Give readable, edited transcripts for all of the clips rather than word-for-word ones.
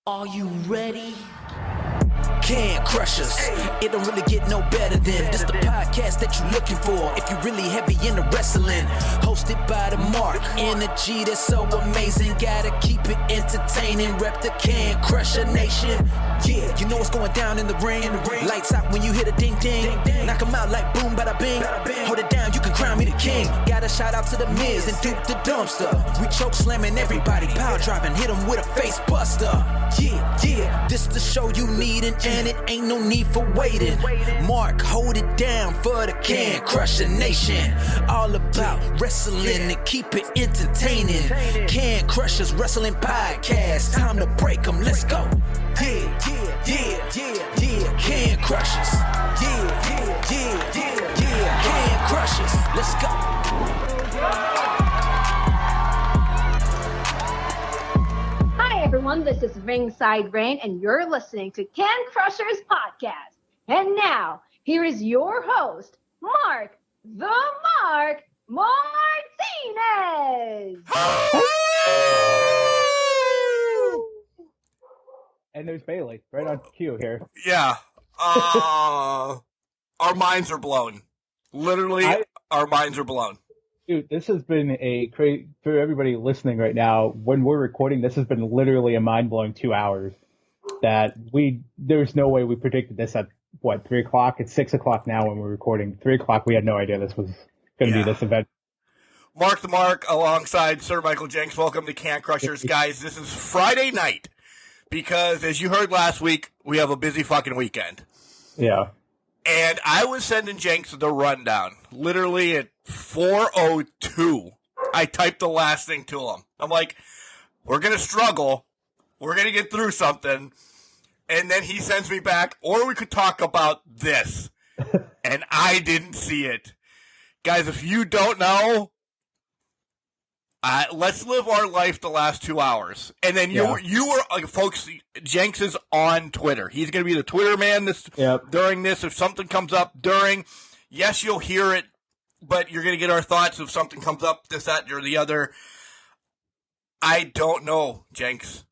Are you ready? Can't crush us. It don't really get no better than this the podcast that you're looking for if you're really heavy into wrestling. Hosted by the Mark. Energy that's so amazing. Gotta keep it entertaining. Rep the Can Crusher Nation. Yeah, you know what's going down in the ring. Lights out when you hit a ding ding. Knock 'em out like boom bada bing. Hold it down, you can crown me the king. Gotta shout out to the Miz and Duke the Dumpster. We choke slamming everybody, power driving, hit 'em with a face buster. Yeah, this the show you need and it ain't no need for waiting. Mark, hold it down for the Can Crusher Nation. All about wrestling and keep it entertaining. Can Crushers Wrestling Podcast. Time to break 'em, let's go. Yeah. Can Crushers. Yeah. Can Crushers, let's go. Hi everyone, this is Ringside Rain and you're listening to Can Crushers Podcast. And now, here is your host, Mark the Mark Martinez. And there's Bailey, right on cue here. Yeah. Our minds are blown. Literally, our minds are blown. Dude, this has been a crazy, for everybody listening right now, when we're recording, this has been literally a mind-blowing 2 hours that there's no way we predicted this at, 3 o'clock? It's 6 o'clock now when we're recording. 3 o'clock, we had no idea this was going to be this event. Mark the Mark alongside Sir Michael Jenks. Welcome to Can Crushers, guys. This is Friday night because, as you heard last week, we have a busy fucking weekend. Yeah. And I was sending Jenks the rundown. Literally at 4:02, I typed the last thing to him. I'm like, we're going to struggle. We're going to get through something. And then he sends me back, or we could talk about this. And I didn't see it. Guys, if you don't know, let's live our life the last 2 hours. And then you were, folks, Jenks is on Twitter. He's going to be the Twitter man during this. If something comes up during, yes, you'll hear it, but you're going to get our thoughts if something comes up, this, that, or the other. I don't know, Jenks.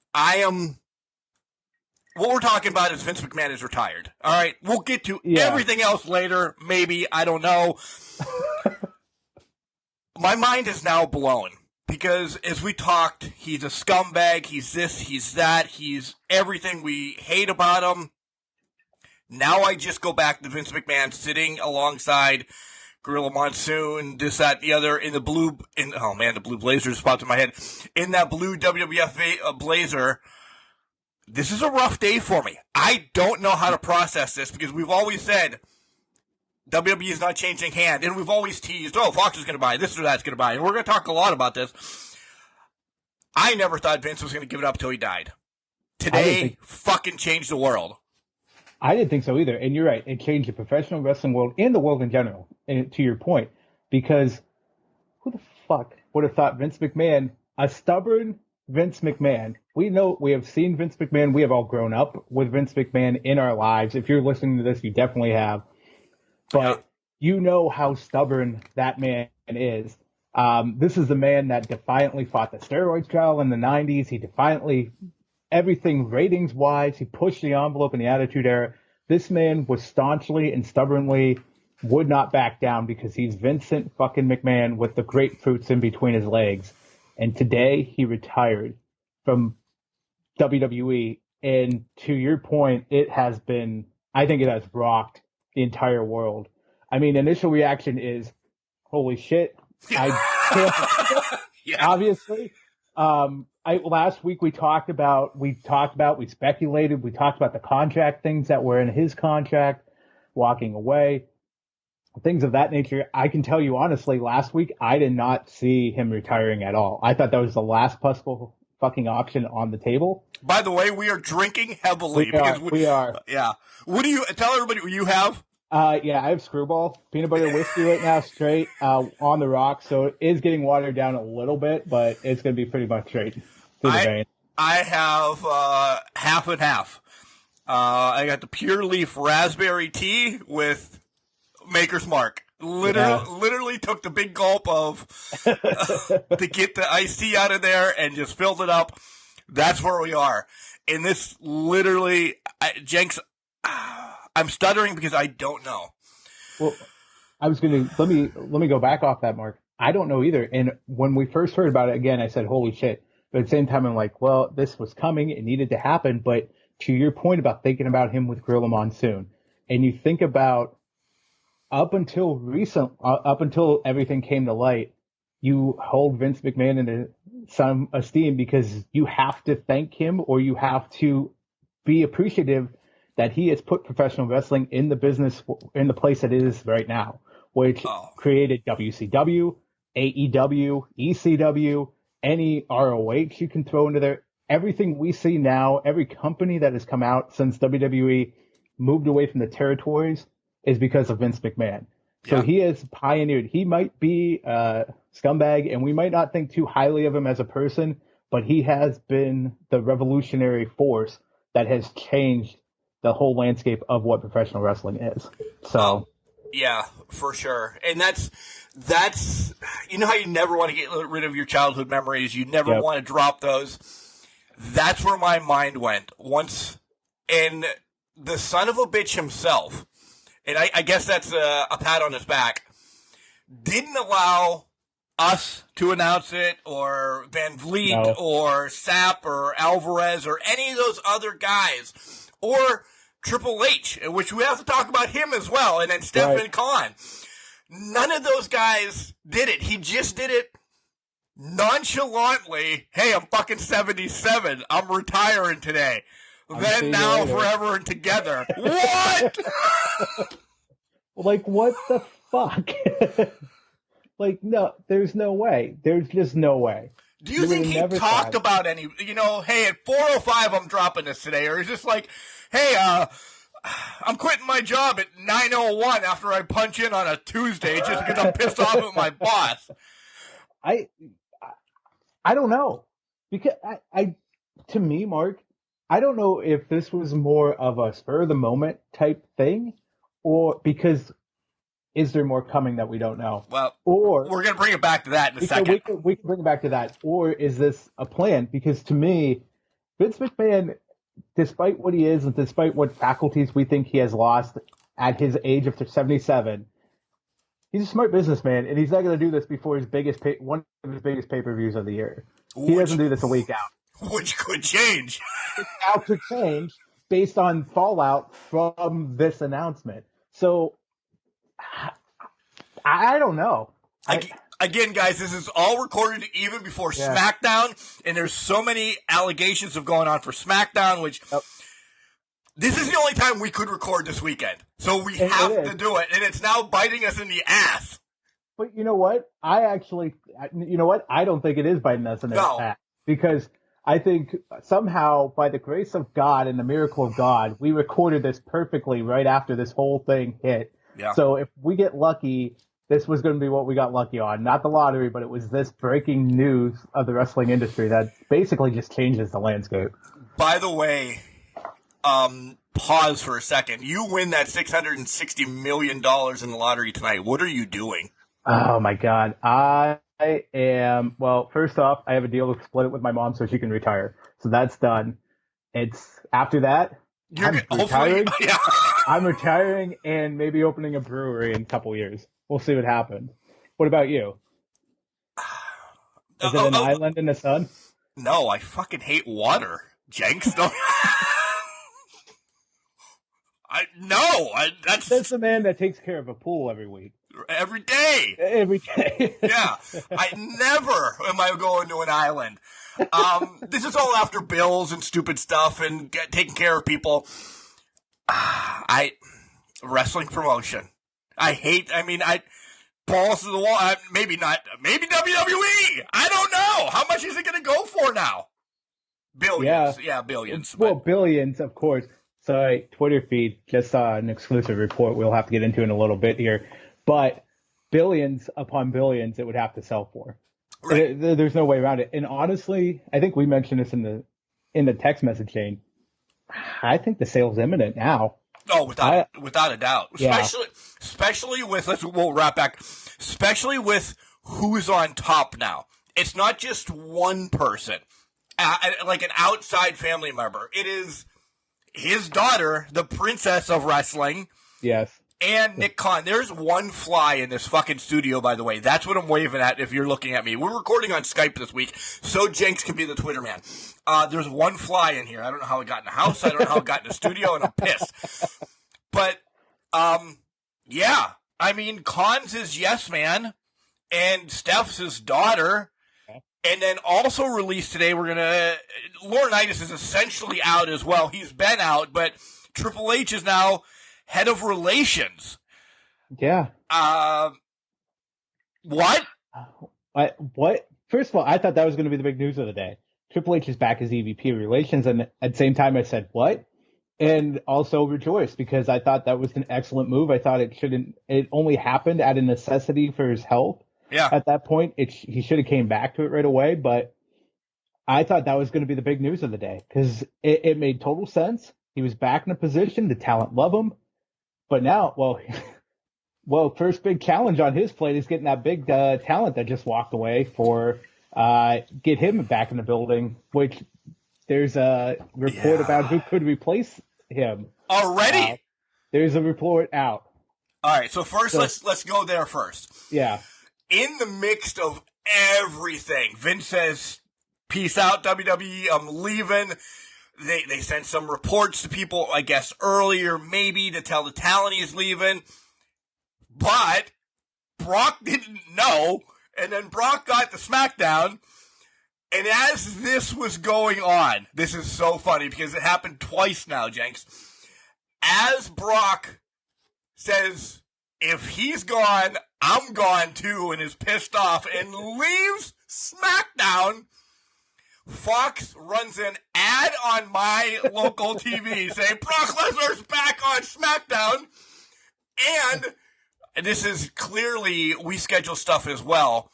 What we're talking about is Vince McMahon is retired. All right, we'll get to everything else later, maybe. I don't know. My mind is now blown. Because as we talked, he's a scumbag, he's this, he's that, he's everything we hate about him. Now I just go back to Vince McMahon sitting alongside Gorilla Monsoon, this, that, the other, the blue blazer just popped in my head. In that blue WWF blazer, this is a rough day for me. I don't know how to process this because we've always said WWE is not changing hand, and we've always teased, Fox is going to buy, this or that's going to buy, and we're going to talk a lot about this. I never thought Vince was going to give it up until he died. Today fucking changed the world. I didn't think so either, and you're right. It changed the professional wrestling world and the world in general, and to your point, because who the fuck would have thought Vince McMahon, a stubborn Vince McMahon, we have seen Vince McMahon, we have all grown up with Vince McMahon in our lives. If you're listening to this, you definitely have. But you know how stubborn that man is. This is the man that defiantly fought the steroids trial in the 90s. He defiantly, everything ratings-wise, he pushed the envelope in the Attitude Era. This man was staunchly and stubbornly would not back down because he's Vincent fucking McMahon with the grapefruits in between his legs. And today he retired from WWE. And to your point, I think it has rocked the entire world. I mean, initial reaction is, holy shit. I can't, obviously. Last week we speculated, we talked about the contract things that were in his contract, walking away, things of that nature. I can tell you honestly, last week I did not see him retiring at all. I thought that was the last possible fucking option on the table. By the way, we are drinking heavily. We are. Yeah. What do you tell everybody what you have? I have Screwball peanut butter whiskey right now, straight on the rocks. So it is getting watered down a little bit, but it's going to be pretty much straight through the vein. I have half and half. I got the Pure Leaf raspberry tea with Maker's Mark. Literally took the big gulp of to get the iced tea out of there and just filled it up. That's where we are. And this literally, Jenks, I'm stuttering because I don't know. Well, I was going to, let me go back off that, Mark. I don't know either. And when we first heard about it, again, I said, holy shit. But at the same time, I'm like, well, this was coming. It needed to happen. But to your point about thinking about him with Gorilla Monsoon, and you think about up until everything came to light, you hold Vince McMahon in some esteem because you have to thank him, or you have to be appreciative that he has put professional wrestling in the business, in the place that it is right now, which created WCW, AEW, ECW, any ROH you can throw into there. Everything we see now, every company that has come out since WWE moved away from the territories is because of Vince McMahon. So he has pioneered. He might be a scumbag, and we might not think too highly of him as a person, but he has been the revolutionary force that has changed the whole landscape of what professional wrestling is. So, yeah, for sure. And that's, you know how you never want to get rid of your childhood memories. You never want to drop those. That's where my mind went once. And the son of a bitch himself, and I guess that's a pat on his back, didn't allow us to announce it, or Van Vliet, or Sapp, or Alvarez, or any of those other guys, or Triple H, which we have to talk about him as well, and then Stephen Khan. None of those guys did it. He just did it nonchalantly. Hey, I'm fucking 77. I'm retiring today. Then, now, forever, and together. What? Like, what the fuck? Like, no, there's no way. There's just no way. Do you think he talked about any, hey, at 4:05 I'm dropping this today? Or is this like, hey, I'm quitting my job at 9:01 after I punch in on a Tuesday just because I'm pissed off at my boss? I don't know. Because to me, Mark, I don't know if this was more of a spur of the moment type thing, or because is there more coming that we don't know? Well, or we're going to bring it back to that in a second. We can bring it back to that. Or is this a plan? Because to me, Vince McMahon, despite what he is and despite what faculties we think he has lost at his age of 77, he's a smart businessman, and he's not going to do this before one of his biggest pay-per-views of the year. He doesn't do this a week out. Which could change. It could change based on fallout from this announcement. So, I don't know. Again, guys, this is all recorded even before SmackDown, and there's so many allegations of going on for SmackDown, which this is the only time we could record this weekend. So we have to do it, and it's now biting us in the ass. But you know what? I don't think it is biting us in the ass. Because I think somehow, by the grace of God and the miracle of God, we recorded this perfectly right after this whole thing hit. Yeah. So if we get lucky, this was going to be what we got lucky on. Not the lottery, but it was this breaking news of the wrestling industry that basically just changes the landscape. By the way, pause for a second. You win that $660 million in the lottery tonight. What are you doing? Oh, my God. I am, well, first off, I have a deal to split it with my mom so she can retire. So that's done. It's after that, I'm retiring. Yeah. I'm retiring and maybe opening a brewery in a couple years. We'll see what happens. What about you? Is it an island in the sun? No, I fucking hate water. Jenks, don't. That's the man that takes care of a pool every week. Every day. Yeah. I never am I going to an island. This is all after bills and stupid stuff and taking care of people. Wrestling promotion. Balls to the wall. Maybe not. Maybe WWE. I don't know. How much is it going to go for now? Billions. Yeah, billions. Well, billions, of course. Sorry, Twitter feed just saw an exclusive report we'll have to get into in a little bit here. But billions upon billions it would have to sell for. Right. There's no way around it. And honestly, I think we mentioned this in the text message chain. I think the sale's imminent now. Oh, without a doubt. Yeah. Especially with, we'll wrap back, especially with who's on top now. It's not just one person. like an outside family member. It is his daughter, the princess of wrestling. Yes. And Nick Khan. There's one fly in this fucking studio, by the way. That's what I'm waving at if you're looking at me. We're recording on Skype this week, so Jenks can be the Twitter man. There's one fly in here. I don't know how it got in the house. I don't know how it got in the studio, and I'm pissed. But, yeah. I mean, Khan's his yes man, and Steph's his daughter. And then also released today, Laurinaitis is essentially out as well. He's been out, but Triple H is now head of relations. Yeah. What? What? First of all, I thought that was going to be the big news of the day. Triple H is back as EVP of relations, and at the same time I said, what? And also rejoiced because I thought that was an excellent move. I thought it only happened out of necessity for his health. Yeah. At that point, he should have came back to it right away, but I thought that was going to be the big news of the day because it made total sense. He was back in a position. The talent love him. But now, well, first big challenge on his plate is getting that big talent that just walked away for get him back in the building, which there's a report about who could replace him. Already? There's a report out. All right, so first let's go there first. Yeah. In the mix of everything, Vince says, peace out, WWE, I'm leaving. They sent some reports to people, I guess, earlier, maybe, to tell the talent he's leaving. But Brock didn't know, and then Brock got to SmackDown, and as this was going on, this is so funny because it happened twice now, Jenks. As Brock says, if he's gone, I'm gone too, and is pissed off, and leaves SmackDown, Fox runs an ad on my local TV saying Brock Lesnar's back on SmackDown. And this is clearly, we schedule stuff as well.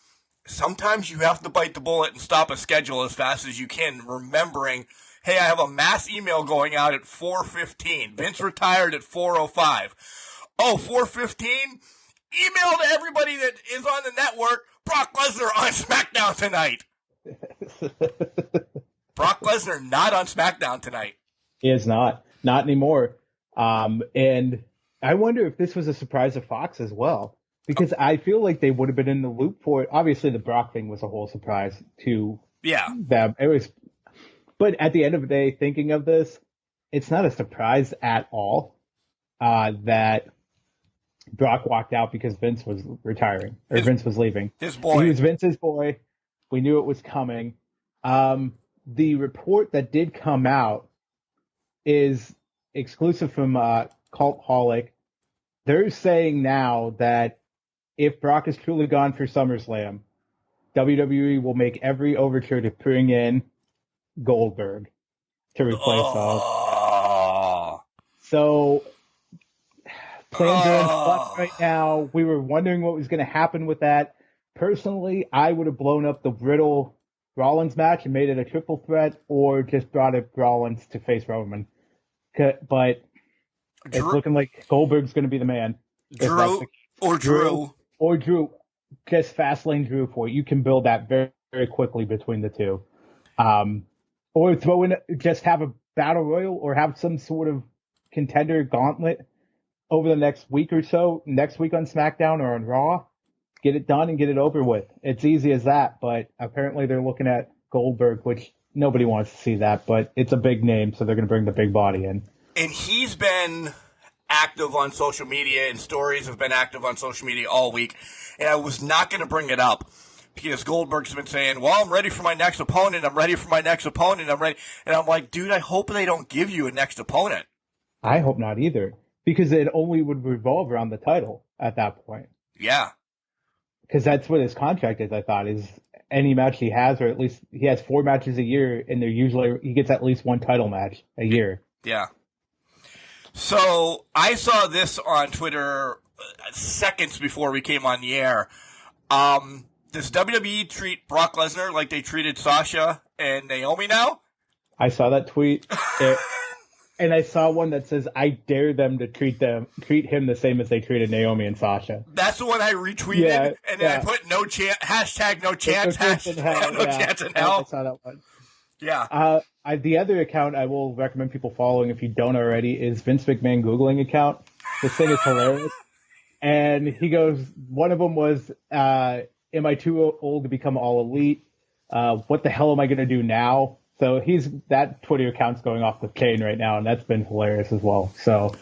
Sometimes you have to bite the bullet and stop a schedule as fast as you can, remembering, hey, I have a mass email going out at 4:15. Vince retired at 4:05. Oh, 4:15? Email to everybody that is on the network, Brock Lesnar on SmackDown tonight. Brock Lesnar not on SmackDown tonight. He is not anymore. And I wonder if this was a surprise to Fox as well, because I feel like they would have been in the loop for it. Obviously, the Brock thing was a whole surprise to them. It was, but at the end of the day, thinking of this, it's not a surprise at all that Brock walked out because Vince was retiring or Vince was leaving. His boy. He was Vince's boy. We knew it was coming. The report that did come out is exclusive from Cultaholic. They're saying now that if Brock is truly gone for SummerSlam, WWE will make every overture to bring in Goldberg to replace us. So plans are in flux right now. We were wondering what was going to happen with that. Personally, I would have blown up the Riddle Rollins match and made it a triple threat, or just brought up Rollins to face Roman. But it's looking like Goldberg's going to be the man. Drew. Just fast lane Drew for you. You can build that very, very quickly between the two. Or just have a battle royal, or have some sort of contender gauntlet over the next week or so. Next week on SmackDown or on Raw. Get it done and get it over with. It's easy as that, but apparently they're looking at Goldberg, which nobody wants to see that, but it's a big name, so they're going to bring the big body in. And he's been active on social media, and stories have been active on social media all week, and I was not going to bring it up because Goldberg's been saying, well, I'm ready for my next opponent, I'm ready. And I'm like, dude, I hope they don't give you a next opponent. I hope not either, because it only would revolve around the title at that point. Yeah. Because that's what his contract is, I thought, is any match he has, or at least he has 4 matches a year, and they're usually, he gets at least 1 title match a year. Yeah. So I saw this on Twitter seconds before we came on the air. Does WWE treat Brock Lesnar like they treated Sasha and Naomi now? I saw that tweet. And I saw one that says, I dare them to treat him the same as they treated Naomi and Sasha. That's the one I retweeted, and then I put no chance, hashtag no chance, hashtag no chance in hell. I saw that one. Yeah. The other account I will recommend people following if you don't already is Vince McMahon Googling account. This thing is hilarious. And he goes, one of them was, am I too old to become all elite? What the hell am I going to do now? So that Twitter account's going off the chain right now, and that's been hilarious as well. So,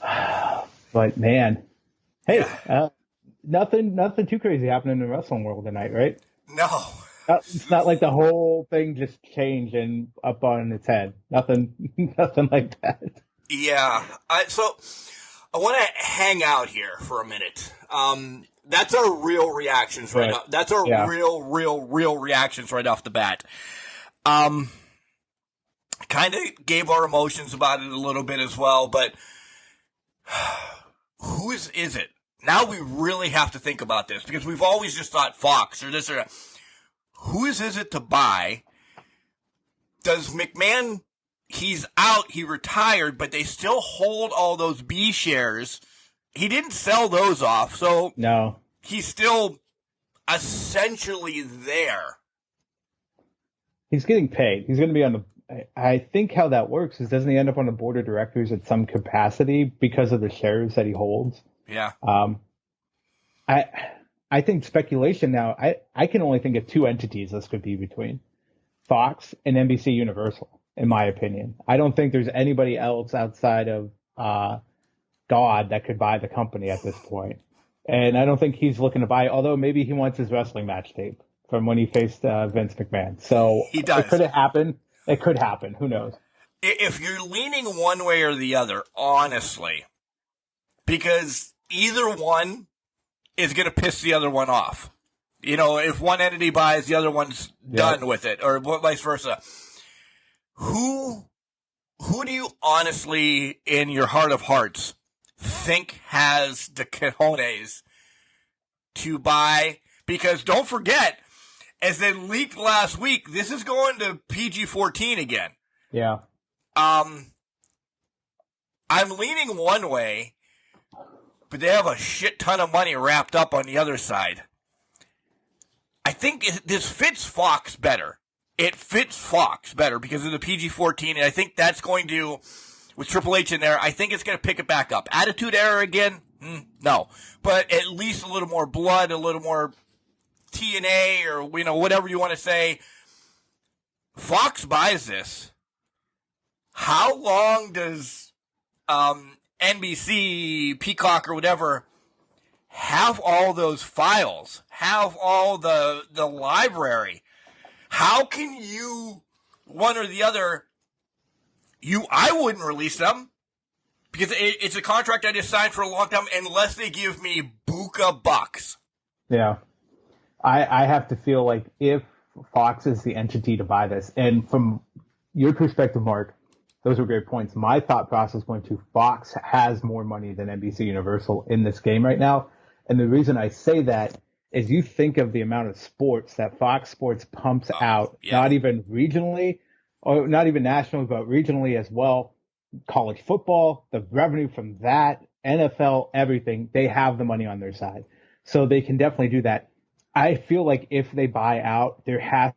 but man, hey, nothing too crazy happening in the wrestling world tonight, right? No. It's not like the whole thing just changed and up on its head. Nothing like that. Yeah. So I want to hang out here for a minute. That's our real reactions right now. That's our real reactions right off the bat. Kind of gave our emotions about it a little bit as well, but who is it? Now we really have to think about this because we've always just thought Fox or this or that. Who is it to buy? Does McMahon, he's out, he retired, but they still hold all those B shares. He didn't sell those off, so no, he's still essentially there. He's getting paid. He's going to be on the. I think how that works is doesn't he end up on the board of directors at some capacity because of the shares that he holds? Yeah. I think speculation now. I can only think of two entities this could be between Fox and NBC Universal, in my opinion. I don't think there's anybody else outside of God that could buy the company at this point. And I don't think he's looking to buy, although maybe he wants his wrestling match tape from when he faced Vince McMahon. So he does. It could have happened. It could happen. Who knows? If you're leaning one way or the other, honestly, because either one is going to piss the other one off. You know, if one entity buys, the other one's done with it, or vice versa. Who do you honestly, in your heart of hearts, think has the cojones to buy? Because don't forget, as they leaked last week, this is going to PG-14 again. Yeah. I'm leaning one way, but they have a shit ton of money wrapped up on the other side. I think this fits Fox better. It fits Fox better because of the PG-14, and I think that's going to, with Triple H in there, I think it's going to pick it back up. Attitude Era again? No. But at least a little more blood, a little more TNA, or, you know, whatever you want to say. Fox buys this. How long does NBC, Peacock, or whatever have all those files, have all the library? How can you, one or the other, I wouldn't release them because it's a contract I just signed for a long time unless they give me buka bucks. Yeah. I have to feel like if Fox is the entity to buy this, and from your perspective, Mark, those were great points. My thought process went to Fox has more money than NBC Universal in this game right now. And the reason I say that is you think of the amount of sports that Fox Sports pumps out, not even regionally or not even nationally, but regionally as well. College football, the revenue from that, NFL, everything, they have the money on their side. So they can definitely do that. I feel like if they buy out, there has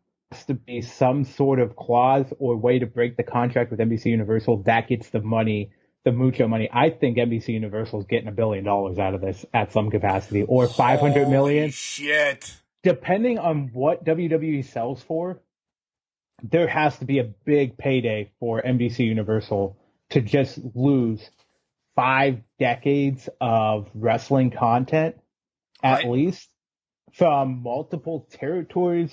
to be some sort of clause or way to break the contract with NBC Universal that gets the money, the mucho money. I think NBC Universal is getting $1 billion out of this at some capacity, or 500 million. Shit. Depending on what WWE sells for, there has to be a big payday for NBC Universal to just lose 5 decades of wrestling content, at least, from multiple territories,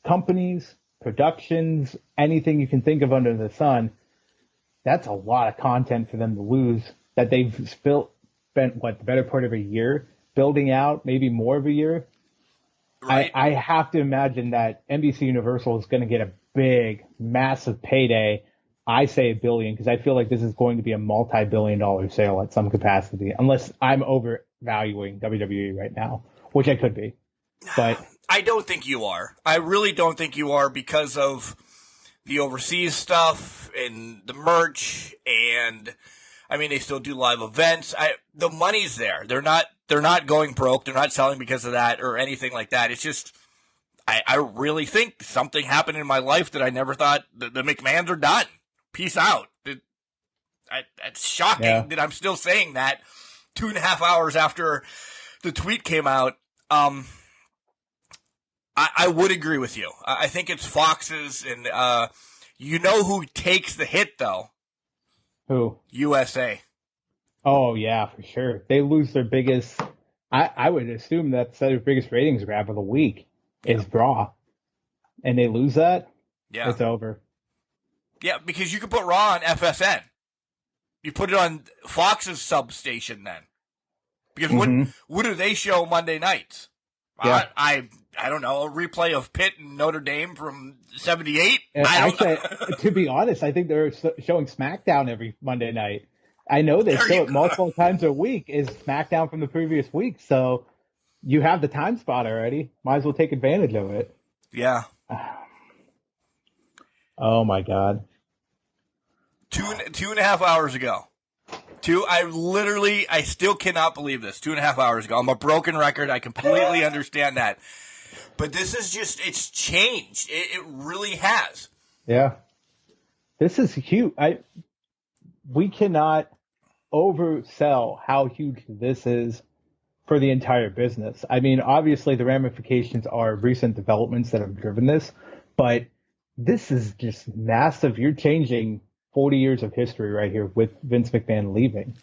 companies, productions, anything you can think of under the sun. That's a lot of content for them to lose that they've spent, the better part of a year building out, maybe more of a year. Right. I have to imagine that NBC Universal is going to get a big, massive payday. I say $1 billion because I feel like this is going to be a multi-billion-dollar sale at some capacity, unless I'm overvaluing WWE right now, which I could be. But I don't think you are. I really don't think you are because of the overseas stuff and the merch, and I mean they still do live events. The money's there. They're not going broke. They're not selling because of that or anything like that. It's just I really think something happened in my life that I never thought the McMahons are done. Peace out. It's shocking that I'm still saying that 2.5 hours after the tweet came out. I would agree with you. I think it's Fox's, and you know who takes the hit, though? Who? USA. Oh, yeah, for sure. They lose their biggest... I would assume that's their biggest ratings grab of the week is Raw. And they lose that, it's over. Yeah, because you could put Raw on FSN. You put it on Fox's substation then. Because what do they show Monday nights? Yeah. I don't know, a replay of Pitt and Notre Dame from 78? Actually, to be honest, I think they're showing SmackDown every Monday night. I know they show it multiple times a week is SmackDown from the previous week, so you have the time spot already. Might as well take advantage of it. Yeah. Oh, my God. 2.5 hours ago. I still cannot believe this. 2.5 hours ago. I'm a broken record. I completely understand that. But this is just, it's changed. It really has. Yeah. This is huge. We cannot oversell how huge this is for the entire business. I mean, obviously the ramifications are recent developments that have driven this, but this is just massive. You're changing 40 years of history right here with Vince McMahon leaving.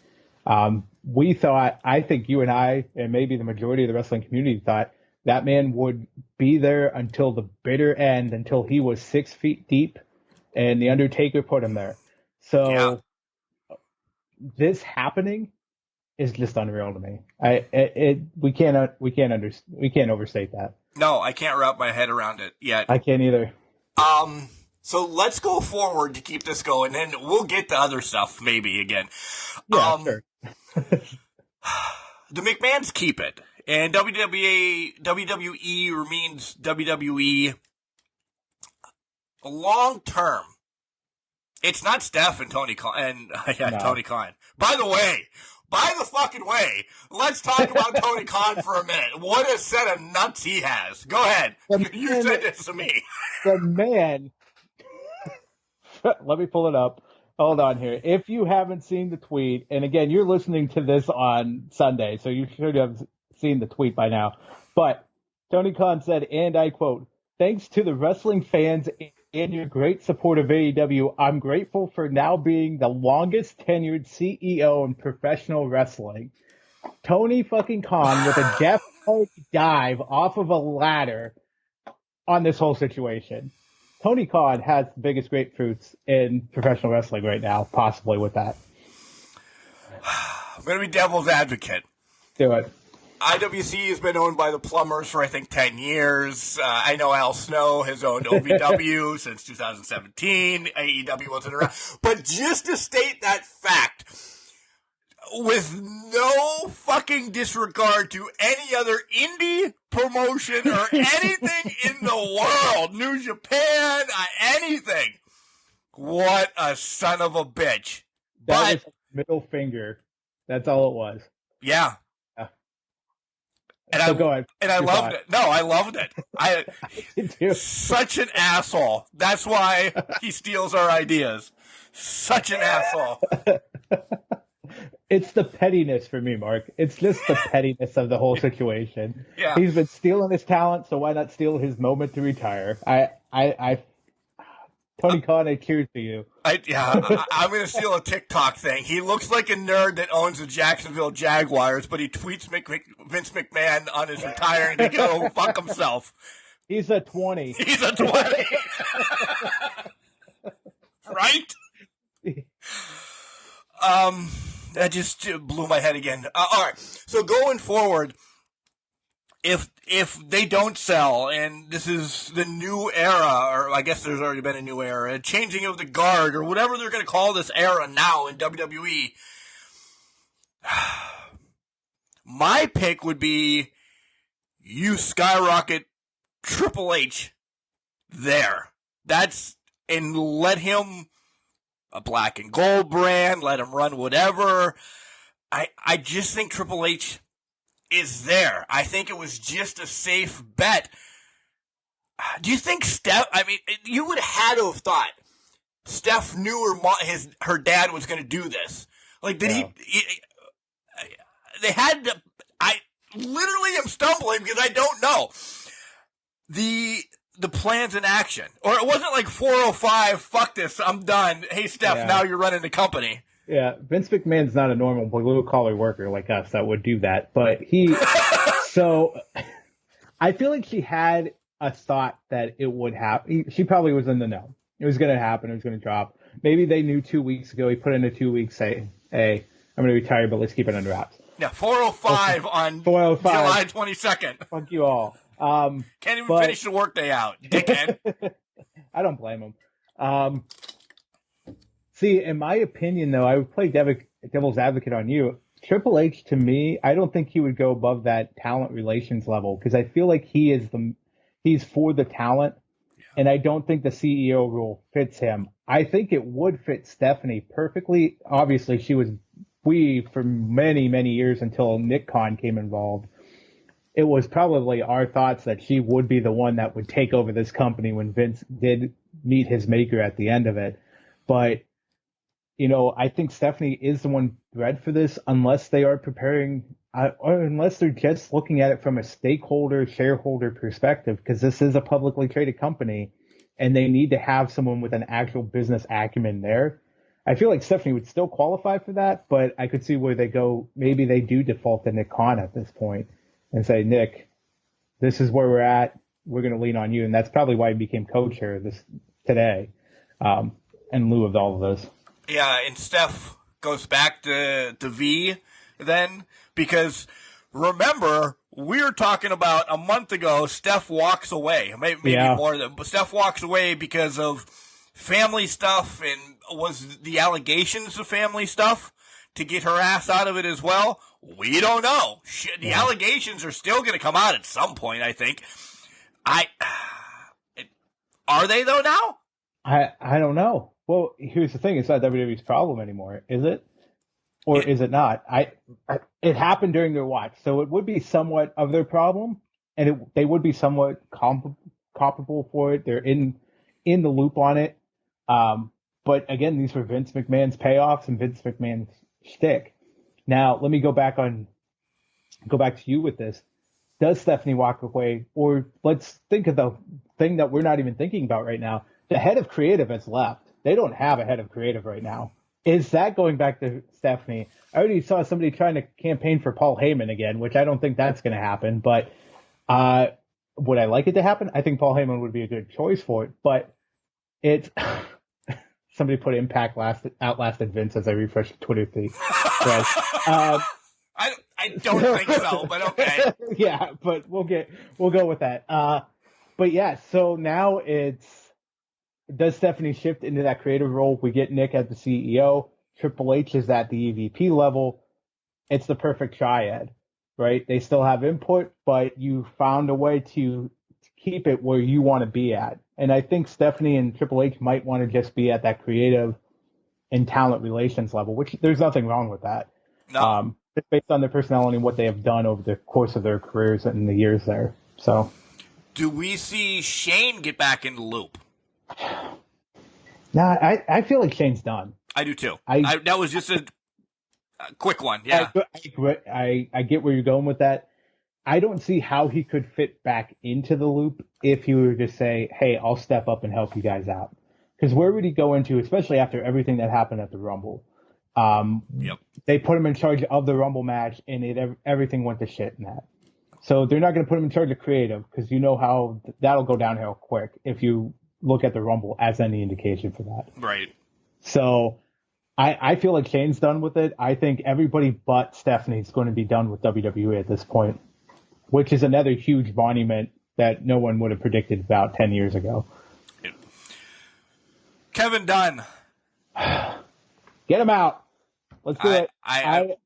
We thought, I think you and I, and maybe the majority of the wrestling community thought that man would be there until the bitter end, until he was 6 feet deep and The Undertaker put him there. So this happening is just unreal to me. We can't overstate that. No, I can't wrap my head around it yet. I can't either. So let's go forward to keep this going, and we'll get to other stuff maybe again. Yeah, sure. The McMahons keep it, and WWE remains WWE long term. It's not Steph and Tony Khan. Tony Khan. By the fucking way, let's talk about Tony Khan for a minute. What a set of nuts he has. Go ahead. You said this to me. The man. Let me pull it up. Hold on here. If you haven't seen the tweet, and again, you're listening to this on Sunday, so you should have seen the tweet by now. But Tony Khan said, and I quote, "Thanks to the wrestling fans and your great support of AEW, I'm grateful for now being the longest tenured CEO in professional wrestling." Tony fucking Khan with a Jeff Hardy dive off of a ladder on this whole situation. Tony Khan has the biggest grapefruits in professional wrestling right now, possibly with that. I'm going to be devil's advocate. Do it. IWC has been owned by the Plumbers for, I think, 10 years. I know Al Snow has owned OVW since 2017. AEW wasn't around. But just to state that fact, with no fucking disregard to any other indie promotion or anything in the world, New Japan, anything. What a son of a bitch. That was middle finger. That's all it was. Yeah. And so go ahead. And I loved it. No, I loved it. Such an asshole. That's why he steals our ideas. Such an asshole. It's the pettiness for me, Mark. It's just the pettiness of the whole situation. Yeah. He's been stealing his talent, so why not steal his moment to retire? Tony Khan, I cheers to you. I'm going to steal a TikTok thing. He looks like a nerd that owns the Jacksonville Jaguars, but he tweets Vince McMahon on his retiring to go fuck himself. He's a 20. He's a 20. Right? That just blew my head again. All right. So going forward, if they don't sell, and this is the new era, or I guess there's already been a new era, a changing of the guard, or whatever they're going to call this era now in WWE, my pick would be you skyrocket Triple H there. And let him a black and gold brand, let him run whatever. I just think Triple H is there. I think it was just a safe bet Do you think Steph? I mean, you would have had to have thought Steph knew her dad was going to do this. Like, did he? They had to. I literally am stumbling because I don't know the plans in action, or it wasn't like 4:05. Fuck this, I'm done. Hey, Steph, now you're running the company. Yeah, Vince McMahon's not a normal blue-collar worker like us that would do that, but he. So, I feel like she had a thought that it would happen. She probably was in the know. It was going to happen. It was going to drop. Maybe they knew 2 weeks ago. He put in a 2 week say, "Hey, I'm going to retire, but let's keep it under wraps." Yeah, 4:05 on 4:05. July 22nd. Fuck you all. Can't even finish the workday out, dickhead. I don't blame him. See, in my opinion, though, I would play devil's advocate on you. Triple H, to me, I don't think he would go above that talent relations level because I feel like he's for the talent, and I don't think the CEO role fits him. I think it would fit Stephanie perfectly. Obviously, she was for many, many years until Nick Khan came involved. It was probably our thoughts that she would be the one that would take over this company when Vince did meet his maker at the end of it. But, I think Stephanie is the one bred for this unless they are preparing or unless they're just looking at it from a stakeholder, shareholder perspective, because this is a publicly traded company and they need to have someone with an actual business acumen there. I feel like Stephanie would still qualify for that, but I could see where they go. Maybe they do default to Nick Khan at this point and say, Nick, this is where we're at. We're going to lean on you. And that's probably why he became co-chair today in lieu of all of this. Yeah, and Steph goes back to V then, because remember, we were talking about a month ago, Steph walks away. Maybe more than, but Steph walks away because of family stuff, and was the allegations of family stuff to get her ass out of it as well? We don't know. The allegations are still going to come out at some point, I think. Are they though now? I don't know. Well, here's the thing. It's not WWE's problem anymore, is it? Or is it not? It happened during their watch, so it would be somewhat of their problem, and they would be somewhat comparable for it. They're in the loop on it. But again, these were Vince McMahon's payoffs and Vince McMahon's shtick. Now, let me go back to you with this. Does Stephanie walk away? Or let's think of the thing that we're not even thinking about right now. The head of creative has left. They don't have a head of creative right now. Is that going back to Stephanie? I already saw somebody trying to campaign for Paul Heyman again, which I don't think that's going to happen. But would I like it to happen? I think Paul Heyman would be a good choice for it. But it's somebody put Impact outlasted Vince as I refresh the Twitter feed. I don't think so, but okay. Yeah, but we'll go with that. But yeah, so now does Stephanie shift into that creative role? We get Nick as the CEO. Triple H is at the EVP level. It's the perfect triad, right? They still have input, but you found a way to keep it where you want to be at. And I think Stephanie and Triple H might want to just be at that creative and talent relations level, which there's nothing wrong with that. No. It's based on their personality and what they have done over the course of their careers and the years there. So, do we see Shane get back in the loop? Nah, I feel like Shane's done. I do too. That was just a quick one. Yeah. I get where you're going with that. I don't see how he could fit back into the loop if he were to say, hey, I'll step up and help you guys out. Because where would he go into, especially after everything that happened at the Rumble? Yep. They put him in charge of the Rumble match, and everything went to shit in that. So they're not going to put him in charge of creative, because you know how that'll go downhill quick if you look at the Rumble as any indication for that. Right. So I feel like Shane's done with it. I think everybody but Stephanie's going to be done with WWE at this point, which is another huge monument that no one would have predicted about 10 years ago. Kevin Dunn. Get him out. Let's do it. I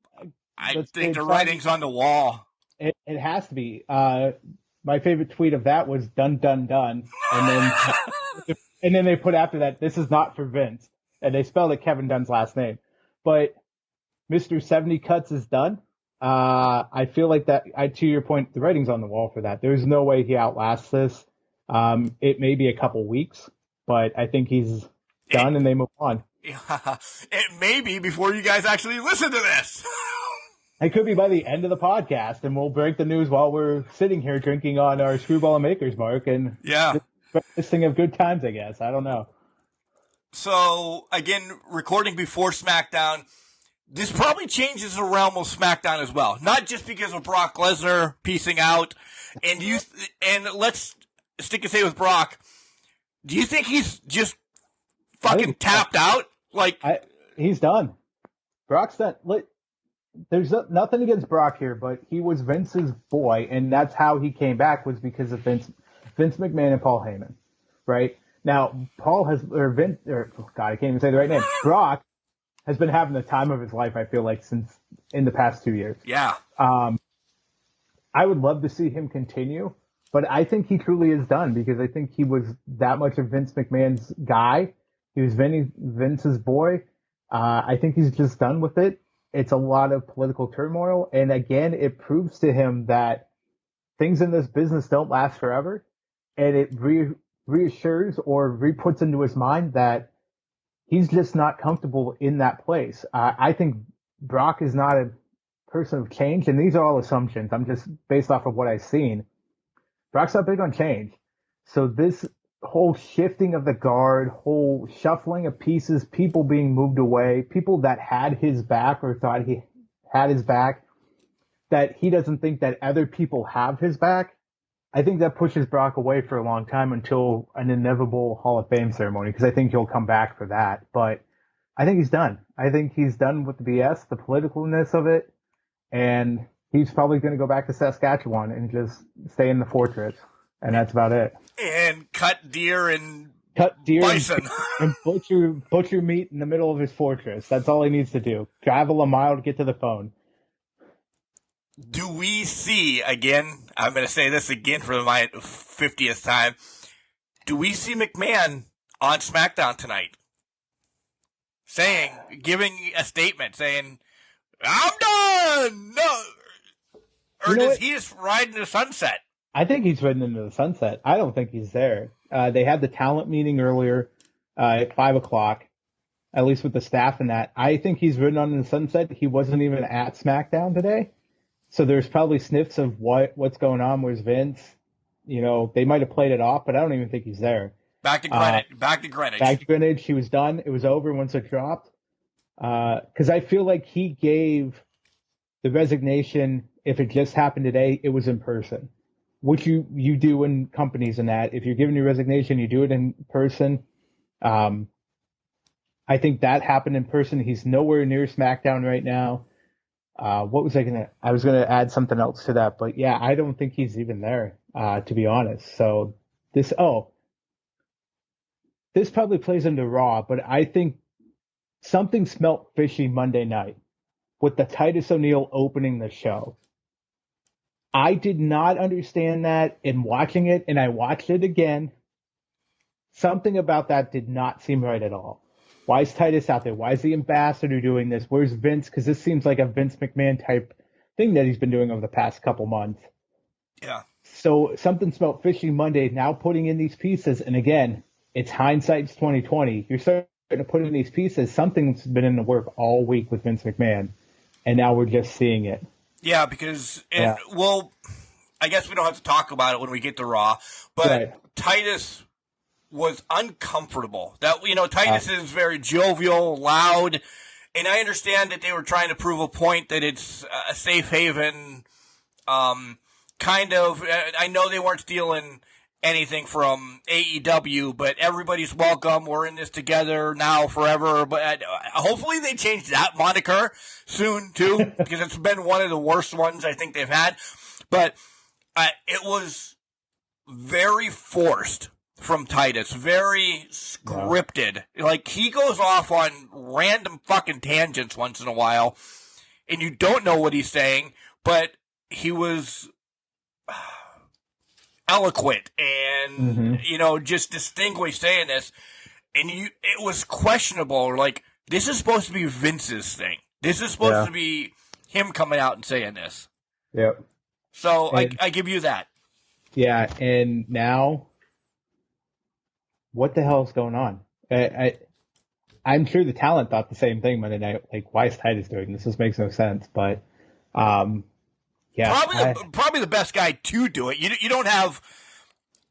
think the writing's on the wall. It has to be. My favorite tweet of that was done, done, done. And then they put after that, this is not for Vince. And they spelled it Kevin Dunn's last name. But Mr. 70 Cuts is done. I feel like that, to your point, the writing's on the wall for that. There's no way he outlasts this. It may be a couple weeks, but I think he's done and they move on. It may be before you guys actually listen to this. It could be by the end of the podcast, and we'll break the news while we're sitting here drinking on our Screwball and Maker's Mark, and this thing of good times, I guess. I don't know. So, again, recording before SmackDown, this probably changes the realm of SmackDown as well. Not just because of Brock Lesnar piecing out, and let's stick and say with Brock, do you think he's just fucking tapped out? He's done. Brock's done. There's nothing against Brock here, but he was Vince's boy, and that's how he came back, was because of Vince McMahon and Paul Heyman, right? Now, I can't even say the right name. Brock has been having the time of his life, I feel like, since in the past 2 years. Yeah. I would love to see him continue, but I think he truly is done, because I think he was that much of Vince McMahon's guy. He was Vince's boy. I think he's just done with it. It's a lot of political turmoil. And again, it proves to him that things in this business don't last forever. And it reassures or re-puts into his mind that he's just not comfortable in that place. I think Brock is not a person of change. And these are all assumptions. I'm just based off of what I've seen. Brock's not big on change. So this whole shifting of the guard, whole shuffling of pieces, people being moved away, people that had his back or thought he had his back, that he doesn't think that other people have his back, I think that pushes Brock away for a long time until an inevitable Hall of Fame ceremony, because I think he'll come back for that. But I think he's done. I think he's done with the BS, the politicalness of it, and he's probably going to go back to Saskatchewan and just stay in the fortress. And that's about it. And cut deer and bison. And butcher meat in the middle of his fortress. That's all he needs to do. Travel a mile to get to the phone. Do we see, again, I'm going to say this again for my 50th time, do we see McMahon on SmackDown tonight giving a statement saying, I'm done? No. Or does he just ride in the sunset? I think he's ridden into the sunset. I don't think he's there. They had the talent meeting earlier at 5 o'clock, at least with the staff and that. I think he's ridden on the sunset. He wasn't even at SmackDown today. So there's probably sniffs of what's going on. Where's Vince? They might have played it off, but I don't even think he's there. Back to Greenwich. Back to Greenwich. He was done. It was over once it dropped. Because I feel like he gave the resignation, if it just happened today, it was in person. Which you do in companies and that. If you're giving your resignation, you do it in person. I think that happened in person. He's nowhere near SmackDown right now. I was going to add something else to that, but yeah, I don't think he's even there, to be honest. So this probably plays into Raw, but I think something smelt fishy Monday night with the Titus O'Neil opening the show. I did not understand that in watching it, and I watched it again. Something about that did not seem right at all. Why is Titus out there? Why is the ambassador doing this? Where's Vince? Because this seems like a Vince McMahon type thing that he's been doing over the past couple months. Yeah. So something smelled fishy Monday, now putting in these pieces. And again, it's hindsight's 2020. You're starting to put in these pieces. Something's been in the work all week with Vince McMahon, and now we're just seeing it. Yeah, because, well, I guess we don't have to talk about it when we get to Raw, but right. Titus was uncomfortable. Titus is very jovial, loud, and I understand that they were trying to prove a point that it's a safe haven, kind of. I know they weren't stealing anything from AEW, but everybody's welcome. We're in this together now, forever. But hopefully they change that moniker soon too, because it's been one of the worst ones I think they've had. But it was very forced from Titus, very scripted. Yeah. Like, he goes off on random fucking tangents once in a while, and you don't know what he's saying, but he was eloquent and, just distinguished saying this. And it was questionable. Like, this is supposed to be Vince's thing. This is supposed to be him coming out and saying this. Yep. So I give you that. Yeah, and now what the hell is going on? I'm sure the talent thought the same thing Monday night. Like, why is Titus doing this? This makes no sense. But, yeah. Probably the best guy to do it. You don't have,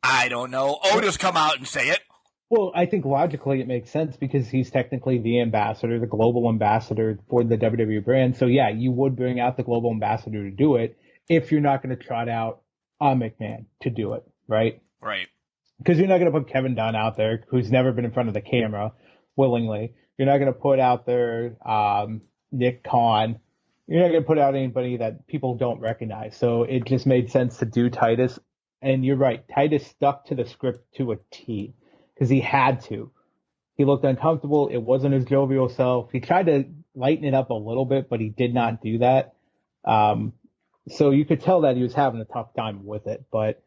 I don't know, Otis come out and say it. Well, I think logically it makes sense because he's technically the ambassador, the global ambassador for the WWE brand. So, yeah, you would bring out the global ambassador to do it if you're not going to trot out a McMahon to do it, right? Right. Because you're not going to put Kevin Dunn out there, who's never been in front of the camera willingly. You're not going to put out there Nick Khan. You're not going to put out anybody that people don't recognize. So it just made sense to do Titus. And you're right. Titus stuck to the script to a T because he had to. He looked uncomfortable. It wasn't his jovial self. He tried to lighten it up a little bit, but he did not do that. So you could tell that he was having a tough time with it. But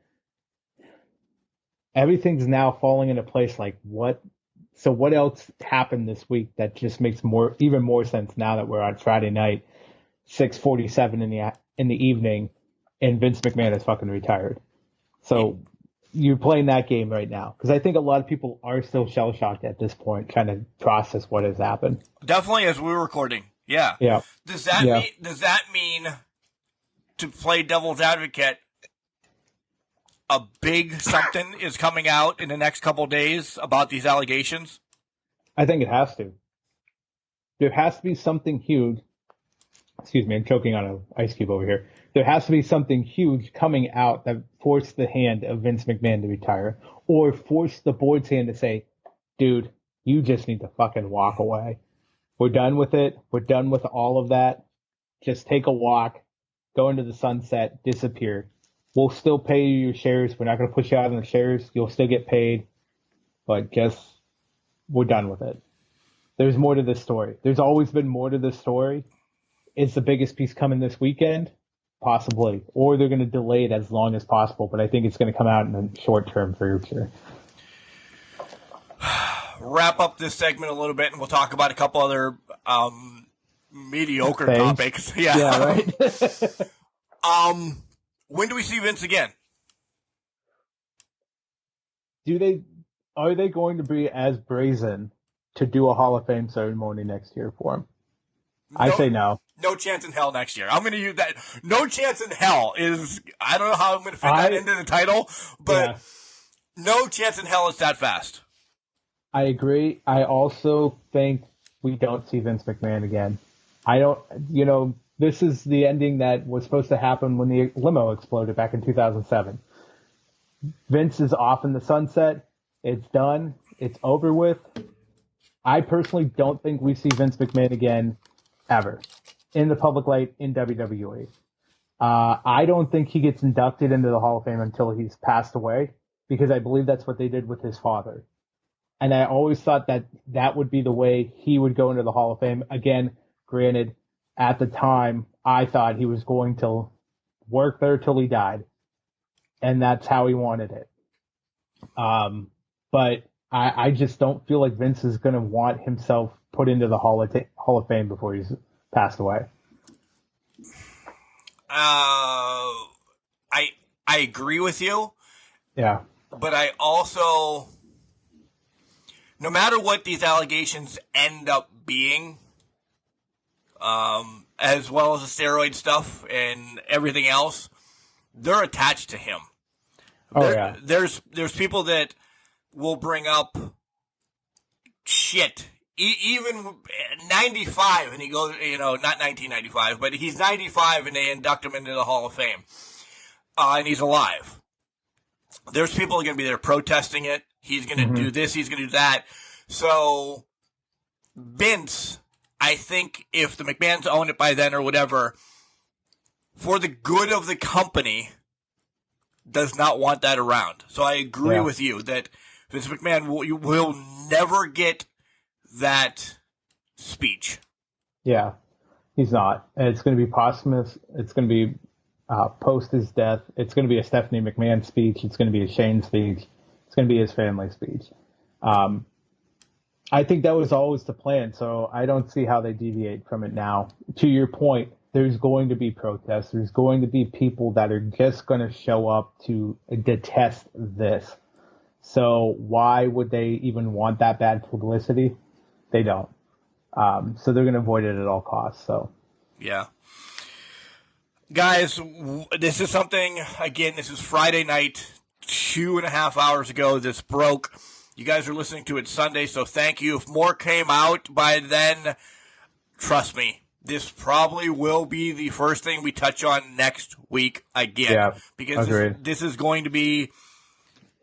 everything's now falling into place. Like, what? So what else happened this week that just makes even more sense now that we're on Friday night, 6:47 in the evening, and Vince McMahon is fucking retired. So you're playing that game right now because I think a lot of people are still shell shocked at this point, trying to process what has happened. Definitely, as we're recording, yeah. Yeah. Does that mean to play devil's advocate? A big something is coming out in the next couple of days about these allegations? I think it has to. There has to be something huge. Excuse me, I'm choking on an ice cube over here. There has to be something huge coming out that forced the hand of Vince McMahon to retire or force the board's hand to say, dude, you just need to fucking walk away. We're done with it. We're done with all of that. Just take a walk, go into the sunset, disappear. We'll still pay you your shares. We're not going to push you out on the shares. You'll still get paid. But we're done with it. There's more to this story. There's always been more to this story. Is the biggest piece coming this weekend? Possibly. Or they're going to delay it as long as possible. But I think it's going to come out in the short-term future. Wrap up this segment a little bit, and we'll talk about a couple other mediocre topics. Yeah, right? When do we see Vince again? Are they going to be as brazen to do a Hall of Fame ceremony next year for him? I say no. No chance in hell next year. I'm going to use that. No chance in hell is, I don't know how I'm going to fit that into the title, but no chance in hell is that fast. I agree. I also think we don't see Vince McMahon again. This is the ending that was supposed to happen when the limo exploded back in 2007. Vince is off in the sunset. It's done. It's over with. I personally don't think we see Vince McMahon again ever in the public light in WWE. I don't think he gets inducted into the Hall of Fame until he's passed away because I believe that's what they did with his father. And I always thought that would be the way he would go into the Hall of Fame. Again, granted, at the time, I thought he was going to work there till he died. And that's how he wanted it. But I just don't feel like Vince is going to want himself put into the Hall of Fame before he's passed away. I agree with you. Yeah. But I also, no matter what these allegations end up being, as well as the steroid stuff and everything else, they're attached to him. There's people that will bring up shit. Even 95, and he goes, not 1995, but he's 95 and they induct him into the Hall of Fame. And he's alive. There's people going to be there protesting it. He's going to do this, he's going to do that. So, Vince, I think if the McMahons own it by then or whatever, for the good of the company, does not want that around. So I agree with you that Vince McMahon will never get that speech. Yeah, he's not. And it's going to be posthumous. It's going to be post his death. It's going to be a Stephanie McMahon speech. It's going to be a Shane speech. It's going to be his family speech. I think that was always the plan, so I don't see how they deviate from it now. To your point, there's going to be protests. There's going to be people that are just going to show up to detest this. So why would they even want that bad publicity? They don't. So they're going to avoid it at all costs. So yeah. Guys, this is something, again, this is Friday night, 2.5 hours ago. This broke. You guys are listening to it Sunday, so thank you. If more came out by then, trust me, this probably will be the first thing we touch on next week again. Yeah, because this is going to be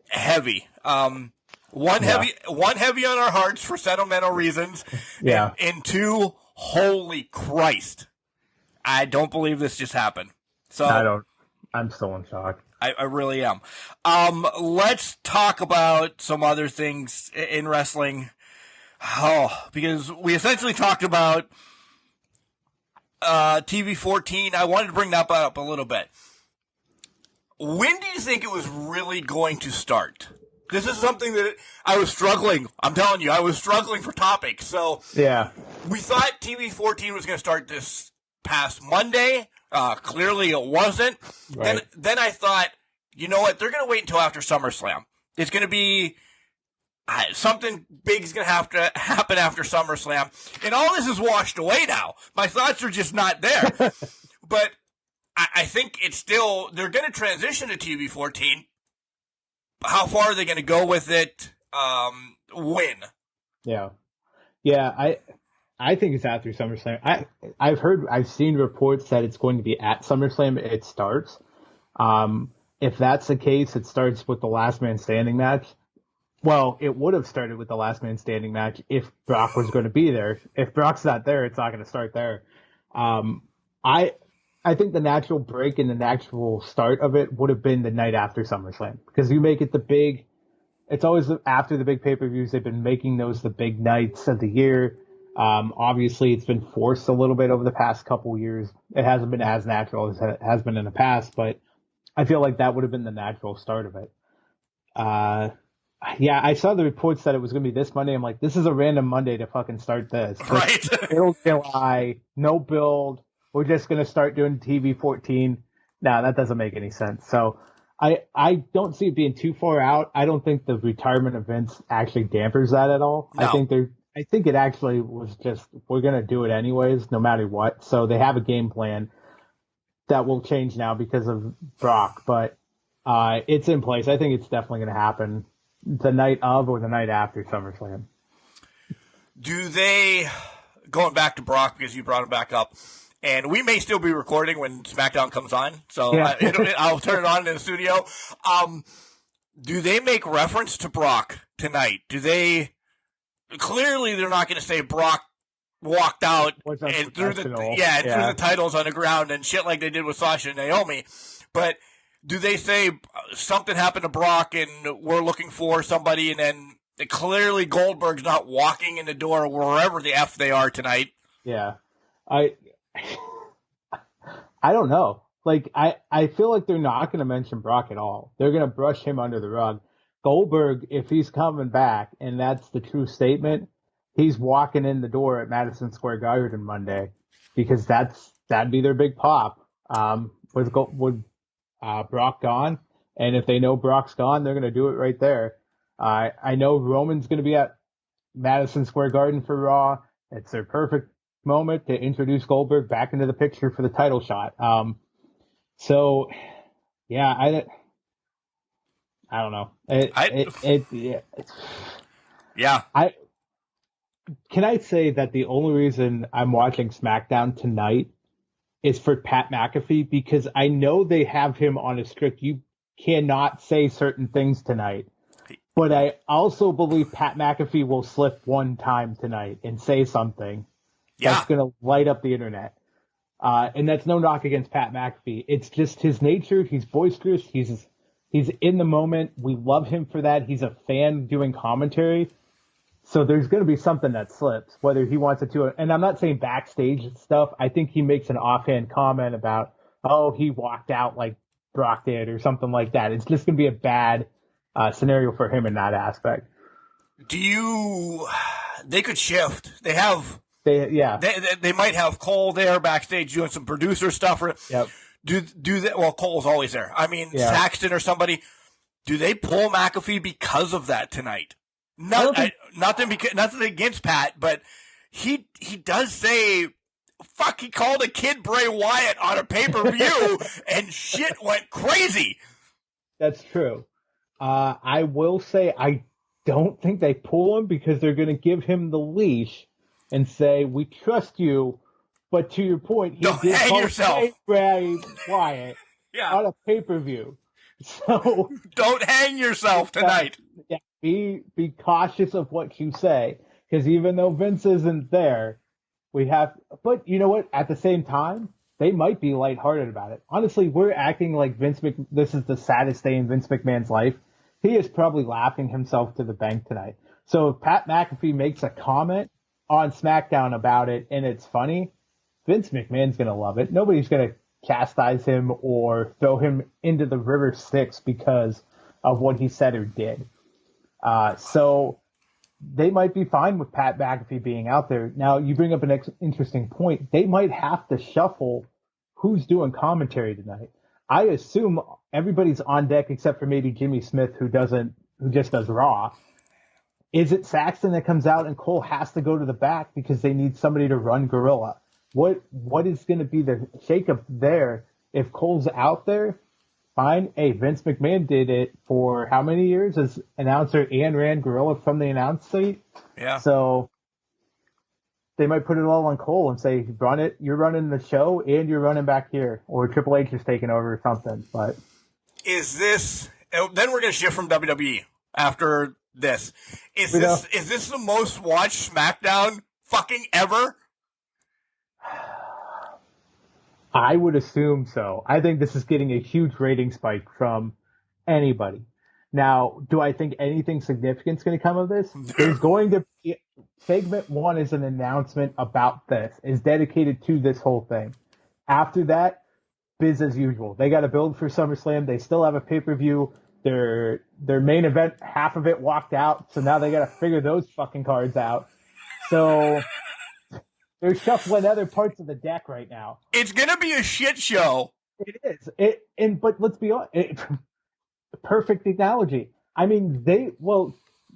heavy. One heavy on our hearts for sentimental reasons. Yeah. And two, holy Christ. I don't believe this just happened. So I'm still in shock. I really am. Let's talk about some other things in wrestling. Because we essentially talked about TV 14. I wanted to bring that up a little bit. When do you think it was really going to start? This is something that I was struggling. I'm telling you, I was struggling for topics. So yeah, we thought TV 14 was going to start this past Monday. Clearly it wasn't. Right. Then I thought, you know what? They're going to wait until after SummerSlam. It's going to be something big is going to have to happen after SummerSlam. And all this is washed away now. My thoughts are just not there. But I think it's still, they're going to transition to TV 14. How far are they going to go with it? When? Yeah. I think it's after SummerSlam. I've seen reports that it's going to be at SummerSlam. It starts. If that's the case, it starts with the last man standing match. Well, it would have started with the last man standing match if Brock was going to be there. If Brock's not there, it's not going to start there. I think the natural break and the natural start of it would have been the night after SummerSlam, because you make it it's always after the big pay-per-views. They've been making those the big nights of the year. Obviously it's been forced a little bit over the past couple years. It hasn't been as natural as it has been in the past, but I feel like that would have been the natural start of it. Yeah, I saw the reports that it was going to be this Monday. I'm like, this is a random Monday to fucking start this. Right. It'll July, no build. We're just going to start doing TV 14. No, that doesn't make any sense. So I don't see it being too far out. I don't think the retirement of Vince actually dampers that at all. No. I think it actually was just, we're going to do it anyways, no matter what. So they have a game plan that will change now because of Brock, but it's in place. I think it's definitely going to happen the night of or the night after SummerSlam. Do they, going back to Brock because you brought him back up, and we may still be recording when SmackDown comes on, so yeah. I'll turn it on in the studio. Do they make reference to Brock tonight? Do they? Clearly, they're not going to say Brock walked out and threw the titles on the ground and shit like they did with Sasha and Naomi. But do they say something happened to Brock and we're looking for somebody, and then clearly Goldberg's not walking in the door wherever the F they are tonight? Yeah. I don't know. Like, I feel like they're not going to mention Brock at all. They're going to brush him under the rug. Goldberg, if he's coming back, and that's the true statement, he's walking in the door at Madison Square Garden Monday, because that'd be their big pop. With Brock gone, and if they know Brock's gone, they're going to do it right there. I know Roman's going to be at Madison Square Garden for Raw. It's their perfect moment to introduce Goldberg back into the picture for the title shot. So, yeah, I don't know. Can I say that the only reason I'm watching SmackDown tonight is for Pat McAfee, because I know they have him on a strict, you cannot say certain things tonight. But I also believe Pat McAfee will slip one time tonight and say something that's going to light up the internet. And that's no knock against Pat McAfee. It's just his nature. He's boisterous. He's in the moment. We love him for that. He's a fan doing commentary. So there's going to be something that slips, whether he wants it to. And I'm not saying backstage stuff. I think he makes an offhand comment about, he walked out like Brock did or something like that. It's just going to be a bad scenario for him in that aspect. They could shift. They might have Cole there backstage doing some producer stuff. Yep. Do that. Well, Cole's always there. I mean, Saxton or somebody. do they pull McAfee because of that tonight? Nothing against Pat, but he does say, fuck, he called a kid Bray Wyatt on a pay-per-view and shit went crazy. That's true. I will say I don't think they pull him because they're going to give him the leash and say, we trust you, but to your point, he don't did hang call yourself. Bray Wyatt yeah. on a pay-per-view. So don't hang yourself tonight. Yeah, be cautious of what you say, because even though Vince isn't there, but you know what? At the same time, they might be lighthearted about it. Honestly, we're acting like this is the saddest day in Vince McMahon's life. He is probably laughing himself to the bank tonight. So if Pat McAfee makes a comment on SmackDown about it and it's funny, Vince McMahon's going to love it. Nobody's going to chastise him or throw him into the river Styx because of what he said or did. So they might be fine with Pat McAfee being out there. Now, you bring up an interesting point. They might have to shuffle who's doing commentary tonight. I assume everybody's on deck except for maybe Jimmy Smith, who just does Raw. Is it Saxton that comes out and Cole has to go to the back because they need somebody to run Gorilla? What is going to be the shakeup there? If Cole's out there, fine. Hey, Vince McMahon did it for how many years as announcer and ran Gorilla from the announce seat? Yeah. So they might put it all on Cole and say, run it. You're running the show and you're running back here, or Triple H is taking over or something. But is this? Then we're going to shift from WWE after this. Is this the most watched SmackDown fucking ever? I would assume so. I think this is getting a huge rating spike from anybody. Now, do I think anything significant is going to come of this? There's going to be segment 1 is an announcement about this, is dedicated to this whole thing. After that, biz as usual. They got to build for SummerSlam. They still have a pay-per-view. Their main event, half of it walked out, so now they got to figure those fucking cards out. So they're shuffling other parts of the deck right now. It's gonna be a shit show. It is. But let's be honest. Perfect analogy. I mean,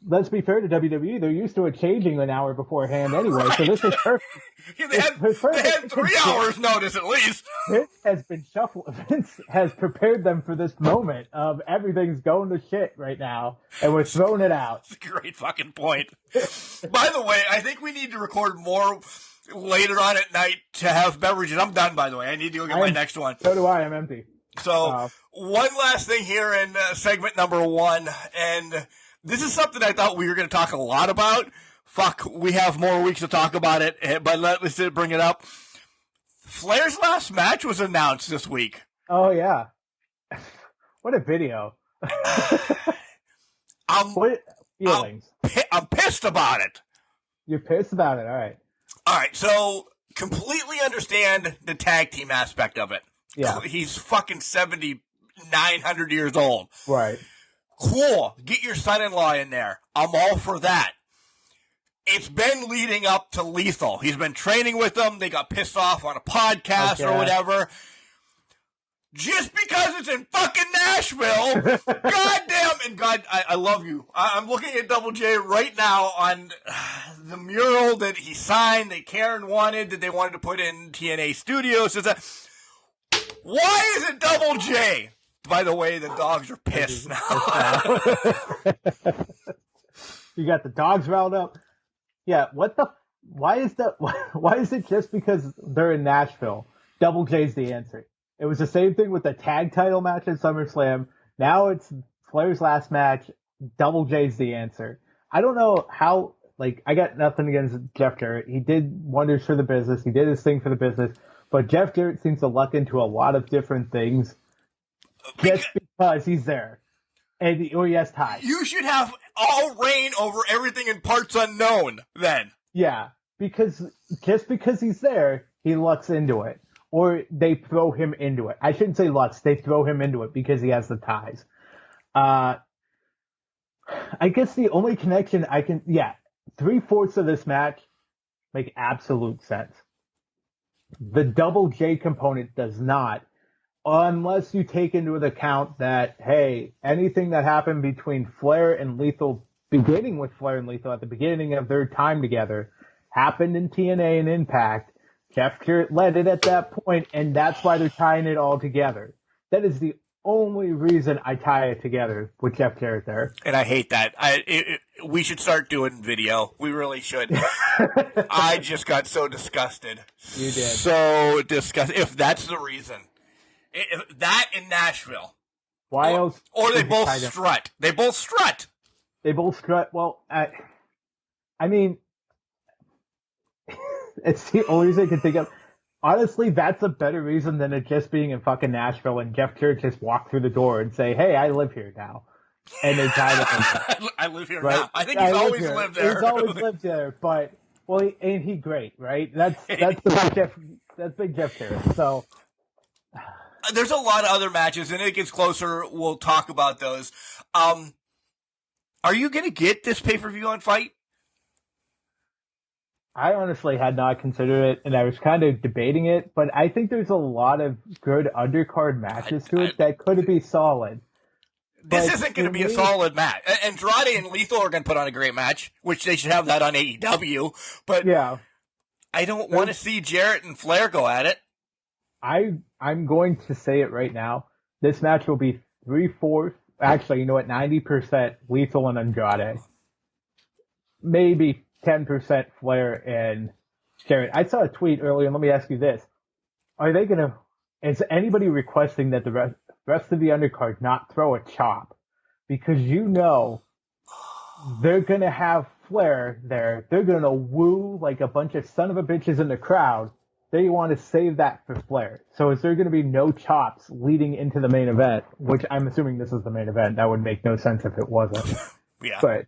let's be fair to WWE. They're used to it changing an hour beforehand anyway. Right. So this is perfect. Yeah, they had 3 hours notice at least. Vince has been shuffled. Vince has prepared them for this moment of everything's going to shit right now, and we're throwing it out. That's a great fucking point. By the way, I think we need to record more later on at night to have beverages. I'm done, by the way. I need to go get my next one. So do I. I'm empty. So, one last thing here in segment number 1, and this is something I thought we were going to talk a lot about. Fuck, we have more weeks to talk about it, but let's bring it up. Flair's last match was announced this week. Oh, yeah. What a video. What feelings? I'm pissed about it. You're pissed about it, all right. All right, so completely understand the tag team aspect of it. Yeah. He's fucking 7,900 years old. Right. Cool. Get your son-in-law in there. I'm all for that. It's been leading up to Lethal. He's been training with them. They got pissed off on a podcast or whatever. Just because it's in fucking Nashville, goddamn, and God, I love you. I'm looking at Double J right now on the mural that he signed, that Karen wanted, that they wanted to put in TNA Studios. Why is it Double J? By the way, the dogs are pissed now. You got the dogs riled up. Yeah, why is it just because they're in Nashville? Double J's the answer. It was the same thing with the tag title match at SummerSlam. Now it's Flair's last match. Double J's the answer. I don't know how, I got nothing against Jeff Jarrett. He did wonders for the business. He did his thing for the business. But Jeff Jarrett seems to luck into a lot of different things just because he's there. Or he has ties. You should have all reign over everything in parts unknown, then. Yeah, because he's there, he lucks into it. Or they throw him into it. I shouldn't say lucks. They throw him into it because he has the ties. I guess the only connection 3/4 of this match make absolute sense. The Double J component does not. unless you take into account that, hey, anything that happened between Flair and Lethal, beginning with Flair and Lethal at the beginning of their time together, happened in TNA and Impact. Jeff Jarrett led it at that point, and that's why they're tying it all together. That is the only reason I tie it together with Jeff Jarrett there. And I hate that. We should start doing video. We really should. I just got so disgusted. You did. So disgusted. If that's the reason. That in Nashville. Why else? Or they both strut. They both strut. They both strut. Well, I mean, it's the only reason I can think of. Honestly, that's a better reason than it just being in fucking Nashville and Jeff Jarrett just walk through the door and say, "Hey, I live here now," and they tied it. I live here now. I think he's always lived there. He's always lived there, but ain't he great, right? That's big Jeff Jarrett. So there's a lot of other matches, and it gets closer. We'll talk about those. Are you gonna get this pay-per-view on Fight? I honestly had not considered it, and I was kind of debating it, but I think there's a lot of good undercard matches to it that could be solid. This isn't going to be a solid match. Andrade and Lethal are going to put on a great match, which they should have that on AEW, but yeah, I don't want to see Jarrett and Flair go at it. I'm going to say it right now. This match will be 3/4. Actually, you know what? 90% Lethal and Andrade. Maybe 10% Flair and Jarrett. I saw a tweet earlier, and let me ask you this. Is anybody requesting that the rest of the undercard not throw a chop? Because they're going to have Flair there. They're going to woo like a bunch of son of a bitches in the crowd. They want to save that for Flair. So is there going to be no chops leading into the main event? Which I'm assuming this is the main event. That would make no sense if it wasn't. Yeah. But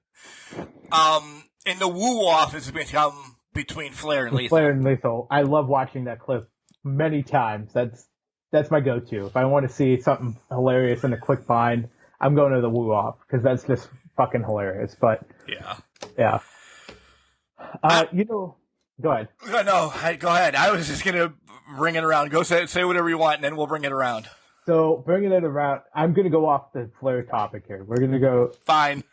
and the woo-off has become between Flair and Lethal. Flair and Lethal. I love watching that clip many times. That's my go-to. If I want to see something hilarious in a quick find, I'm going to the woo-off because that's just fucking hilarious. But yeah. Go ahead. No, go ahead. I was just gonna bring it around. Go say whatever you want, and then we'll bring it around. So bringing it around, I'm gonna go off the Flair topic here. We're gonna go fine.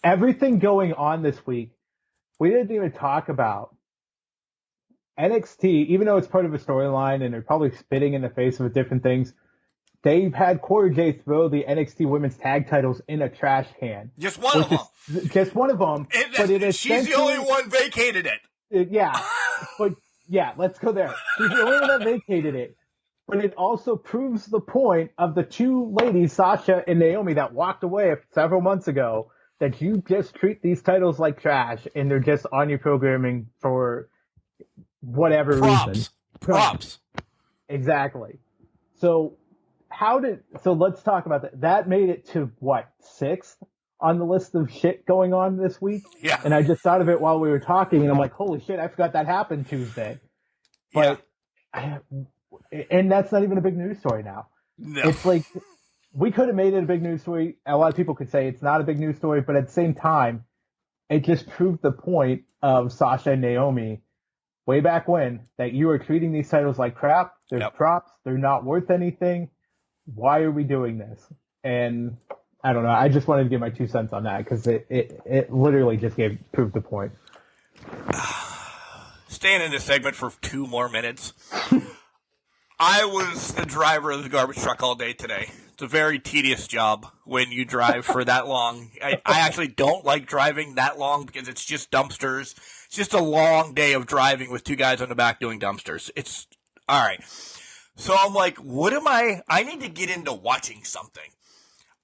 Everything going on this week. We didn't even talk about NXT, even though it's part of a storyline and they're probably spitting in the face of different things. They've had Cora Jade throw the NXT Women's Tag Titles in a trash can. Just one of them. Just one of them. She's the only one vacated it. Let's go there. She's the only one that vacated it. But it also proves the point of the two ladies, Sasha and Naomi, that walked away several months ago, that you just treat these titles like trash and they're just on your programming for whatever reason. Props. Exactly. So let's talk about that. That made it to what, 6th on the list of shit going on this week? Yeah. And I just thought of it while we were talking and I'm like, holy shit, I forgot that happened Tuesday. But and that's not even a big news story now. No. It's like, we could have made it a big news story. A lot of people could say it's not a big news story, but at the same time, it just proved the point of Sasha and Naomi way back when, that you are treating these titles like crap. They're props. They're not worth anything. Why are we doing this? And I don't know. I just wanted to give my 2 cents on that because it literally just proved the point. Staying in this segment for 2 more minutes. I was the driver of the garbage truck all day today. It's a very tedious job when you drive for that long. I actually don't like driving that long because it's just dumpsters. It's just a long day of driving with 2 guys on the back doing dumpsters. It's all right. So I'm like, I need to get into watching something.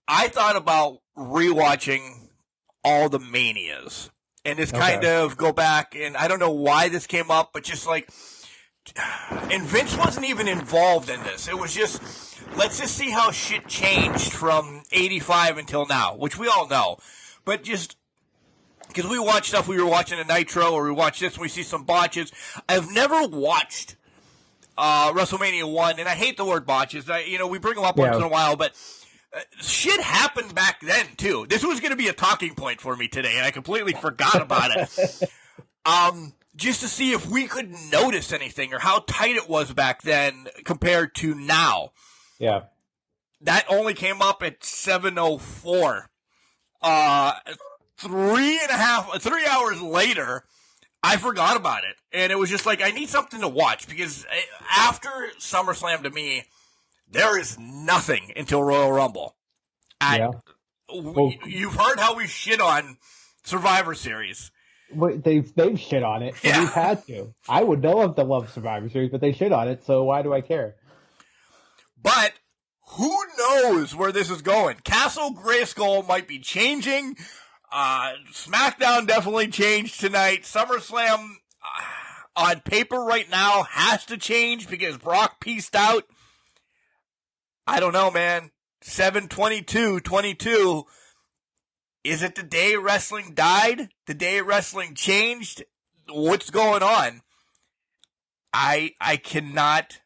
I thought about rewatching all the Manias and just kind of go back, and I don't know why this came up, but just like, and Vince wasn't even involved in this. It was just, let's just see how shit changed from 85 until now, which we all know. But just, because we watch stuff, we were watching a Nitro, or we watch this, and we see some botches. I've never watched WrestleMania 1, and I hate the word botches. We bring them up once in a while, but shit happened back then, too. This was going to be a talking point for me today, and I completely forgot about it. Just to see if we could notice anything or how tight it was back then compared to now. Yeah. That only came up at 7:04. 3 hours later, I forgot about it. And it was just like, I need something to watch, because after SummerSlam, to me, there is nothing until Royal Rumble. You've heard how we shit on Survivor Series. They've shit on it, so we've had to. I would love to love Survivor Series, but they shit on it, so why do I care? But who knows where this is going? Castle Grayskull might be changing. SmackDown definitely changed tonight. SummerSlam on paper right now has to change because Brock pieced out. I don't know, man. 7/22/22. Is it the day wrestling died? The day wrestling changed? What's going on? I cannot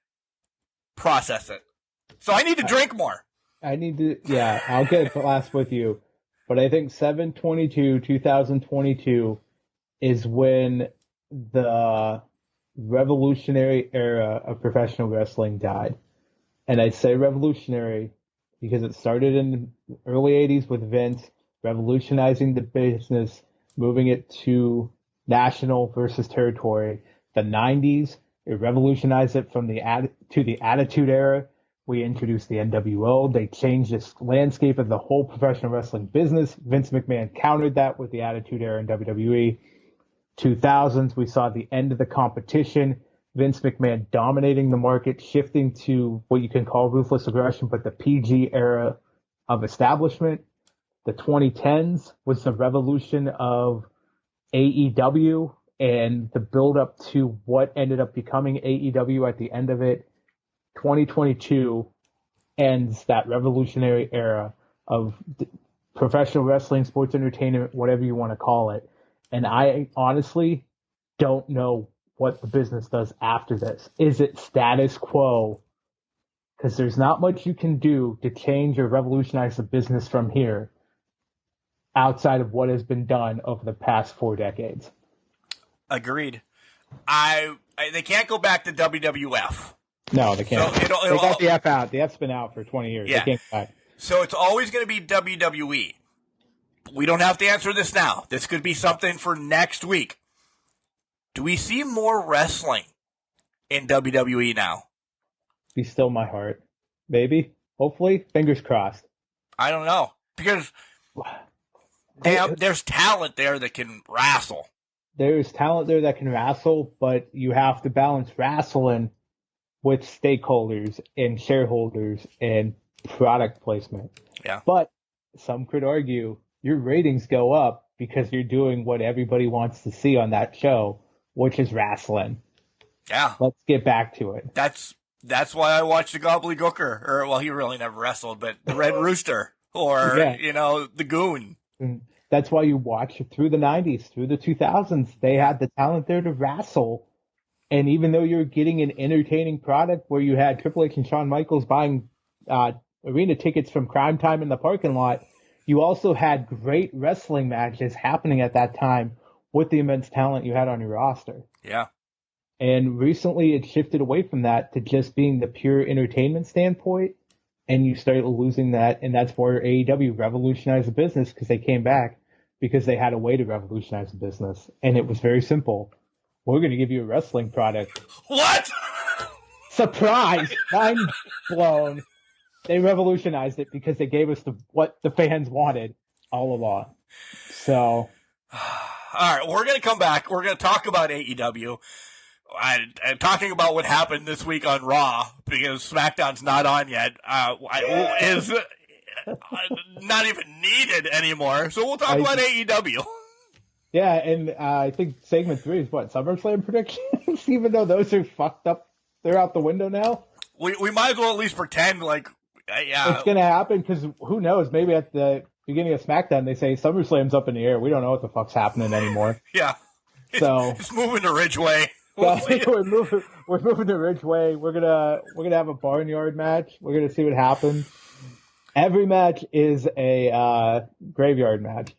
process it. So I need to drink more. I'll get a glass with you. But I think 7/22/2022 is when the revolutionary era of professional wrestling died. And I say revolutionary because it started in the early 80s with Vince revolutionizing the business, moving it to national versus territory. The 90s, it revolutionized it from the Attitude Era. We introduced the NWO. They changed the landscape of the whole professional wrestling business. Vince McMahon countered that with the Attitude Era in WWE. 2000s, we saw the end of the competition. Vince McMahon dominating the market, shifting to what you can call ruthless aggression, but the PG era of establishment. The 2010s was the revolution of AEW and the build up to what ended up becoming AEW at the end of it. 2022 ends that revolutionary era of professional wrestling, sports entertainment, whatever you want to call it. And I honestly don't know what the business does after this. Is it status quo? Because there's not much you can do to change or revolutionize the business from here outside of what has been done over the past 4 decades. Agreed. They can't go back to WWF. No, they can't. So they got the F out. The F's been out for 20 years. Yeah. They can't go back. So it's always going to be WWE. We don't have to answer this now. This could be something for next week. Do we see more wrestling in WWE now? Be still my heart. Maybe. Hopefully. Fingers crossed. I don't know. Because there's talent there that can wrestle. There's talent there that can wrestle, but you have to balance wrestling with stakeholders and shareholders and product placement. Yeah. But some could argue your ratings go up because you're doing what everybody wants to see on that show, which is wrestling. Yeah. Let's get back to it. That's why I watched the Gobbledygooker, or, well, he really never wrestled, but the Red Rooster, or, the Goon. That's why you watch it through the 90s, through the 2000s. They had the talent there to wrestle. And even though you're getting an entertaining product where you had Triple H and Shawn Michaels buying arena tickets from Crime Time in the parking lot, you also had great wrestling matches happening at that time with the immense talent you had on your roster. Yeah. And recently it shifted away from that to just being the pure entertainment standpoint, and you started losing that, and that's where AEW revolutionized the business, because they came back because they had a way to revolutionize the business. And it was very simple. We're going to give you a wrestling product. What? Surprise! Mind blown. They revolutionized it because they gave us what the fans wanted all along. So. All right, we're going to come back. We're going to talk about AEW. I'm talking about what happened this week on Raw, because SmackDown's not on yet. Is not even needed anymore. So we'll talk about AEW. Yeah, and I think segment 3 is what, SummerSlam predictions? Even though those are fucked up, they're out the window now. We might as well at least pretend like, it's going to happen, because who knows? Maybe at the beginning of SmackDown they say SummerSlam's up in the air. We don't know what the fuck's happening anymore. Yeah. So it's moving to Ridgeway. We're moving to Ridgeway. We're gonna have a barnyard match. We're gonna see what happens. Every match is a graveyard match.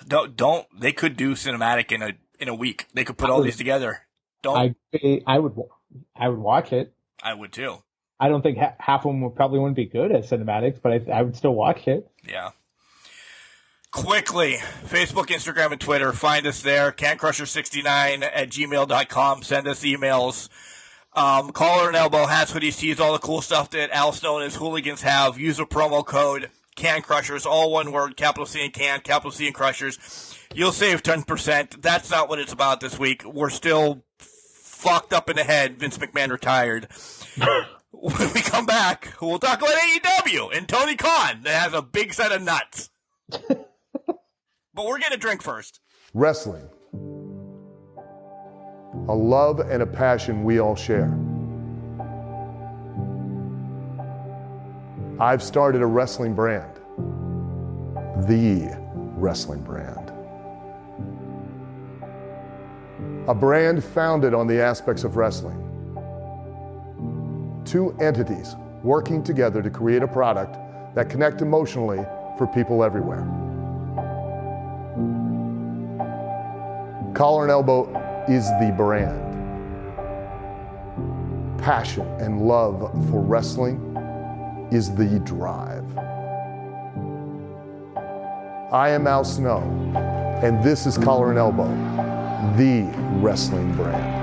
Don't they could do cinematic in a week. They could put all these together. I would watch it. I would too. I don't think half of them probably wouldn't be good as cinematics, but I would still watch it. Yeah. Quickly, Facebook, Instagram, and Twitter. Find us there. cancrusher69@gmail.com. Send us emails. Collar and Elbow, hats, hoodies, tees, all the cool stuff that Al Snow and his hooligans have. Use a promo code CANCRUSHERS, all one word, capital C and can, capital C and Crushers. You'll save 10%. That's not what it's about this week. We're still fucked up in the head. Vince McMahon retired. When we come back, we'll talk about AEW and Tony Khan that has a big set of nuts. But we're going to drink first. Wrestling. A love and a passion we all share. I've started a wrestling brand. The wrestling brand. A brand founded on the aspects of wrestling. Two entities working together to create a product that connect emotionally for people everywhere. Collar and Elbow is the brand. Passion and love for wrestling is the drive. I am Al Snow, and this is Collar and Elbow, the wrestling brand.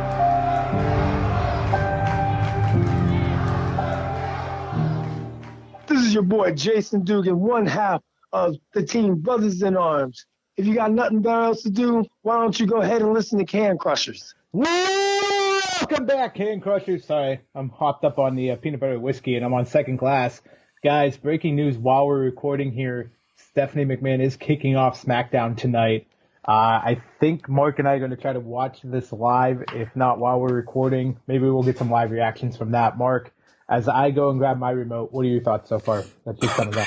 This is your boy Jason Dugan, one half of the team Brothers in Arms. If you got nothing better else to do, why don't you go ahead and listen to Can Crushers? Welcome back, Can Crushers. Sorry, I'm hopped up on the peanut butter whiskey, and I'm on second class. Guys, breaking news while we're recording here. Stephanie McMahon is kicking off SmackDown tonight. I think Mark and I are going to try to watch this live, if not while we're recording. Maybe we'll get some live reactions from that. Mark, as I go and grab my remote, what are your thoughts so far? That's just coming up.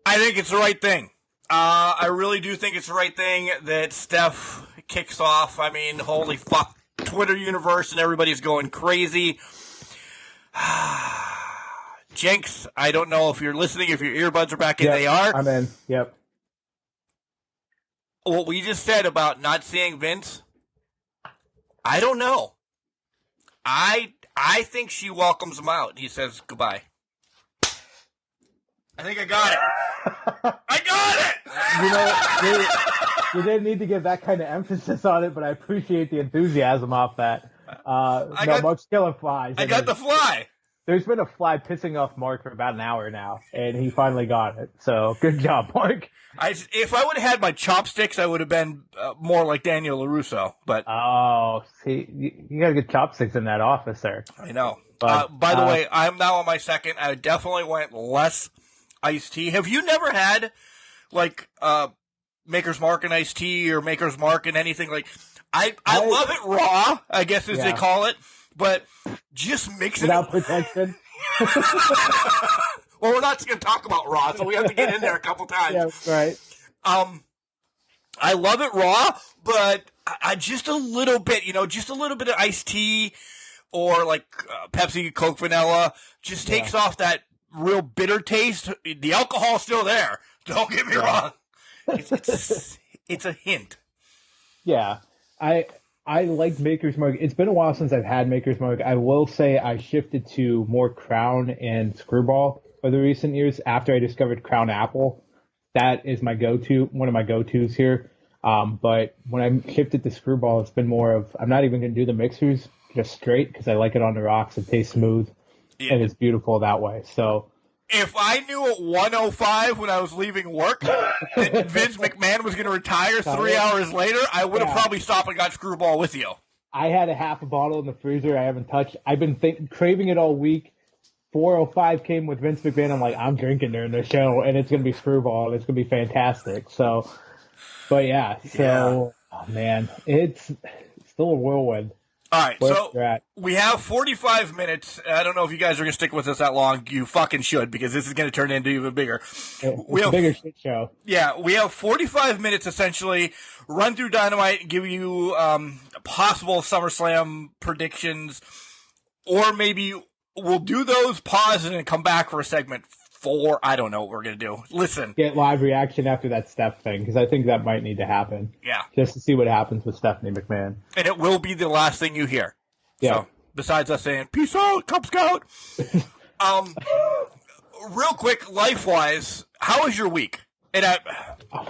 I think it's the right thing. I really do think it's the right thing that Steph kicks off. I mean, holy fuck. Twitter universe and everybody's going crazy. Jenks, I don't know if you're listening, if your earbuds are back in. Yep, they are. I'm in. Yep. What we just said about not seeing Vince, I don't know. I think she welcomes him out. He says goodbye. I think I got it. I got it! You know, you didn't need to give that kind of emphasis on it, but I appreciate the enthusiasm off that. Mark's killing flies. I got the fly. There's been a fly pissing off Mark for about an hour now, and he finally got it. So good job, Mark. If I would have had my chopsticks, I would have been more like Daniel LaRusso. But see, you got to get chopsticks in that office, sir. I know. But, by the way, I'm now on my second. I definitely went less iced tea. Have you never had like Maker's Mark and iced tea or Maker's Mark and anything like? I love it raw, I guess as they call it, but just mixing without it protection. Well, we're not going to talk about raw, so we have to get in there a couple times. Yeah, right. I love it raw, but I just a little bit, just a little bit of iced tea or like Pepsi, Coke, vanilla just takes off that real bitter taste. The alcohol's still there. Don't get me wrong. It's a hint. Yeah. I like Maker's Mark. It's been a while since I've had Maker's Mark. I will say I shifted to more Crown and Screwball for the recent years after I discovered Crown Apple. That is my go-to, one of my go-tos here. But when I shifted to Screwball, it's been more of, I'm not even going to do the mixers just straight because I like it on the rocks. It tastes smooth and it's beautiful that way. So if I knew at 1:05 when I was leaving work that Vince McMahon was going to retire 3 hours later, I would have probably stopped and got Screwball with you. I had a half a bottle in the freezer I haven't touched. I've been craving it all week. 4:05 came with Vince McMahon. I'm like, I'm drinking during the show, and it's going to be Screwball, and it's going to be fantastic. So, but oh man, it's still a whirlwind. All right, so we have 45 minutes. I don't know if you guys are going to stick with us that long. You fucking should, because this is going to turn into even bigger. It's a bigger shit show. Yeah, we have 45 minutes, essentially, run through Dynamite and give you possible SummerSlam predictions, or maybe we'll do those, pause, and then come back for a segment 4. I don't know what we're going to do. Listen. Get live reaction after that Steph thing, because I think that might need to happen. Yeah. Just to see what happens with Stephanie McMahon. And it will be the last thing you hear. Yeah. So besides us saying, peace out, Cub Scout. Real quick, life-wise, how was your week? And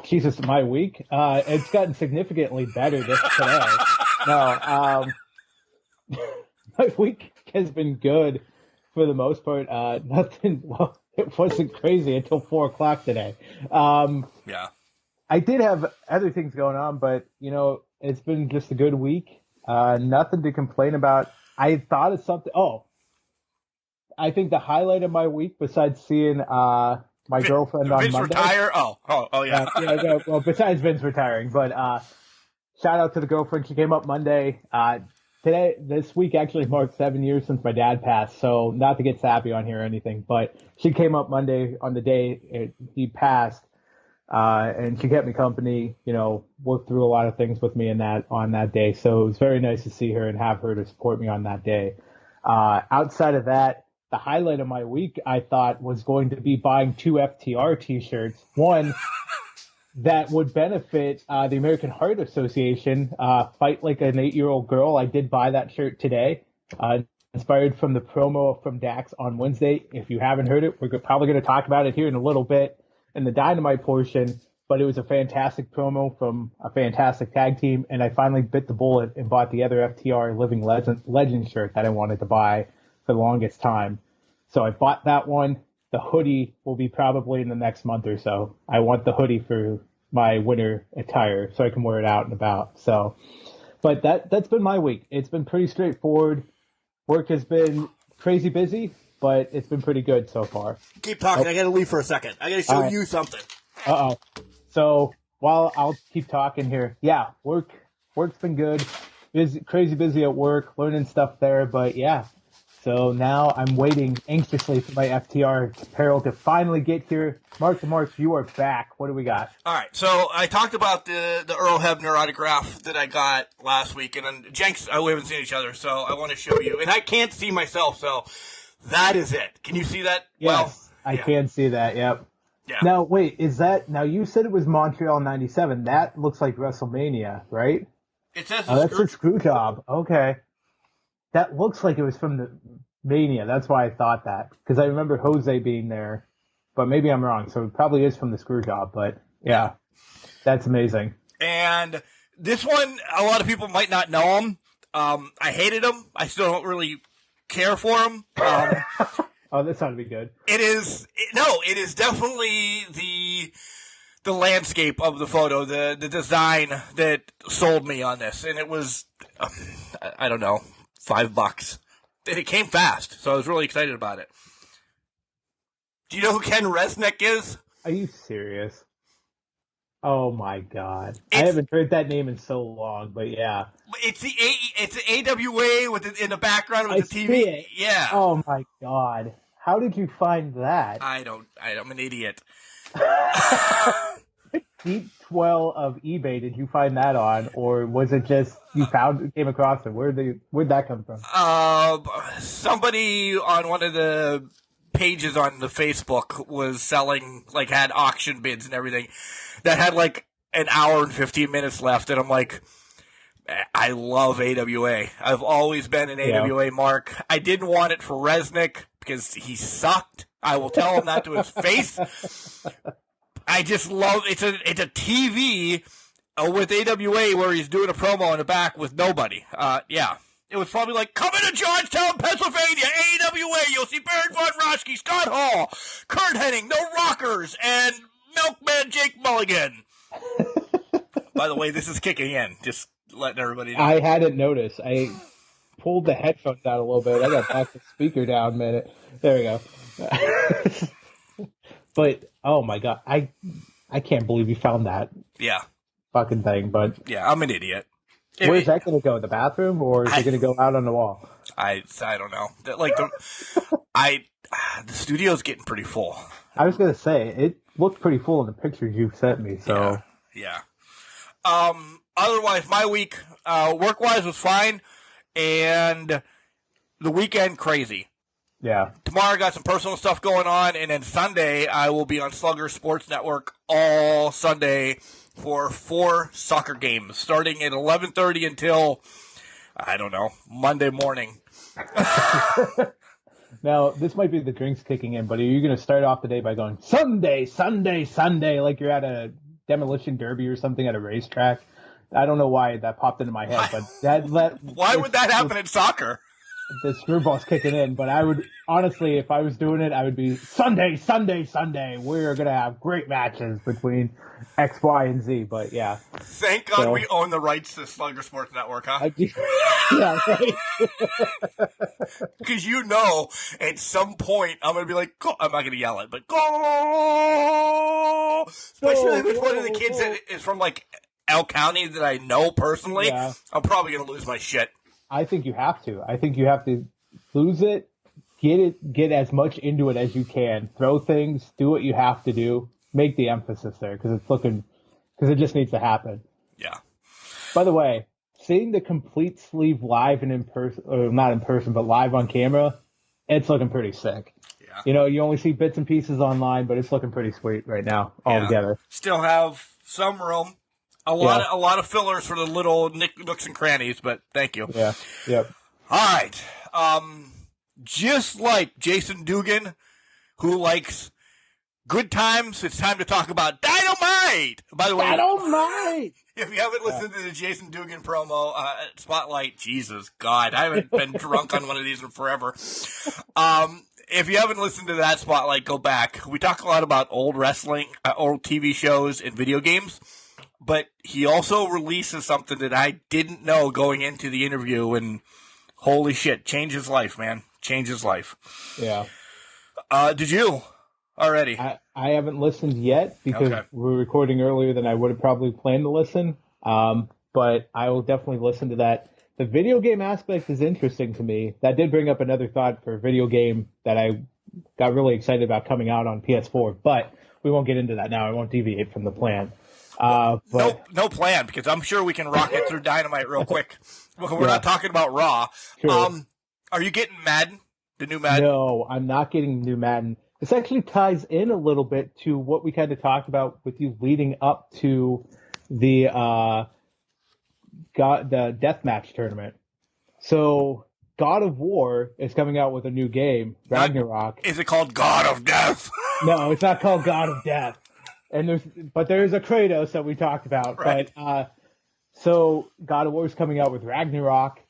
Jesus, my week? It's gotten significantly better today. No, my week has been good for the most part. Nothing, well, it wasn't crazy until 4 o'clock today. Yeah. I did have other things going on, but, it's been just a good week. Nothing to complain about. I thought of something. Oh, I think the highlight of my week, besides seeing my girlfriend on Vince Monday. retire? Oh, yeah. Well, besides Vince retiring, but shout out to the girlfriend. She came up Monday. This week actually marked 7 years since my dad passed, so not to get sappy on here or anything, but she came up Monday on the day he passed, and she kept me company, worked through a lot of things with me on that day, so it was very nice to see her and have her to support me on that day. Outside of that, the highlight of my week, I thought, was going to be buying 2 FTR t-shirts. One that would benefit the American Heart Association, Fight Like an 8-Year-Old Girl. I did buy that shirt today, inspired from the promo from Dax on Wednesday. If you haven't heard it, we're probably going to talk about it here in a little bit in the Dynamite portion, but it was a fantastic promo from a fantastic tag team, and I finally bit the bullet and bought the other FTR Living Legend shirt that I wanted to buy for the longest time. So I bought that one. The hoodie will be probably in the next month or so. I want the hoodie for my winter attire so I can wear it out and about. So, but that's been my week. It's been pretty straightforward. Work has been crazy busy, but it's been pretty good so far. Keep talking. I got to leave for a second. I got to show you something. Uh-oh. So while I'll keep talking here, yeah, work's been good. Crazy busy at work, learning stuff there, but yeah. So now I'm waiting anxiously for my FTR apparel to finally get here. Mark, you are back. What do we got? All right. So I talked about the Earl Hebner autograph that I got last week. And then Jenks, we haven't seen each other, so I want to show you. And I can't see myself, so that is it. Can you see that? Yes, I can see that, yep. Yeah. Now, wait, now you said it was Montreal 97. That looks like WrestleMania, right? It says that's a screw job. Okay. That looks like it was from the Mania. That's why I thought that. Because I remember Jose being there. But maybe I'm wrong. So it probably is from the screw job. But yeah, that's amazing. And this one, a lot of people might not know him. I hated him. I still don't really care for him. Oh, that's not to be good. It is definitely the landscape of the photo, the design that sold me on this. And it was, I don't know, $5. And it came fast, so I was really excited about it. Do you know who Ken Resnick is? Are you serious? Oh my God! I haven't heard that name in so long, but yeah, it's the AWA in the background with the TV. See it. Yeah. Oh my God! How did you find that? I'm an idiot. Deep well of eBay did you find that on, or was it just you came across it? Where'd that come from? Somebody on one of the pages on the Facebook was selling, had auction bids and everything that had an hour and 15 minutes left, and I'm like, I love AWA. I've always been an AWA mark. I didn't want it for Resnick because he sucked. I will tell him that to his face. I just love it's a TV with AWA where he's doing a promo in the back with nobody. It was probably coming to Georgetown, Pennsylvania, AWA. You'll see Baron Von Raschke, Scott Hall, Kurt Hennig, No Rockers, and Milkman Jake Mulligan. By the way, this is kicking in. Just letting everybody know. I hadn't noticed. I pulled the headphones out a little bit. I got back the speaker down a minute. There we go. But oh my God, I can't believe you found that. Yeah. Fucking thing. But yeah, I'm an idiot. Where's that going to go? The bathroom, or is it going to go out on the wall? I don't know. The studio's getting pretty full. I was going to say it looked pretty full in the pictures you've sent me. So yeah. Otherwise, my week work-wise was fine, and the weekend crazy. Yeah. Tomorrow I got some personal stuff going on, and then Sunday I will be on Slugger Sports Network all Sunday for 4 soccer games, starting at 11:30 until, I don't know, Monday morning. Now, this might be the drinks kicking in, but are you going to start off the day by going, Sunday, Sunday, Sunday, like you're at a demolition derby or something at a racetrack? I don't know why that popped into my head, but why would that happen in soccer? The screwball's kicking in, but I would, honestly, if I was doing it, I would be, Sunday, Sunday, Sunday, we're going to have great matches between X, Y, and Z, but yeah. Thank God we own the rights to Slugger Sports Network, huh? Yeah, right. Because at some point, I'm going to be like, go! I'm not going to yell it, but go! Especially if it's one of the kids that is from, like, El County that I know personally, yeah. I'm probably going to lose my shit. I think you have to. I think you have to lose it, get as much into it as you can, throw things, do what you have to do, make the emphasis there because it just needs to happen. Yeah. By the way, seeing the complete sleeve live and in person, or not in person, but live on camera, it's looking pretty sick. Yeah. You only see bits and pieces online, but it's looking pretty sweet right now altogether. Still have some room. A lot of fillers for the little nooks and crannies, but thank you. Yeah. Yep. All right. Just like Jason Dugan, who likes good times, it's time to talk about Dynamite. By the way, Dynamite. If you haven't listened to the Jason Dugan promo, Spotlight, Jesus God, I haven't been drunk on one of these in forever. If you haven't listened to that Spotlight, go back. We talk a lot about old wrestling, old TV shows, and video games. But he also releases something that I didn't know going into the interview, and holy shit, changed his life, man. Changed his life. Yeah. Did you already? I haven't listened yet because we're recording earlier than I would have probably planned to listen. But I will definitely listen to that. The video game aspect is interesting to me. That did bring up another thought for a video game that I got really excited about coming out on PS4, but we won't get into that now. I won't deviate from the plan. No plan, because I'm sure we can rock it through Dynamite real quick. We're not talking about Raw. Sure. Are you getting Madden? The new Madden? No, I'm not getting the new Madden. This actually ties in a little bit to what we kind of talked about with you leading up to the Deathmatch tournament. So God of War is coming out with a new game, Ragnarok. Is it called God of Death? No, it's not called God of Death. But there's a Kratos that we talked about. Right. But so God of War is coming out with Ragnarok.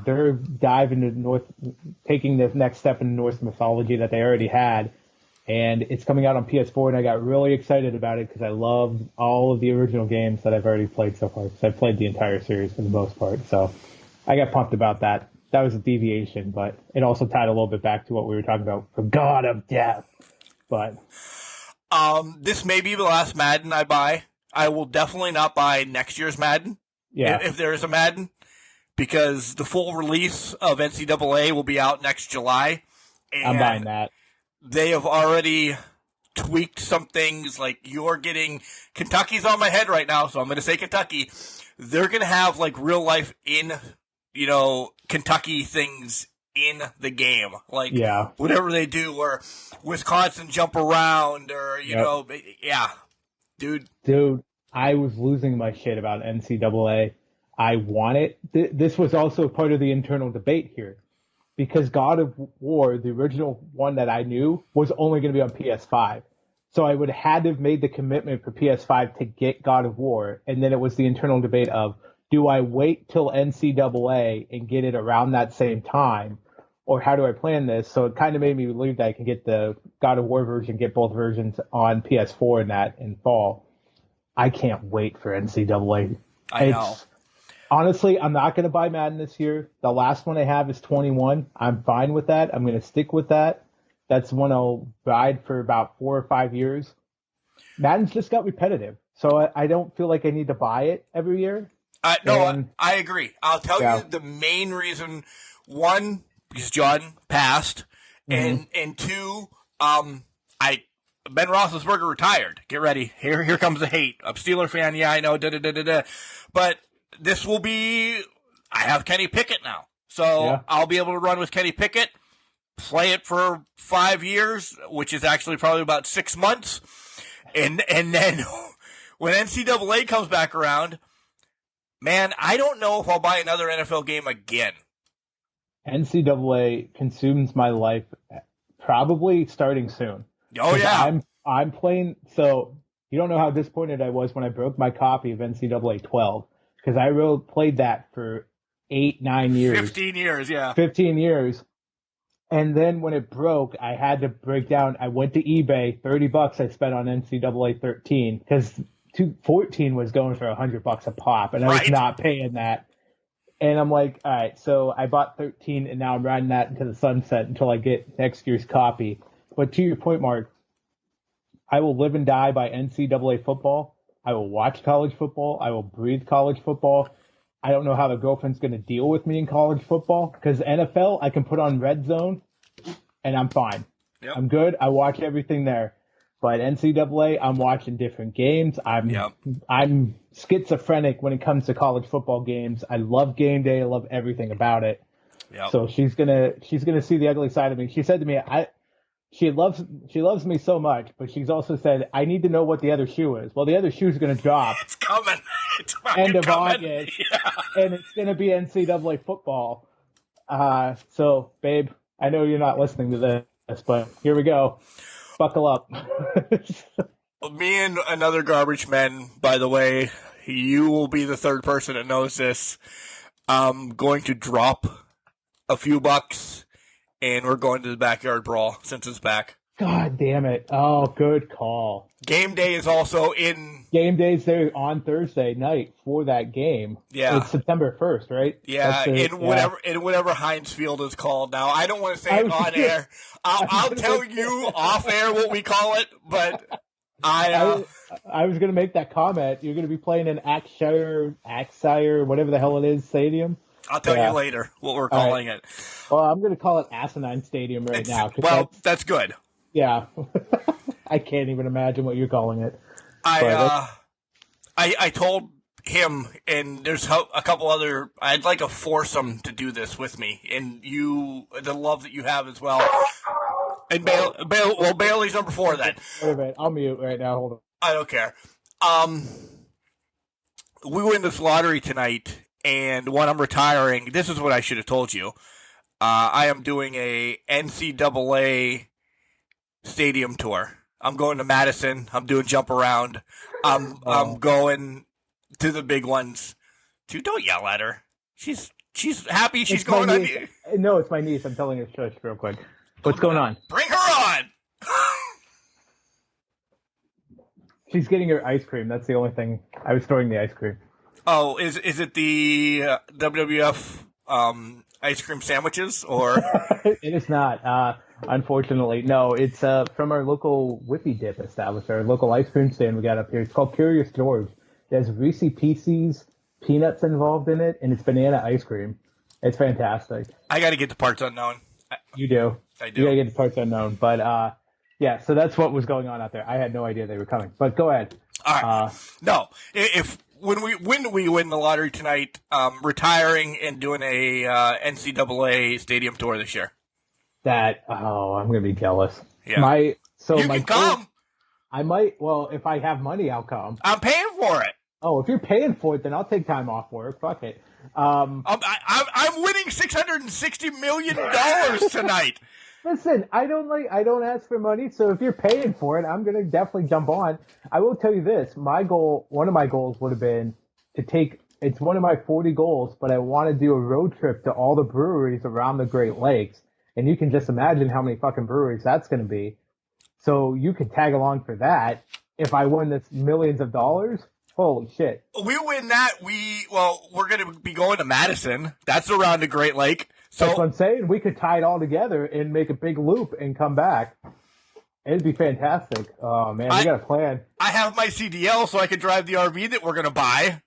They're diving into taking the next step in Norse mythology that they already had, and it's coming out on PS4. And I got really excited about it because I love all of the original games that I've already played so far. So I've played the entire series for the most part. So I got pumped about that. That was a deviation, but it also tied a little bit back to what we were talking about for God of Death. But. This may be the last Madden I buy. I will definitely not buy next year's Madden. Yeah. If there is a Madden, because the full release of NCAA will be out next July. And I'm buying that. They have already tweaked some things, like you're getting Kentucky's on my head right now, so I'm going to say Kentucky. They're going to have like real life in, Kentucky things in the game, like whatever they do, or Wisconsin jump around, or dude, I was losing my shit about NCAA. I want it. This was also part of the internal debate here, because God of War, the original one that I knew, was only going to be on PS5. So I would have had to have made the commitment for PS5 to get God of War, and then it was the internal debate of, do I wait till NCAA and get it around that same time, or how do I plan this? So it kind of made me believe that I can get the God of War version, get both versions on PS4 in fall. I can't wait for NCAA. I know. Honestly, I'm not going to buy Madden this year. The last one I have is 21. I'm fine with that. I'm going to stick with that. That's one I'll ride for about 4 or 5 years. Madden's just got repetitive, so I don't feel like I need to buy it every year. I agree. I'll tell you the main reason. One, because John passed, and two, Ben Roethlisberger retired. Get ready. Here comes the hate. I'm a Steeler fan. Yeah, I know. But this will be. I have Kenny Pickett now, so I'll be able to run with Kenny Pickett, play it for 5 years, which is actually probably about 6 months, and then when NCAA comes back around, man, I don't know if I'll buy another NFL game again. NCAA consumes my life, probably starting soon. Oh yeah. I'm playing. So you don't know how disappointed I was when I broke my copy of NCAA 12, because I played that for 8-9 years. 15 years, yeah. 15 years. And then when it broke, I had to break down. I went to eBay, $30 I spent on NCAA 13, because 14 was going for $100 a pop, and I was not paying that. And I'm like, all right, so I bought 13, and now I'm riding that into the sunset until I get next year's copy. But to your point, Mark, I will live and die by NCAA football. I will watch college football. I will breathe college football. I don't know how the girlfriend's going to deal with me in college football, because NFL, I can put on Red Zone, and I'm fine. Yep. I'm good. I watch everything there. But NCAA, I'm watching different games. I'm schizophrenic when it comes to college football games. I love game day. I love everything about it. Yep. So she's gonna see the ugly side of me. She said to me, she loves me so much, but she's also said, I need to know what the other shoe is. Well, the other shoe's gonna drop. It's coming. It's end of coming. August, and it's gonna be NCAA football. So babe, I know you're not listening to this, but here we go. Buckle up. Me and another garbage man, by the way, you will be the third person that knows this. I'm going to drop a few bucks, and we're going to the backyard brawl since it's back. God damn it. Oh, good call. Game day is also in... Game day's there on Thursday night for that game. Yeah. It's September 1st, right? Yeah, in whatever Heinz Field is called now. I don't want to say it on air. I'll tell you off air what we call it, but I was going to make that comment. You're going to be playing in Axire, whatever the hell it is, stadium. I'll tell you later what we're calling it. Well, I'm going to call it Asinine Stadium now. Well, that's good. Yeah. I can't even imagine what you're calling it. I told him, and there's a couple other, I'd like a foursome to do this with me, and the love that you have as well. And Bailey's number 4 then. Wait a minute, I'll mute right now, hold on. I don't care. We win this lottery tonight, and when I'm retiring, this is what I should have told you. I am doing a NCAA stadium tour. I'm going to Madison. I'm doing jump around. I'm going to the big ones. Dude, don't yell at her. She's happy. She's going on. No, it's my niece. I'm telling her shush real quick. What's going on? Bring her on. She's getting her ice cream. That's the only thing. I was throwing the ice cream. Oh, is it the WWF ice cream sandwiches or? It is not. Unfortunately, no. It's from our local Whippy Dip establishment, our local ice cream stand we got up here. It's called Curious George. There's Reese Pieces, peanuts involved in it, and it's banana ice cream. It's fantastic. I got to get the parts unknown. You do. I do. You got to get the parts unknown. But, yeah, so that's what was going on out there. I had no idea they were coming. But go ahead. All right. No. When we win the lottery tonight, retiring and doing a NCAA stadium tour this year. I'm going to be jealous. Yeah. You can come. I might. Well, if I have money, I'll come. I'm paying for it. Oh, if you're paying for it, then I'll take time off work. Fuck it. I'm winning $660 million tonight. Listen, I don't ask for money, so if you're paying for it, I'm gonna definitely jump on. I will tell you this: one of my goals would have been to take. It's one of my 40 goals, but I want to do a road trip to all the breweries around the Great Lakes, and you can just imagine how many fucking breweries that's gonna be. So you could tag along for that. If I win this millions of dollars, holy shit! We win that. We're gonna be going to Madison. That's around the Great Lake. So, that's what I'm saying. We could tie it all together and make a big loop and come back. It'd be fantastic. Oh, man, we got a plan. I have my CDL so I can drive the RV that we're going to buy.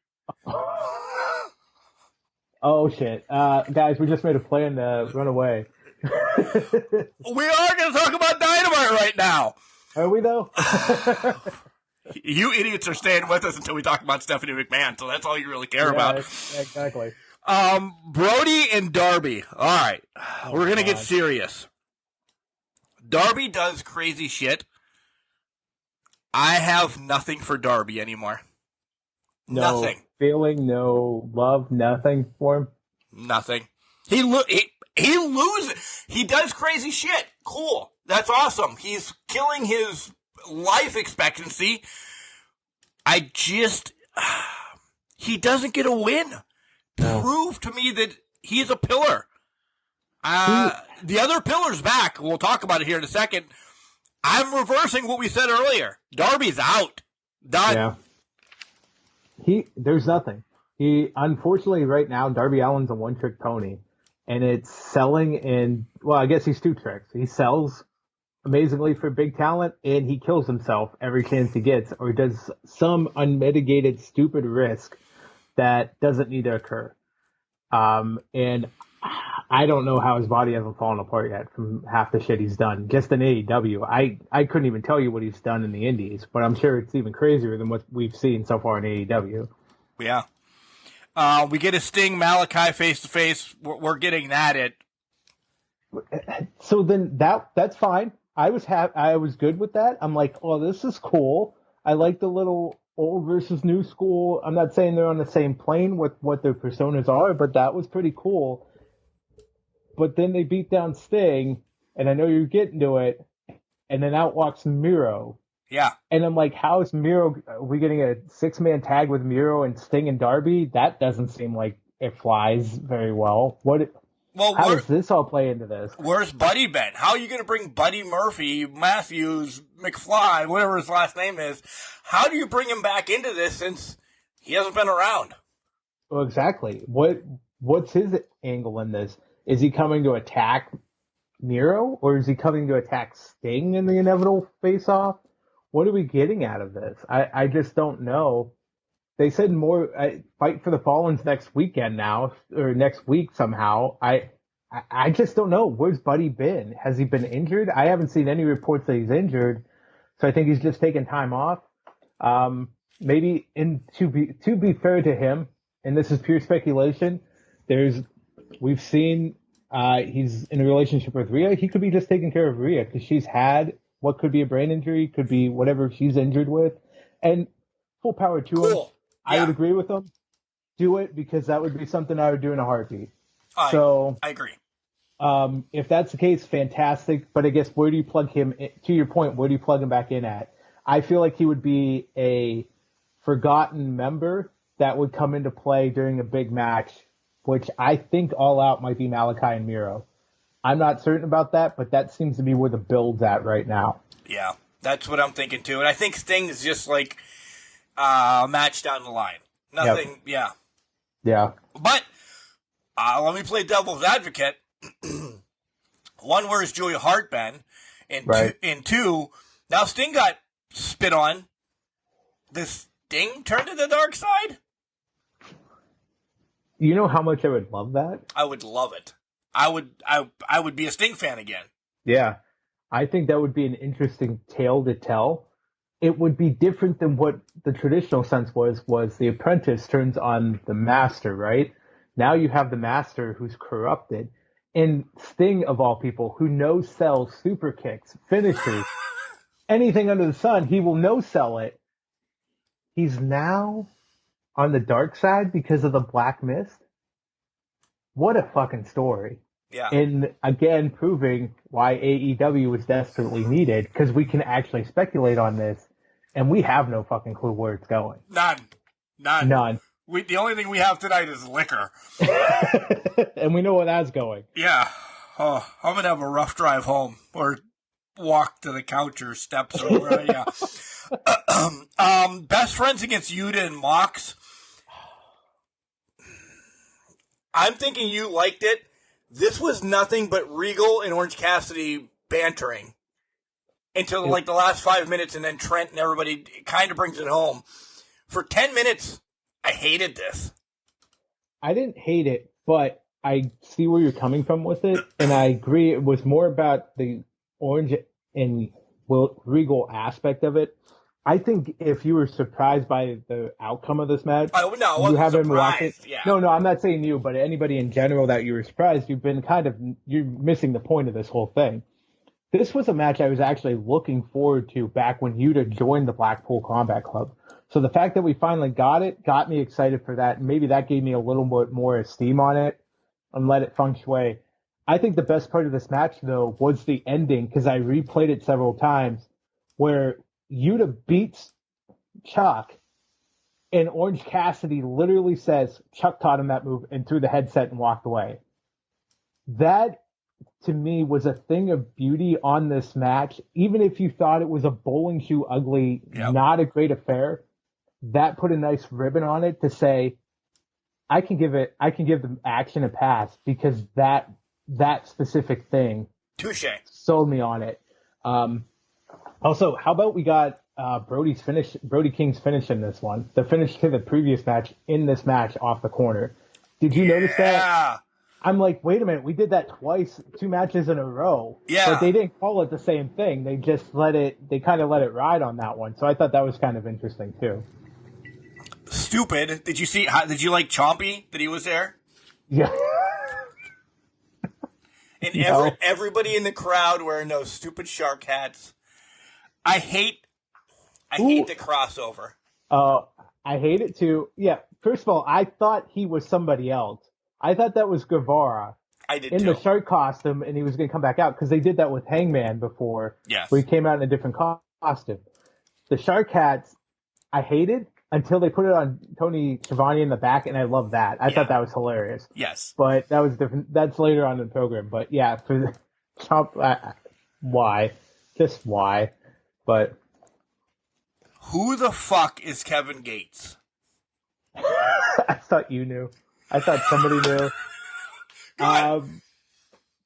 Oh, shit. Guys, we just made a plan to run away. We are going to talk about Dynamite right now. Are we, though? You idiots are staying with us until we talk about Stephanie McMahon, so that's all you really care about. Exactly. Brody and Darby. All right. We're going to get serious. Darby does crazy shit. I have nothing for Darby anymore. Nothing. Feeling, no love, nothing for him? Nothing. He loses. He does crazy shit. Cool. That's awesome. He's killing his life expectancy. He doesn't get a win. No. Prove to me that he's a pillar. The other pillar's back. We'll talk about it here in a second. I'm reversing what we said earlier. Darby's out. Done. Yeah. There's nothing. Unfortunately, right now, Darby Allin's a one-trick pony. And it's selling in, well, I guess he's two tricks. He sells amazingly for big talent, and he kills himself every chance he gets, or does some unmitigated stupid risk that doesn't need to occur. And I don't know how his body hasn't fallen apart yet from half the shit he's done. Just in AEW, I couldn't even tell you what he's done in the Indies, but I'm sure it's even crazier than what we've seen so far in AEW. Yeah. We get a Sting Malachi face to face. We're getting that. So then that's fine. I was good with that. I'm like, oh, this is cool. I like the little old versus new school. I'm not saying they're on the same plane with what their personas are, but that was pretty cool. But then they beat down Sting, and I know you're getting to it, and then out walks Miro. Yeah. And I'm like, how is Miro? Are we getting a 6-man tag with Miro and Sting and Darby? That doesn't seem like it flies very well. How does this all play into this? Where's Buddy been? How are you going to bring Buddy Murphy, Matthews, McFly, whatever his last name is? How do you bring him back into this since he hasn't been around? Well, exactly. What's his angle in this? Is he coming to attack Miro, or is he coming to attack Sting in the inevitable face-off? What are we getting out of this? I just don't know. They said more Fight for the Fallen's next weekend now, or next week somehow. I just don't know. Where's Buddy been? Has he been injured? I haven't seen any reports that he's injured, so I think he's just taking time off. Maybe to be fair to him, and this is pure speculation, we've seen he's in a relationship with Rhea. He could be just taking care of Rhea because she's had what could be a brain injury, could be whatever she's injured with, and full power to him. I would agree with him. Do it, because that would be something I would do in a heartbeat. I agree. If that's the case, fantastic. But I guess where do you plug him in, to your point, where do you plug him back in at? I feel like he would be a forgotten member that would come into play during a big match, which I think All Out might be Malachi and Miro. I'm not certain about that, but that seems to be where the build's at right now. Yeah, that's what I'm thinking too. And I think Sting is just like a match down the line. Nothing, Yeah. But let me play devil's advocate. One, where's Julia Hart been? And two, now Sting got spit on. Does Sting turn to the dark side? You know how much I would love that? I would love it. I would be a Sting fan again. Yeah. I think that would be an interesting tale to tell. It would be different than what the traditional sense was the apprentice turns on the master, right? Now you have the master who's corrupted. And Sting, of all people, who no-sells super kicks, finishers, anything under the sun, he will no-sell it. He's now on the dark side because of the Black Mist? What a fucking story. Yeah. And again, proving why AEW was desperately needed, because we can actually speculate on this, and we have no fucking clue where it's going. None. The only thing we have tonight is liquor. And we know where that's going. Yeah. Oh, I'm going to have a rough drive home, or walk to the couch or steps or where, yeah. Best friends against Yuta and Mox. I'm thinking you liked it. This was nothing but Regal and Orange Cassidy bantering until like the last 5 minutes, and then Trent and everybody kind of brings it home. For 10 minutes, I hated this. I didn't hate it, but I see where you're coming from with it, and I agree. It was more about the Orange and Regal aspect of it. I think if you were surprised by the outcome of this match, you haven't watched it. Yeah. No, I'm not saying you, but anybody in general that you were surprised, you're missing the point of this whole thing. This was a match I was actually looking forward to back when Yuta joined the Blackpool Combat Club. So the fact that we finally got it got me excited for that. Maybe that gave me a little bit more esteem on it and let it feng shui. I think the best part of this match, though, was the ending, because I replayed it several times, where Yuta beats Chuck, and Orange Cassidy literally says Chuck taught him that move and threw the headset and walked away. That, to me, was a thing of beauty on this match. Even if you thought it was a bowling shoe ugly, not a great affair, that put a nice ribbon on it to say, I can give the action a pass because that specific thing sold me on it. Also, how about we got Brody King's finish in this one? The finish to the previous match in this match off the corner. Did you notice that? I'm like, wait a minute, we did that twice, 2 matches in a row. Yeah. But they didn't call it the same thing. They just they kind of let it ride on that one. So I thought that was kind of interesting too. Stupid. Did you like Chompy that he was there? Yeah. And everybody in the crowd wearing those stupid shark hats. I hate the crossover. I hate it too. Yeah. First of all, I thought he was somebody else. I thought that was Guevara. I did in too. the shark costume, and he was going to come back out because they did that with Hangman before. Yes. Where he came out in a different costume. The shark hats, I hated until they put it on Tony Schiavone in the back, and I love that. I thought that was hilarious. Yes. But that was different. That's later on in the program. But yeah, for the Trump, why? Just why? But who the fuck is Kevin Gates? I thought you knew. I thought somebody knew.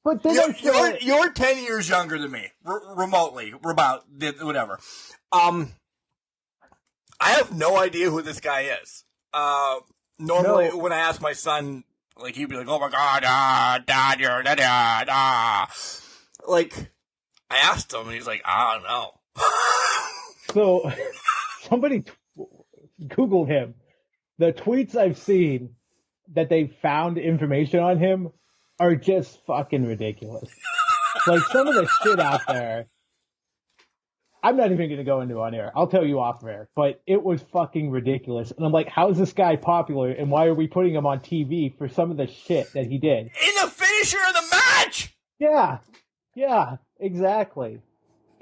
But then you're 10 years younger than me, remotely, about whatever. I have no idea who this guy is. Normally, when I ask my son, like, he'd be like, "Oh my God, Dad, you're dad." Like, I asked him, and he's like, "I don't know." So, somebody Googled him. The tweets I've seen that they found information on him are just fucking ridiculous. Like, some of the shit out there, I'm not even going to go into on air. I'll tell you off air. But it was fucking ridiculous. And I'm like, how is this guy popular, and why are we putting him on TV for some of the shit that he did? In the finisher of the match! Yeah, exactly.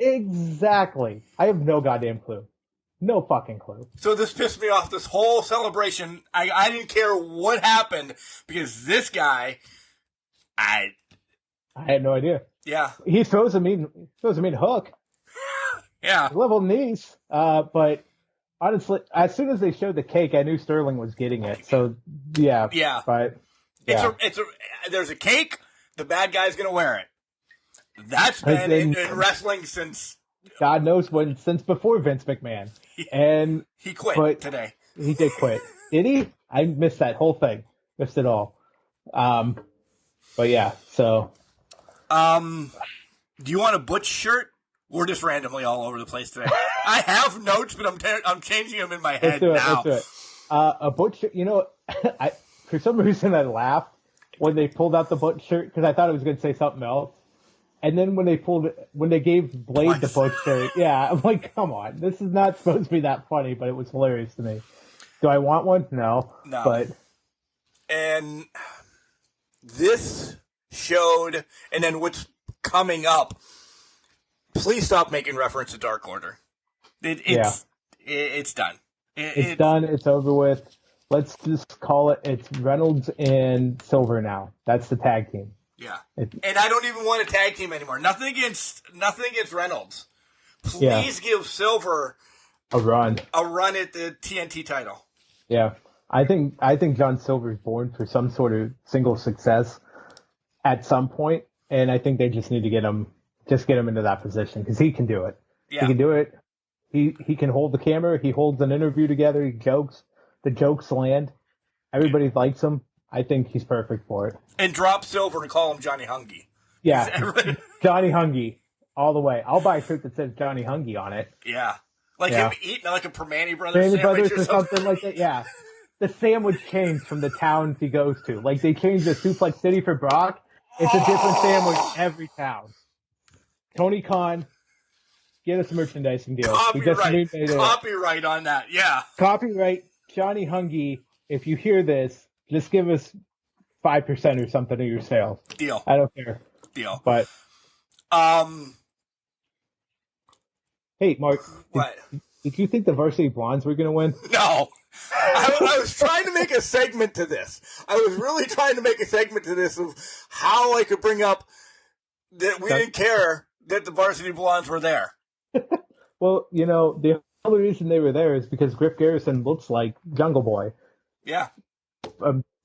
I have no goddamn clue. No fucking clue. So this pissed me off, this whole celebration. I didn't care what happened, because this guy, I had no idea. Yeah. He throws a mean hook. Yeah. Level knees. But honestly, as soon as they showed the cake, I knew Sterling was getting it. So, yeah. Yeah. But, yeah. There's a cake, the bad guy's gonna wear it. That's been in wrestling since... God knows when, since before Vince McMahon. And he quit today. He did quit. Did he? I missed that whole thing. Missed it all. But yeah, so. Do you want a Butch shirt? We're just randomly all over the place today. I have notes, but I'm changing them in my head now. Let's do it. A Butch shirt, for some reason I laughed when they pulled out the Butch shirt because I thought it was going to say something else. And then when they gave Blade the Butch shirt, I'm like, come on, this is not supposed to be that funny, but it was hilarious to me. Do I want one? No. But. And this showed, and then what's coming up, please stop making reference to Dark Order. It's done. It's done. It's over with. Let's just call it, it's Reynolds and Silver now. That's the tag team. Yeah, and I don't even want a tag team anymore. Nothing against Reynolds. Please give Silver a run at the TNT title. Yeah, I think John Silver's born for some sort of single success at some point, and I think they just need to get him into that position because he can do it. Yeah. He can do it. He can hold the camera. He holds an interview together. He jokes. The jokes land. Everybody likes him. I think he's perfect for it. And drop Silver and call him Johnny Hungy. Yeah, Johnny Hungy, all the way. I'll buy a shirt that says Johnny Hungy on it. Yeah. Him eating like a Permane Brothers sandwich or something like that, yeah. The sandwich changed from the towns he goes to. Like, they changed the Suplex City for Brock. It's a different sandwich every town. Tony Khan, get us a merchandising deal. Copyright on that, yeah. Copyright Johnny Hungy. If you hear this, just give us 5% or something of your sales. Deal. I don't care. Deal. But hey, Mark, what? Did you think the Varsity Blondes were going to win? No. I was trying to make a segment to this. I was really trying to make a segment to this of how I could bring up that we didn't care that the Varsity Blondes were there. Well, the only reason they were there is because Griff Garrison looks like Jungle Boy. Yeah.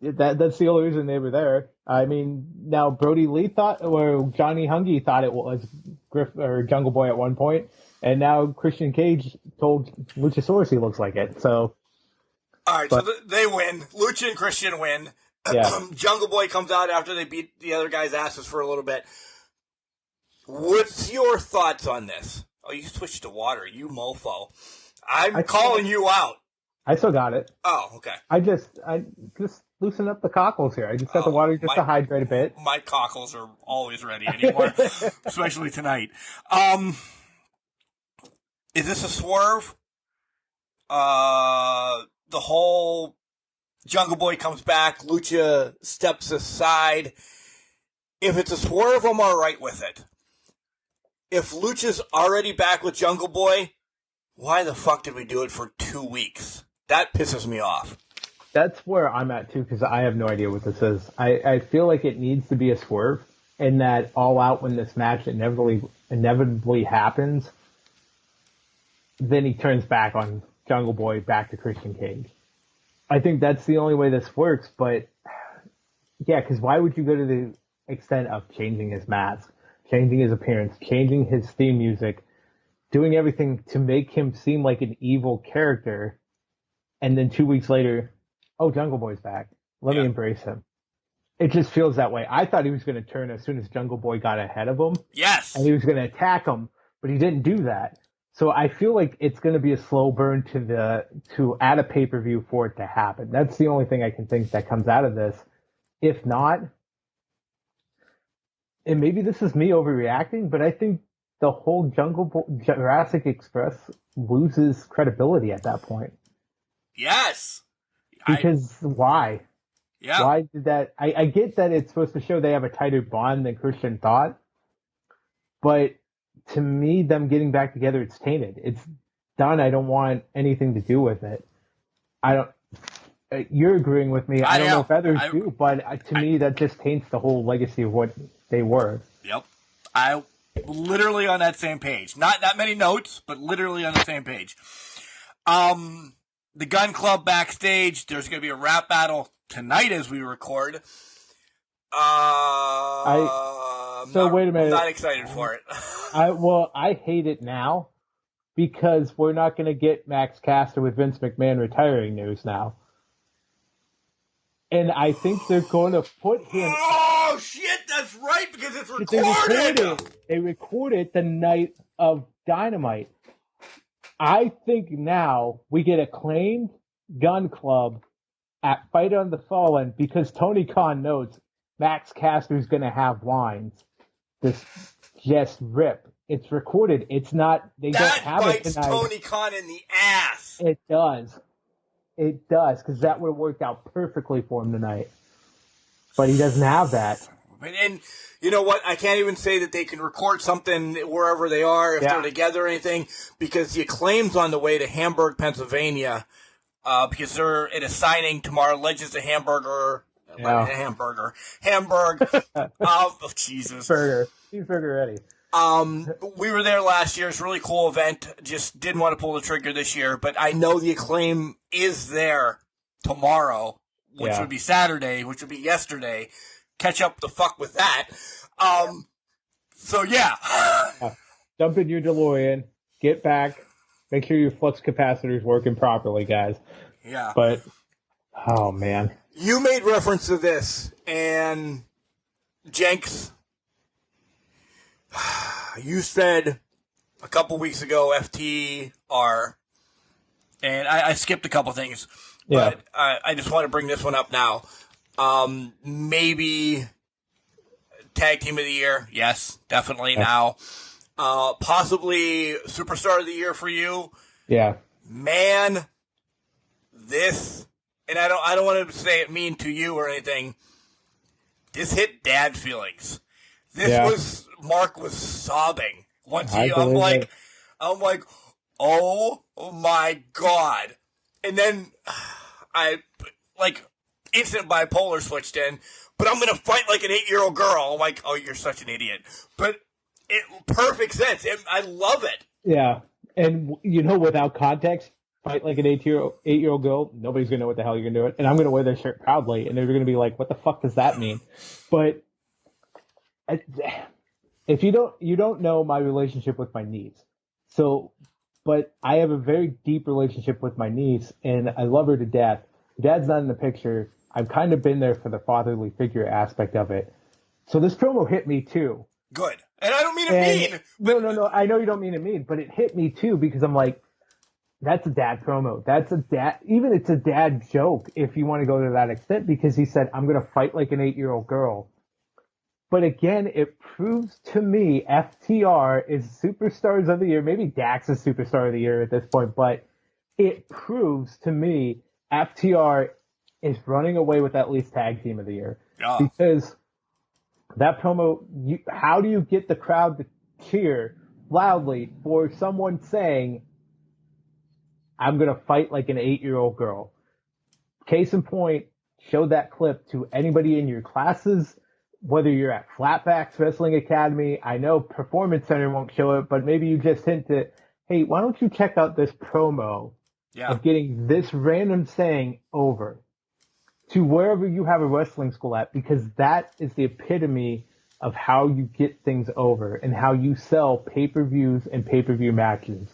That's the only reason they were there. I mean, now Brody Lee or Johnny Hungy thought it was Griff or Jungle Boy at one point, and now Christian Cage told Luchasaurus he looks like it. So, all right, so they win. Lucha and Christian win. Yeah. Jungle Boy comes out after they beat the other guy's asses for a little bit. What's your thoughts on this? Oh, you switched to water, you mofo. I'm calling you out. I still got it. Oh, okay. I just loosen up the cockles here. I just got the water just to hydrate a bit. My cockles are always ready anymore, especially tonight. Is this a swerve? The whole Jungle Boy comes back, Lucha steps aside. If it's a swerve, I'm all right with it. If Lucha's already back with Jungle Boy, why the fuck did we do it for 2 weeks? That pisses me off. That's where I'm at, too, because I have no idea what this is. I feel like it needs to be a swerve, and that All Out, when this match inevitably happens, then he turns back on Jungle Boy, back to Christian Cage. I think that's the only way this works, but yeah, because why would you go to the extent of changing his mask, changing his appearance, changing his theme music, doing everything to make him seem like an evil character, and then 2 weeks later, oh, Jungle Boy's back. Let me embrace him. It just feels that way. I thought he was going to turn as soon as Jungle Boy got ahead of him. Yes. And he was going to attack him, but he didn't do that. So I feel like it's going to be a slow burn to add a pay-per-view for it to happen. That's the only thing I can think that comes out of this. If not, and maybe this is me overreacting, but I think the whole Jurassic Express loses credibility at that point. Yes. Because why? Yeah. Why did that? I get that it's supposed to show they have a tighter bond than Christian thought, but to me, them getting back together, it's tainted. It's done. I don't want anything to do with it. I don't. You're agreeing with me. I don't know if others do, but to me, that just taints the whole legacy of what they were. Yep. I literally on that same page. Not that many notes, but literally on the same page. The Gun Club backstage. There's going to be a rap battle tonight as we record. Wait a minute. I'm not excited for it. I hate it now because we're not going to get Max Caster with Vince McMahon retiring news now. And I think they're going to put him... Oh, shit, that's right, because it's recorded! They recorded the night of Dynamite. I think now we get Acclaimed Gun Club at Fight on the Fallen because Tony Khan knows Max Caster's going to have lines. This just rip. It's recorded. It's not... They don't have it tonight. That bites Tony Khan in the ass! It does. It does, because that would have worked out perfectly for him tonight. But he doesn't have that. And you know what? I can't even say that they can record something wherever they are, if they're together or anything, because the Acclaim's on the way to Hamburg, Pennsylvania, because they're at a signing tomorrow. Legends of Hamburger. Hamburg. Oh, Jesus. Cheeseburger ready. We were there last year. It's a really cool event. Just didn't want to pull the trigger this year, but I know the Acclaim is there tomorrow, which would be Saturday, which would be yesterday. Catch up the fuck with that. So yeah. Jump in your DeLorean, get back, make sure your flux capacitor is working properly, guys. Yeah. But, oh man. You made reference to this, and Jenks, you said a couple weeks ago FTR, and I skipped a couple things, but I just want to bring this one up now. Maybe Tag Team of the Year, yes, definitely now. Possibly Superstar of the Year for you. Yeah. Man, this, and I don't want to say it mean to you or anything, this hit dad feelings. Mark was sobbing once I'm like, oh my God. And then I, instant bipolar switched in, but I'm going to fight like an 8-year-old girl. I'm like, oh, you're such an idiot. But perfect sense. I love it. Yeah. And, without context, fight like an 8-year-old girl, nobody's going to know what the hell you're going to do it. And I'm going to wear their shirt proudly. And they're going to be like, what the fuck does that mean? But if you don't know my relationship with my niece. But I have a very deep relationship with my niece, and I love her to death. Dad's not in the picture. I've kind of been there for the fatherly figure aspect of it. So this promo hit me too. Good. And I don't mean it mean. But... No. I know you don't mean it mean, but it hit me too because I'm like, that's a dad promo. That's a dad. Even it's a dad joke if you want to go to that extent because he said, I'm going to fight like an 8-year-old girl. But again, it proves to me FTR is Superstars of the Year. Maybe Dax is Superstar of the Year at this point, but it proves to me FTR is running away with at least Tag Team of the Year. Oh. Because that promo, how do you get the crowd to cheer loudly for someone saying, I'm going to fight like an 8-year-old girl? Case in point, show that clip to anybody in your classes, whether you're at Flatbacks Wrestling Academy. I know Performance Center won't show it, but maybe you just hint to, hey, why don't you check out this promo of getting this random saying over to wherever you have a wrestling school at, because that is the epitome of how you get things over and how you sell pay-per-views and pay-per-view matches.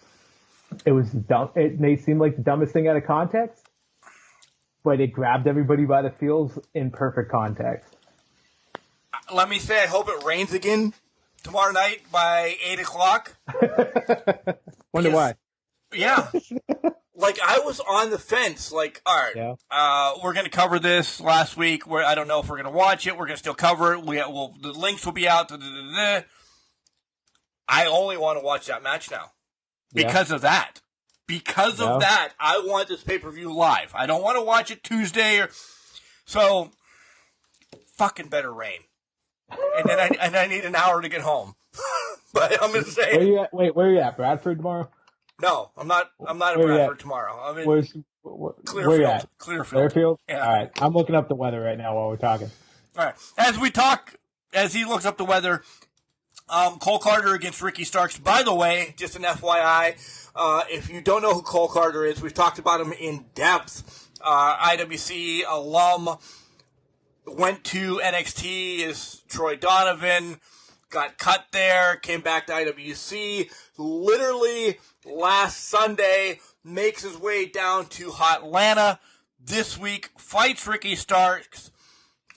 It was dumb. It may seem like the dumbest thing out of context, but it grabbed everybody by the feels in perfect context. Let me say, I hope it rains again tomorrow night by 8 o'clock. Wonder why. Yeah. I was on the fence. All right, we're going to cover this last week. I don't know if we're going to watch it. We're going to still cover it. The links will be out. I only want to watch that match now because of that. Because of that, I want this pay-per-view live. I don't want to watch it Tuesday so fucking better rain. And then I need an hour to get home. But I'm going to say... Where you at? Wait, where are you at? Bradford tomorrow? No, I'm not in Bradford tomorrow. I'm in Clearfield. Where you at? Clearfield? Yeah. All right. I'm looking up the weather right now while we're talking. All right. As he looks up the weather, Cole Carter against Ricky Starks. By the way, just an FYI, if you don't know who Cole Carter is, we've talked about him in depth. IWC alum. Went to NXT as Troy Donovan, got cut there, came back to IWC. Literally last Sunday, makes his way down to Hotlanta. This week, fights Ricky Starks,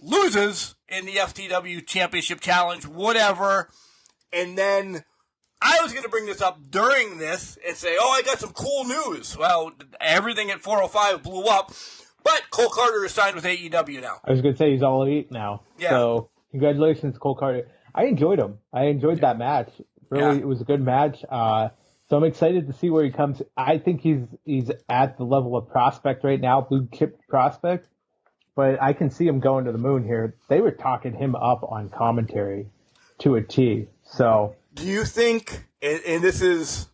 loses in the FTW Championship Challenge, whatever. And then I was going to bring this up during this and say, I got some cool news. Well, everything at 405 blew up. But Cole Carter is signed with AEW now. I was going to say he's all elite now. Yeah. So congratulations, Cole Carter. I enjoyed him. I enjoyed that match. Really, It was a good match. So I'm excited to see where he comes. I think he's at the level of prospect right now, blue chip prospect. But I can see him going to the moon here. They were talking him up on commentary to a T. So do you think, and this is,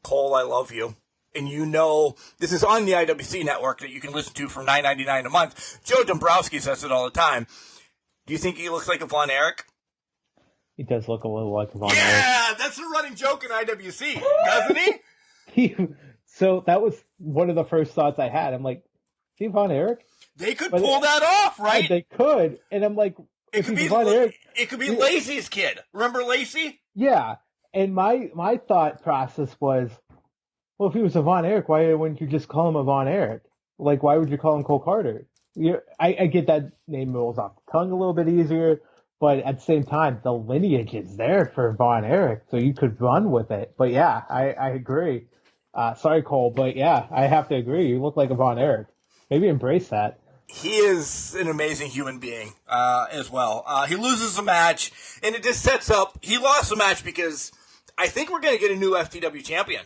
Cole, I love you. And this is on the IWC network that you can listen to for $9.99 a month. Joe Dombrowski says it all the time. Do you think he looks like a Von Erich? He does look a little like a Von Erich. Yeah, that's a running joke in IWC, doesn't he? So that was one of the first thoughts I had. I'm like, is he Von Erich? They could pull that off, right? They could. And I'm like, it could be Lacey's kid. Remember Lacey? Yeah. And my thought process was, well, if he was a Von Erich, why wouldn't you just call him a Von Erich? Why would you call him Cole Carter? I get that name rolls off the tongue a little bit easier, but at the same time, the lineage is there for Von Erich, so you could run with it. But yeah, I agree. Sorry, Cole, but yeah, I have to agree. You look like a Von Erich. Maybe embrace that. He is an amazing human being as well. He loses the match, and it just sets up... He lost the match because I think we're going to get a new FTW champion.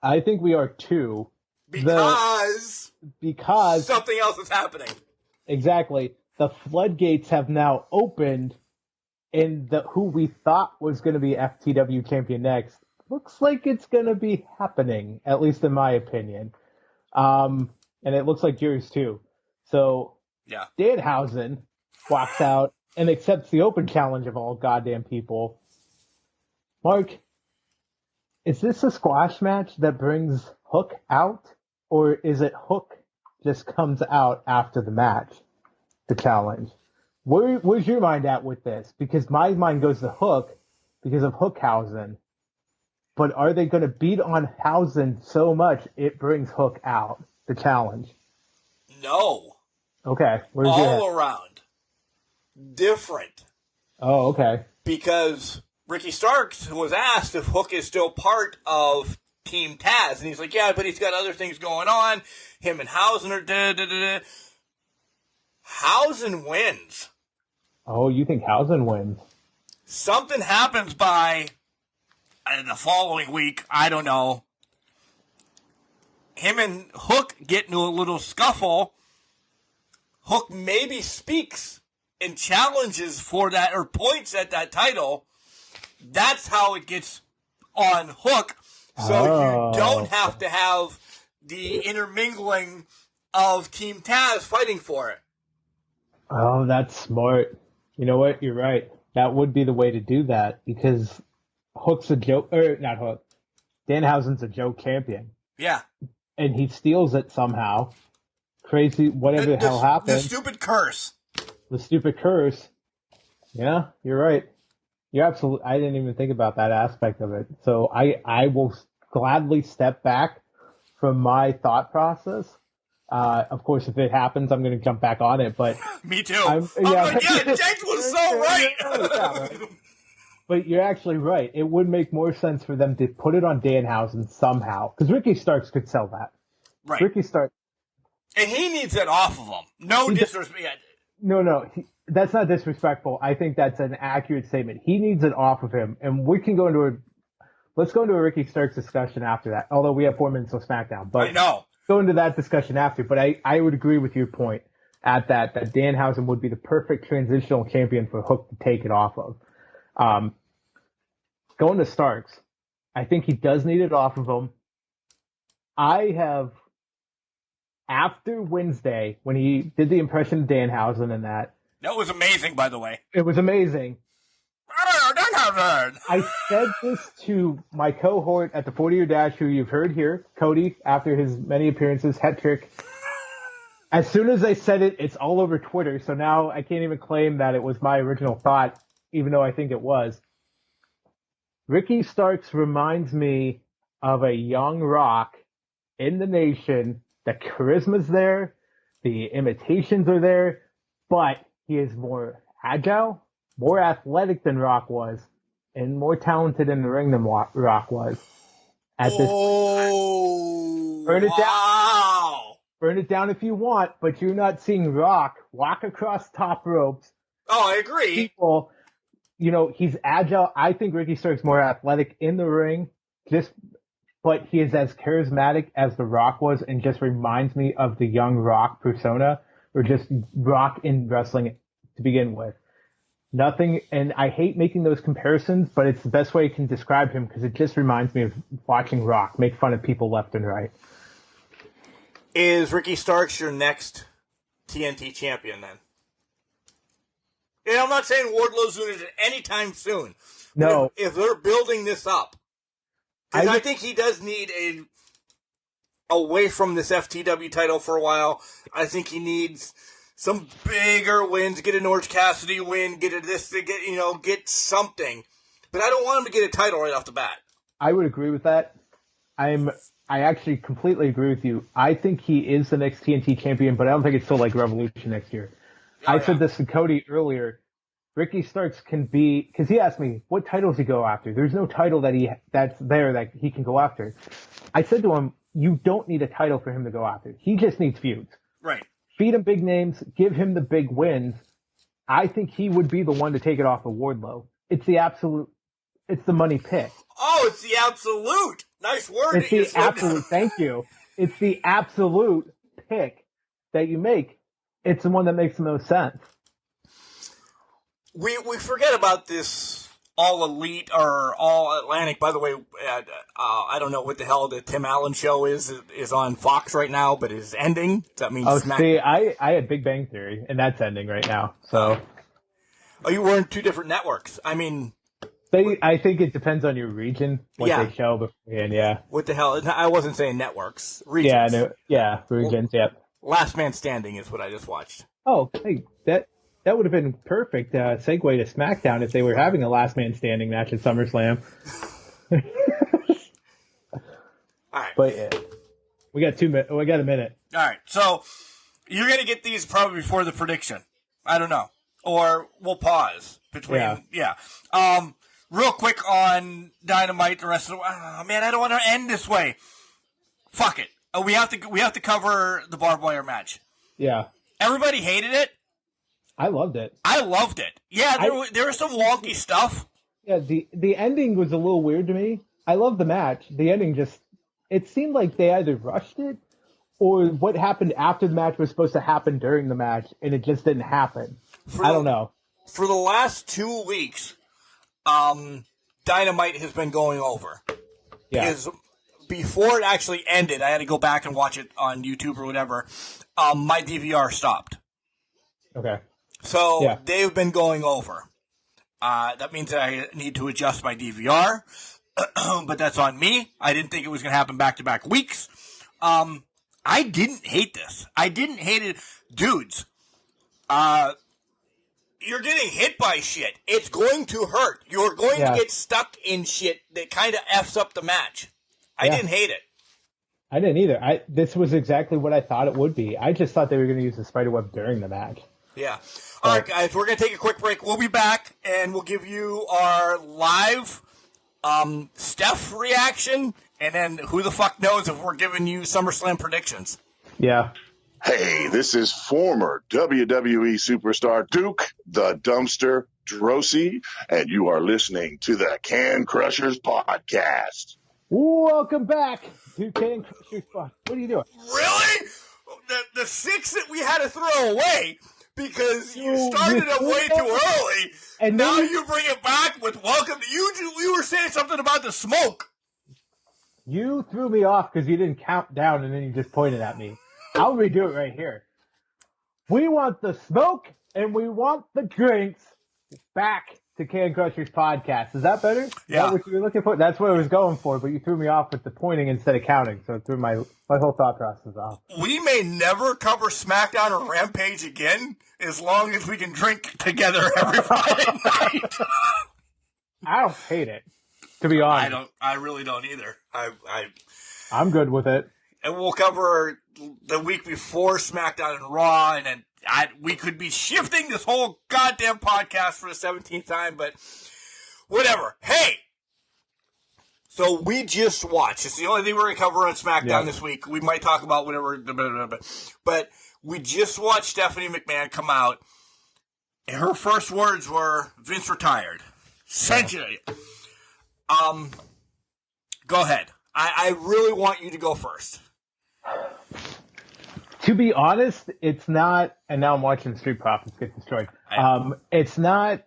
I think we are too. Because Because something else is happening. Exactly. the floodgates have now opened, and who we thought was going to be FTW champion next looks like it's going to be happening, at least in my opinion. And it looks like yours too. So Yeah. Danhausen walks out and accepts the open challenge of all goddamn people. Mark, is this a squash match that brings Hook out, or is it Hook just comes out after the match, the challenge? Where's your mind at with this? Because my mind goes to Hook because of Hookhausen. But are they going to beat on Hausen so much it brings Hook out, the challenge? No. Okay. Where's your head? All around. Different. Oh, okay. Because Ricky Starks was asked if Hook is still part of Team Taz. And he's like, yeah, but he's got other things going on. Him and Hausen are da-da-da-da. Hausen wins. Oh, you think Hausen wins? Something happens by the following week. I don't know. Him and Hook get into a little scuffle. Hook maybe speaks and challenges for that or points at that title. That's how it gets on Hook. So you don't have to have the intermingling of Team Taz fighting for it. Oh, that's smart. You know what? You're right. That would be the way to do that because Hook's a joke, or not Hook. Danhausen's a joke champion. Yeah. And he steals it somehow. Crazy, whatever the hell happened. The stupid curse. The stupid curse. Yeah, you're right. You're absolutely. I didn't even think about that aspect of it. So I will gladly step back from my thought process. Of course, if it happens, I'm going to jump back on it. But me too. I'm like, yeah, Jenks was so right. But you're actually right. It would make more sense for them to put it on Danhausen somehow, because Ricky Starks could sell that. Right. Ricky Starks. And he needs it off of him. No disrespect. No. That's not disrespectful. I think that's an accurate statement. He needs it off of him, and we can go into let's go into a Ricky Starks discussion after that. Although we have 4 minutes of SmackDown, but I know. Go into that discussion after. But I would agree with your point at that Danhausen would be the perfect transitional champion for Hook to take it off of. Going to Starks, I think he does need it off of him. I have, after Wednesday, when he did the impression of Danhausen and that. That was amazing, by the way. It was amazing. I said this to my cohort at the 40-Year Dash, who you've heard here, Cody, after his many appearances, hat trick. As soon as I said it, it's all over Twitter, so now I can't even claim that it was my original thought, even though I think it was. Ricky Starks reminds me of a young Rock in the nation. The charisma's there, the imitations are there, but he is more agile, more athletic than Rock was, and more talented in the ring than Rock was. At this Burn it down. Burn it down if you want, but you're not seeing Rock walk across top ropes. Oh, I agree. People, he's agile. I think Ricky Stark's more athletic in the ring, but he is as charismatic as The Rock was, and just reminds me of the young Rock persona, or just Rock in wrestling to begin with. Nothing, and I hate making those comparisons, but it's the best way I can describe him because it just reminds me of watching Rock make fun of people left and right. Is Ricky Starks your next TNT champion then? And I'm not saying Wardlow's doing it anytime soon. No. If they're building this up. Because I think he does need away from this FTW title for a while. I think he needs some bigger wins, get an Orange Cassidy win, get something. But I don't want him to get a title right off the bat. I would agree with that. I actually completely agree with you. I think he is the next TNT champion, but I don't think it's still like Revolution next year. I said this to Cody earlier. Ricky Starks can be, because he asked me, what title does he go after? There's no title that's there that he can go after. I said to him, you don't need a title for him to go after. He just needs feuds. Right. Feed him big names, give him the big wins. I think he would be the one to take it off of Wardlow. It's the money pick. Oh, it's the absolute. Nice word. It's the absolute. Thank you. It's the absolute pick that you make. it's the one that makes the most sense. We forget about this All Elite or All Atlantic. By the way, I don't know what the hell the Tim Allen show is on Fox right now, but it's ending. That means see, I had Big Bang Theory, and that's ending right now. So, you were in two different networks. I mean, I think it depends on your region what they show beforehand. Yeah. What the hell? I wasn't saying networks. Regions. Regions. Yep. Last Man Standing is what I just watched. Oh, hey, that would have been perfect segue to SmackDown if they were having a Last Man Standing match at SummerSlam. All right, but yeah, we got 2 minutes. We got a minute. All right, so you're gonna get these probably before the prediction. I don't know, or we'll pause between. Yeah. Real quick on Dynamite. The rest of man, I don't want to end this way. Fuck it. We have to cover the barbed wire match. Yeah. Everybody hated it. I loved it. I loved it. Yeah, there was some wonky stuff. Yeah, the ending was a little weird to me. I love the match. The ending it seemed like they either rushed it or what happened after the match was supposed to happen during the match and it just didn't happen. I don't know. For the last 2 weeks, Dynamite has been going over. Yeah. Because before it actually ended, I had to go back and watch it on YouTube or whatever. My DVR stopped. Okay. So they've been going over. That means that I need to adjust my DVR, but that's on me. I didn't think it was going to happen back-to-back weeks. I didn't hate this. I didn't hate it. Dudes, you're getting hit by shit. It's going to hurt. You're going to get stuck in shit that kind of F's up the match. I didn't hate it. I didn't either. This was exactly what I thought it would be. I just thought they were going to use the spiderweb during the match. Yeah. All right, guys, we're going to take a quick break. We'll be back, and we'll give you our live Steph reaction, and then who the fuck knows if we're giving you SummerSlam predictions. Yeah. Hey, this is former WWE superstar Duke the Dumpster Drosy, and you are listening to the Can Crushers Podcast. Welcome back to Can Crushers Podcast. What are you doing? Really? The 6 that we had to throw away because you started it way too early, and now you bring it back with welcome to you. You were saying something about the smoke. You threw me off because you didn't count down, and then you just pointed at me. I'll redo it right here. We want the smoke, and we want the drinks back to Can Crushers Podcast. Is that better? Is that what you were looking for? That's what I was going for, but you threw me off with the pointing instead of counting, so it threw my whole thought process off. We may never cover SmackDown or Rampage again as long as we can drink together every Friday night. I don't hate it, to be honest. I really don't either. I'm good with it. And we'll cover the week before SmackDown and Raw, and then we could be shifting this whole goddamn podcast for the 17th time, but whatever. Hey! So we just watched. It's the only thing we're going to cover on SmackDown this week. We might talk about whatever, but we just watched Stephanie McMahon come out, and her first words were, Vince retired. Essentially. Go ahead. I really want you to go first. To be honest, it's not, and now I'm watching Street Profits get destroyed. It's not,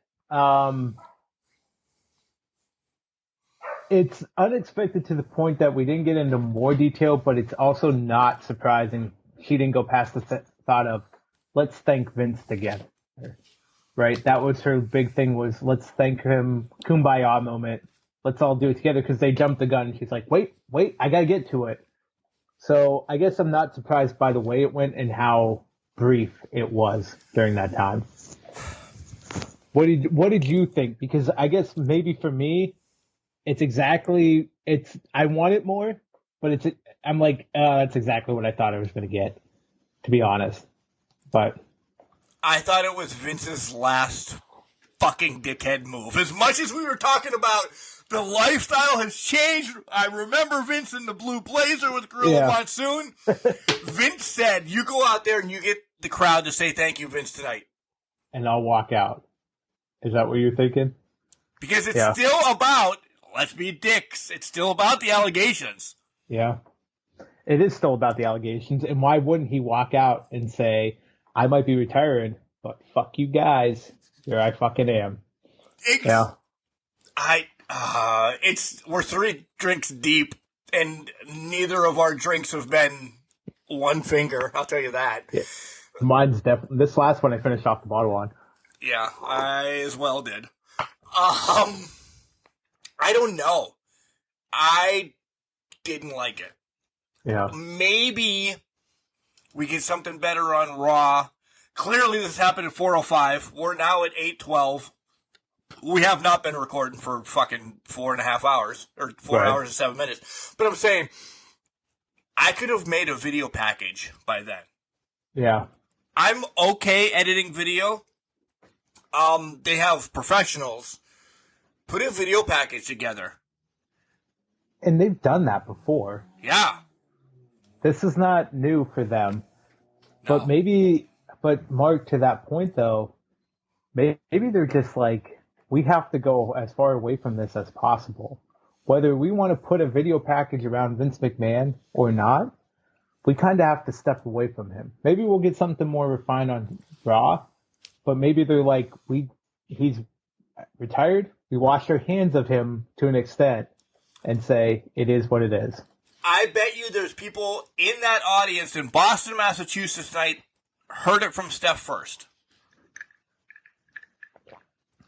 it's unexpected to the point that we didn't get into more detail, but it's also not surprising she didn't go past the thought of, let's thank Vince together. Right? That was her big thing, was let's thank him, kumbaya moment. Let's all do it together, because they jumped the gun. She's like, wait, I got to get to it. So I guess I'm not surprised by the way it went and how brief it was during that time. What did you think? Because I guess maybe for me, I want it more, but I'm like, that's exactly what I thought I was going to get, to be honest. But I thought it was Vince's last fucking dickhead move. As much as we were talking about the lifestyle has changed. I remember Vince in the blue blazer with Gorilla Monsoon. Vince said, you go out there and you get the crowd to say thank you, Vince, tonight. And I'll walk out. Is that what you're thinking? Because it's still about, let's be dicks, it's still about the allegations. Yeah. It is still about the allegations. And why wouldn't he walk out and say, I might be retiring, but fuck you guys. Here I fucking am. Yeah. We're 3 drinks deep, and neither of our drinks have been one finger. I'll tell you that. Yeah. Mine's definitely this last one I finished off the bottle on. Yeah, I as well did. I don't know. I didn't like it. Yeah. Maybe we get something better on Raw. Clearly, this happened at 4:05. We're now at 8:12. We have not been recording for fucking 4.5 hours, or 4 hours and 7 minutes. But I'm saying, I could have made a video package by then. Yeah. I'm okay editing video. They have professionals. Put a video package together. And they've done that before. Yeah. This is not new for them. No. But Mark, to that point though, maybe they're just like, we have to go as far away from this as possible. Whether we want to put a video package around Vince McMahon or not, we kind of have to step away from him. Maybe we'll get something more refined on Raw, but maybe they're like, he's retired. We wash our hands of him to an extent and say, it is what it is. I bet you there's people in that audience in Boston, Massachusetts tonight heard it from Steph first.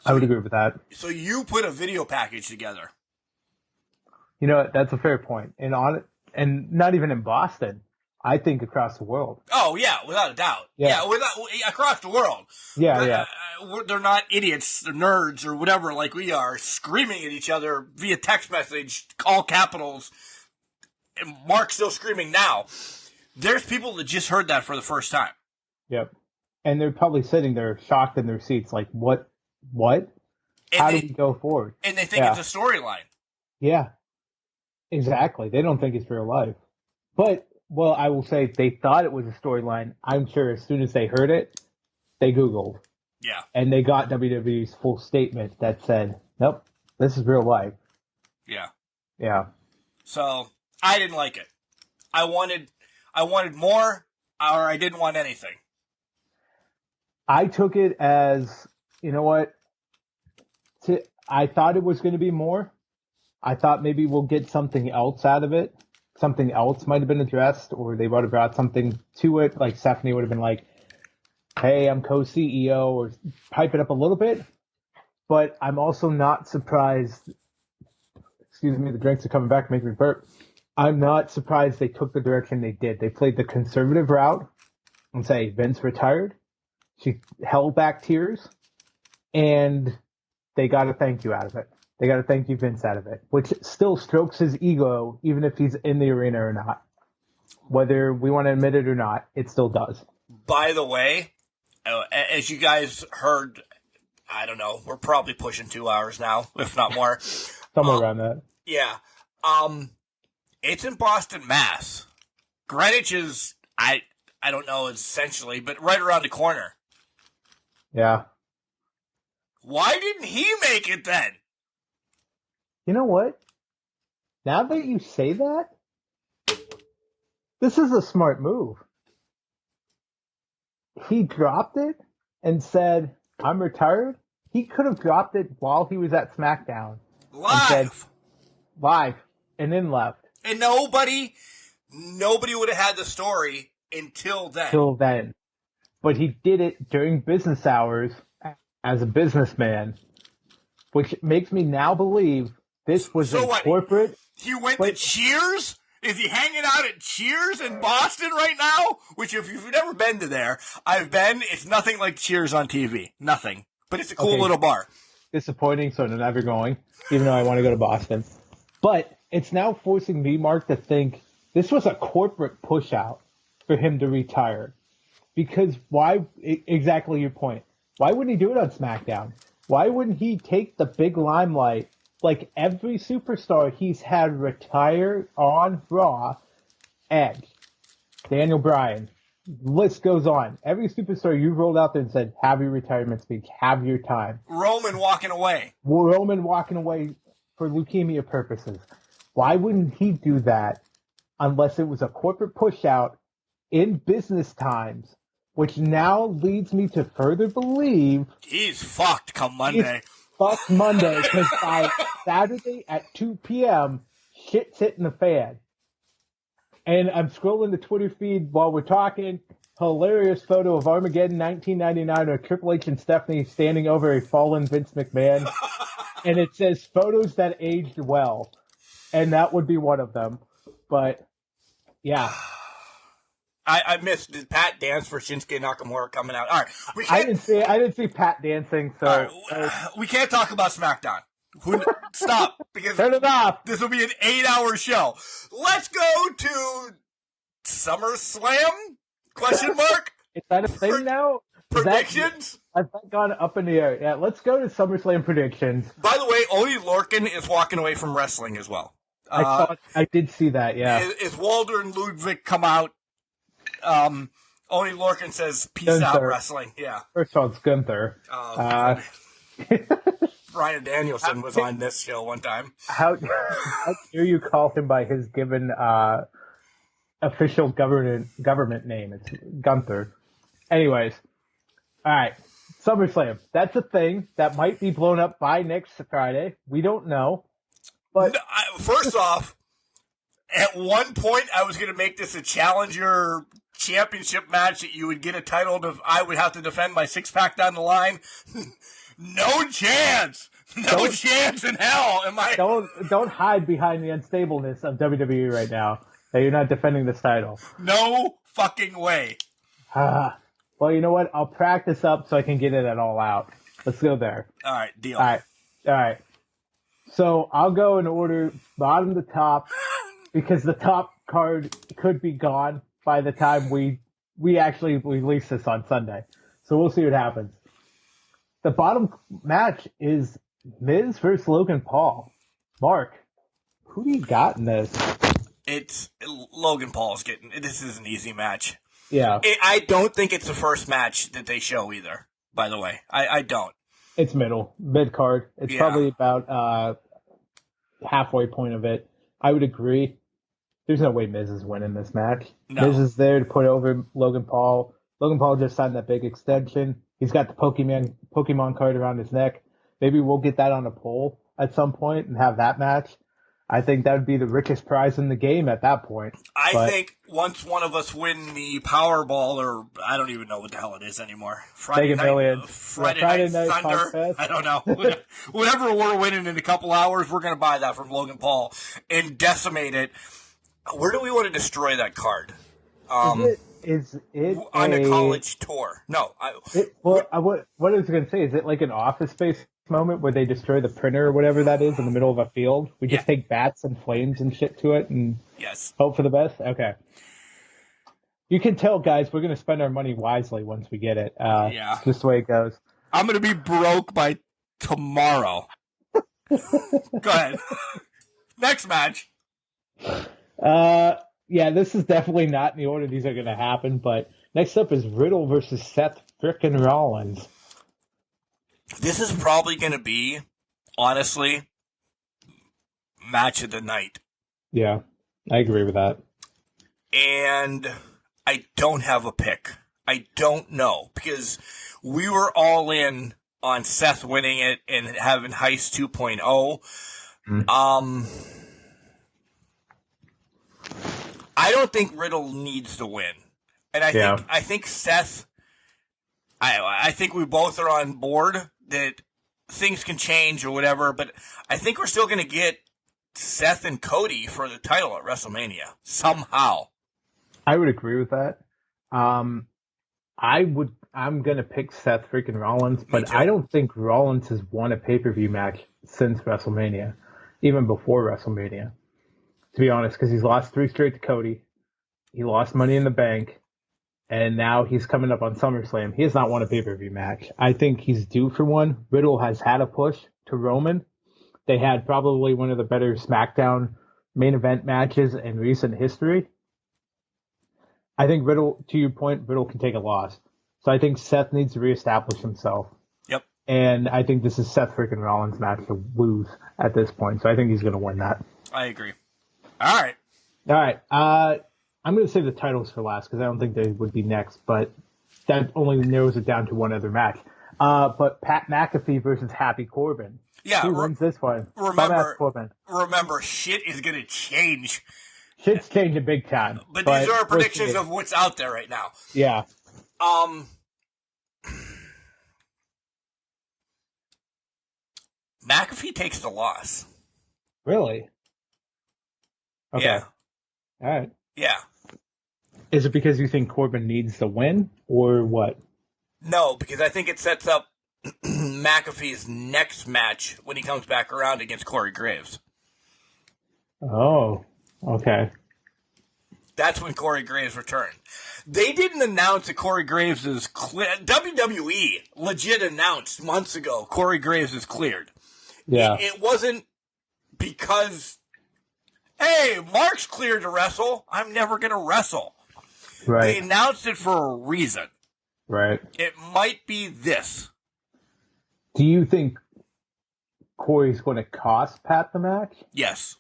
I would agree with that. So you put a video package together. You know, that's a fair point. And not even in Boston. I think across the world. Oh, yeah, without a doubt. Yeah, across the world. Yeah. They're not idiots, they're nerds or whatever like we are, screaming at each other via text message, all capitals. And Mark's still screaming now. There's people that just heard that for the first time. Yep. And they're probably sitting there shocked in their seats like, what? How do we go forward? And they think it's a storyline. Yeah. Exactly. They don't think it's real life. But, well, I will say they thought it was a storyline. I'm sure as soon as they heard it, they Googled. Yeah. And they got WWE's full statement that said, nope, this is real life. Yeah. Yeah. So, I didn't like it. I wanted more, or I didn't want anything. I took it as, you know what? I thought it was going to be more. I thought maybe we'll get something else out of it. Something else might have been addressed, or they would have brought something to it. Like Stephanie would have been like, hey, I'm co-CEO, or pipe it up a little bit. But I'm also not surprised. Excuse me, the drinks are coming back, making me burp. I'm not surprised they took the direction they did. They played the conservative route and say Vince retired. She held back tears, and they got a thank you out of it. They got a thank you Vince out of it, which still strokes his ego, even if he's in the arena or not. Whether we want to admit it or not, it still does. By the way, as you guys heard, I don't know, we're probably pushing 2 hours now, if not more. Somewhere around that. Yeah. It's in Boston, Mass. Greenwich is, I don't know essentially, but right around the corner. Yeah. Why didn't he make it then? You know what? Now that you say that, this is a smart move. He dropped it and said, I'm retired. He could have dropped it while he was at SmackDown. Live. And then left. And nobody would have had the story until then. But he did it during business hours as a businessman, which makes me now believe this was corporate. He went to Cheers? Is he hanging out at Cheers in Boston right now? Which, if you've never been to there, I've been. It's nothing like Cheers on TV. Nothing. But it's a cool little bar. Disappointing, so I'm never going, even though I want to go to Boston. But it's now forcing me, Mark, to think this was a corporate push out for him to retire. Because why, exactly your point, why wouldn't he do it on SmackDown? Why wouldn't he take the big limelight like every superstar he's had retire on Raw? Edge, Daniel Bryan, list goes on. Every superstar you rolled out there and said, have your retirement speech, have your time. Roman walking away for leukemia purposes. Why wouldn't he do that unless it was a corporate push out in business times which now leads me to further believe he's fucked come Monday. Fucked Monday, because by Saturday at 2 p.m., shit's hitting the fan. And I'm scrolling the Twitter feed while we're talking. Hilarious photo of Armageddon 1999 of Triple H and Stephanie standing over a fallen Vince McMahon. And it says photos that aged well. And that would be one of them. But, yeah. I missed. Did Pat dance for Shinsuke Nakamura coming out? All right. I didn't see Pat dancing, so. We can't talk about SmackDown. Stop. Because turn it off. This will be an 8-hour show. Let's go to SummerSlam? Question mark? Is that a thing now? Predictions? I've gone up in the air. Yeah, let's go to SummerSlam predictions. By the way, Oney Lorcan is walking away from wrestling as well. I did see that, yeah. As Walter and Ludwig come out, Oney Lorcan says, peace out, wrestling. Yeah. First of all, it's Gunther. Bryan Danielson was on this show one time. How dare you call him by his given official government name? It's Gunther. Anyways, all right. SummerSlam. That's a thing that might be blown up by next Friday. We don't know. But first off, at one point I was going to make this a challenger championship match that you would get a title I would have to defend my 6-pack down the line. No chance. No chance in hell. Don't hide behind the unstableness of WWE right now that you're not defending this title. No fucking way. Well, you know what? I'll practice up so I can get it at All Out. Let's go there. All right, deal. All right. So I'll go in order bottom to top because the top card could be gone by the time we actually release this on Sunday. So we'll see what happens. The bottom match is Miz versus Logan Paul. Mark, who do you got in this? It's Logan Paul's getting. This is an easy match. Yeah. I don't think it's the first match that they show either, by the way. I don't. It's mid-card. It's probably about halfway point of it. I would agree. There's no way Miz is winning this match. No. Miz is there to put over Logan Paul. Logan Paul just signed that big extension. He's got the Pokemon card around his neck. Maybe we'll get that on a poll at some point and have that match. I think that would be the richest prize in the game at that point. I think once one of us win the Powerball, or I don't even know what the hell it is anymore. Friday night Thunder. I don't know. Whatever we're winning in a couple hours, we're going to buy that from Logan Paul and decimate it. Where do we want to destroy that card? Is it on a college tour? No. What I was going to say, is it like an Office Space moment where they destroy the printer or whatever that is in the middle of a field? We just take bats and flames and shit to it and hope for the best? Okay. You can tell, guys, we're going to spend our money wisely once we get it. It's just the way it goes. I'm going to be broke by tomorrow. Go ahead. Next match. Yeah, this is definitely not in the order these are going to happen, but next up is Riddle versus Seth frickin' Rollins. This is probably going to be, honestly, match of the night. Yeah, I agree with that. And I don't have a pick. I don't know, because we were all in on Seth winning it and having Heist 2.0. I don't think Riddle needs to win. And I think Seth, I think we both are on board that things can change or whatever, but I think we're still going to get Seth and Cody for the title at WrestleMania somehow. I would agree with that. I'm going to pick Seth freaking Rollins, but I don't think Rollins has won a pay-per-view match since WrestleMania, even before WrestleMania, to be honest, because he's lost 3 straight to Cody. He lost Money in the Bank. And now he's coming up on SummerSlam. He has not won a pay-per-view match. I think he's due for one. Riddle has had a push to Roman. They had probably one of the better SmackDown main event matches in recent history. I think Riddle, to your point, Riddle can take a loss. So I think Seth needs to reestablish himself. Yep. And I think this is Seth freaking Rollins' match to lose at this point. So I think he's going to win that. I agree. All right. I'm going to save the titles for last because I don't think they would be next. But that only narrows it down to one other match. But Pat McAfee versus Happy Corbin. Yeah. Who wins this one? Corbin. Remember, shit is going to change. Shit's changing big time. But these are our predictions of what's out there right now. Yeah. McAfee takes the loss. Really? Okay. Yeah. All right. Yeah. Is it because you think Corbin needs the win, or what? No, because I think it sets up McAfee's next match when he comes back around against Corey Graves. Oh, okay. That's when Corey Graves returned. They didn't announce that Corey Graves is cleared. WWE legit announced months ago Corey Graves is cleared. Yeah. It wasn't because, hey, Mark's cleared to wrestle. I'm never going to wrestle. Right. They announced it for a reason. Right. It might be this. Do you think Corey's going to cost Pat the match? Yes.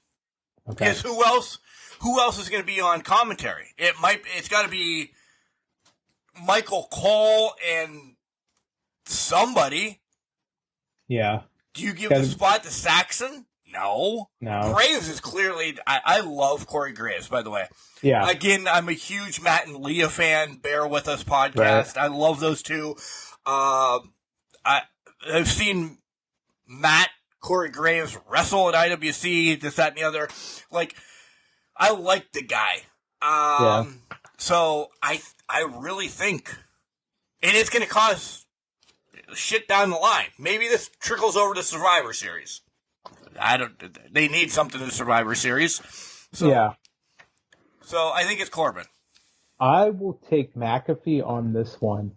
Okay. Because who else? Who else is going to be on commentary? It's got to be Michael Cole and somebody. Yeah. Do you give the spot to Saxon? No. Graves is clearly. I love Corey Graves, by the way. Yeah. Again, I'm a huge Matt and Leah fan. Bear with us podcast. Right. I love those two. I've seen Matt, Corey Graves wrestle at IWC, this, that, and the other. Like, I like the guy. So I really think, and it's going to cause shit down the line. Maybe this trickles over to Survivor Series. They need something in the Survivor Series. So, yeah. So I think it's Corbin. I will take McAfee on this one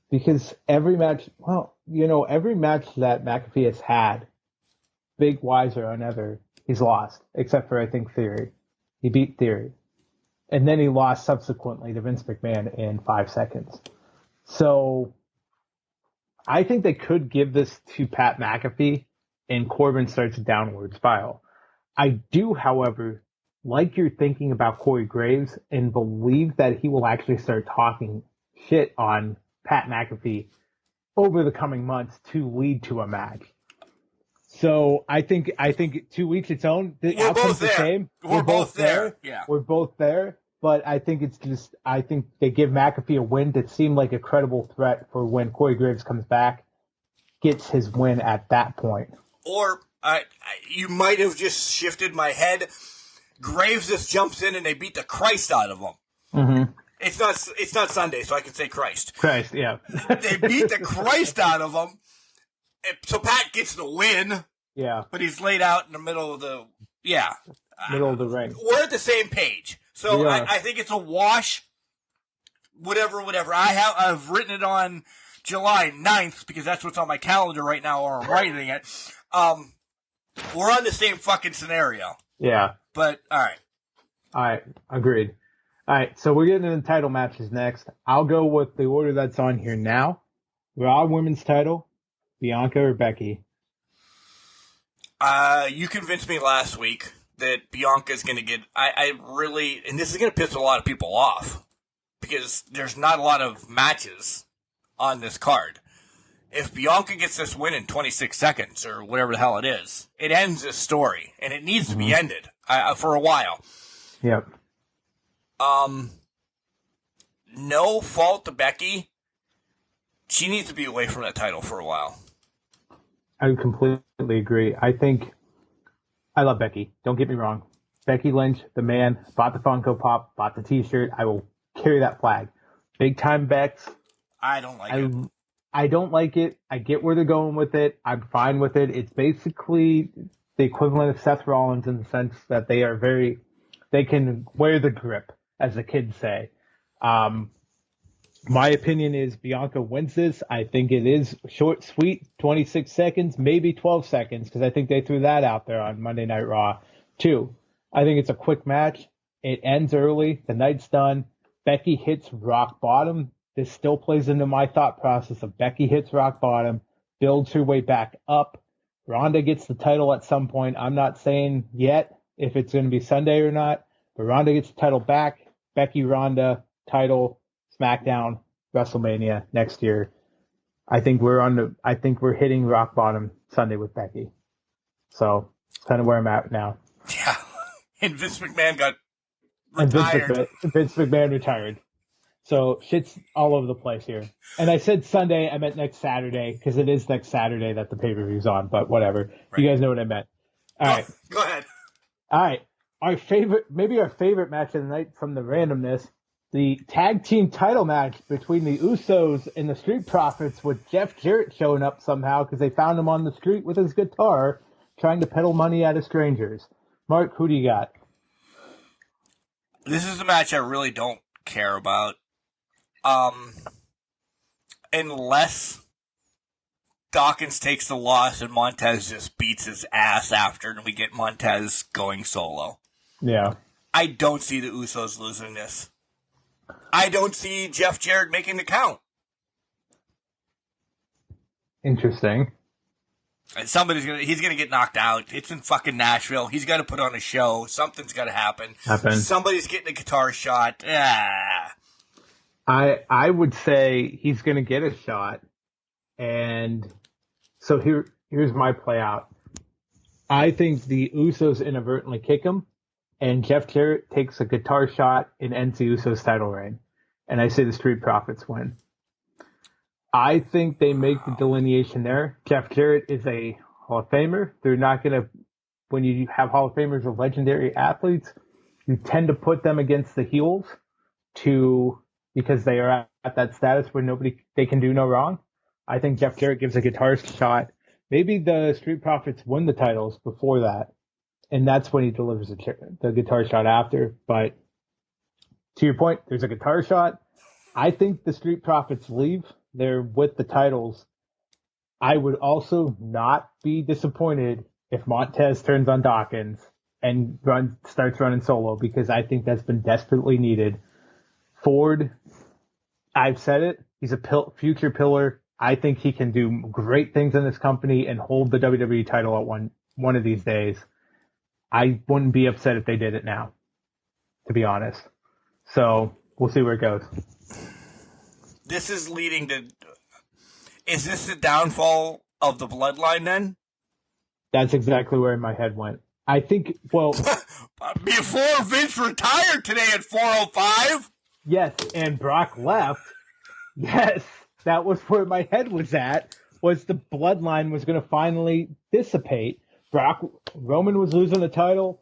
because every match that McAfee has had, big, wiser, or never, he's lost, except for, I think, Theory. He beat Theory. And then he lost subsequently to Vince McMahon in 5 seconds. So I think they could give this to Pat McAfee and Corbin starts a downward spiral. I do, however, like your thinking about Corey Graves and believe that he will actually start talking shit on Pat McAfee over the coming months to lead to a match. So I think 2 each its own. The outcome's the same. We're both there. Yeah. We're both there. But I think I think they give McAfee a win that seemed like a credible threat for when Corey Graves comes back, gets his win at that point. Or you might have just shifted my head. Graves just jumps in and they beat the Christ out of him. Mm-hmm. It's not Sunday, so I can say Christ. Christ, yeah. They beat the Christ out of him. So Pat gets the win. Yeah. But he's laid out in the middle of the middle of the ring. We're at the same page. So I think it's a wash. Whatever. I've written it on July 9th because that's what's on my calendar right now, or I'm writing it. We're on the same fucking scenario. Yeah. But, all right. Agreed. All right, so we're getting into the title matches next. I'll go with the order that's on here now. Raw Women's title, Bianca or Becky? You convinced me last week that Bianca's going to get... I really... And this is going to piss a lot of people off because there's not a lot of matches on this card. If Bianca gets this win in 26 seconds or whatever the hell it is, it ends this story, and it needs to be ended for a while. Yep. No fault to Becky. She needs to be away from that title for a while. I completely agree. I love Becky. Don't get me wrong. Becky Lynch, the man, bought the Funko Pop, bought the T-shirt. I will carry that flag. Big time Bex. I don't like it. I don't like it. I get where they're going with it. I'm fine with it. It's basically the equivalent of Seth Rollins in the sense that they can wear the grip, as the kids say. My opinion is Bianca wins this. I think it is short, sweet, 26 seconds, maybe 12 seconds, because I think they threw that out there on Monday Night Raw, too. I think it's a quick match. It ends early. The night's done. Becky hits rock bottom. This still plays into my thought process of Becky hits rock bottom, builds her way back up. Ronda gets the title at some point. I'm not saying yet if it's going to be Sunday or not, but Ronda gets the title back. Becky, Ronda, title, SmackDown, WrestleMania next year. I think we're hitting rock bottom Sunday with Becky. So it's kind of where I'm at now. Yeah. And Vince McMahon got retired. And Vince McMahon retired. So shit's all over the place here. And I said Sunday, I meant next Saturday, because it is next Saturday that the pay-per-view's on, but whatever. Right. You guys know what I meant. All right. Go ahead. All right. Our favorite match of the night from the randomness, the tag team title match between the Usos and the Street Profits, with Jeff Jarrett showing up somehow because they found him on the street with his guitar trying to peddle money out of strangers. Mark, who do you got? This is a match I really don't care about. Unless Dawkins takes the loss and Montez just beats his ass after and we get Montez going solo. Yeah. I don't see the Usos losing this. I don't see Jeff Jarrett making the count. Interesting. And he's gonna get knocked out. It's in fucking Nashville. He's got to put on a show. Something's got to happen. Somebody's getting a guitar shot. I would say he's gonna get a shot, and so here's my play out. I think the Usos inadvertently kick him, and Jeff Jarrett takes a guitar shot and ends the Usos title reign, and I say the Street Profits win. I think they make the delineation there. Jeff Jarrett is a Hall of Famer. They're not going to, when you have Hall of Famers or legendary athletes, you tend to put them against the heels because they are at that status where they can do no wrong. I think Jeff Jarrett gives a guitar shot. Maybe the Street Profits win the titles before that, and that's when he delivers the guitar shot after. But to your point, there's a guitar shot. I think the Street Profits leave. They're with the titles. I would also not be disappointed if Montez turns on Dawkins and starts running solo, because I think that's been desperately needed. Ford, I've said it, he's a future pillar. I think he can do great things in this company and hold the WWE title at one of these days. I wouldn't be upset if they did it now, to be honest. So we'll see where it goes. This is leading to... Is this the downfall of the bloodline then? That's exactly where my head went. I think, well... Before Vince retired today at 4:05? Yes, and Brock left. Yes, that was where my head was at, was the bloodline was going to finally dissipate. Roman was losing the title.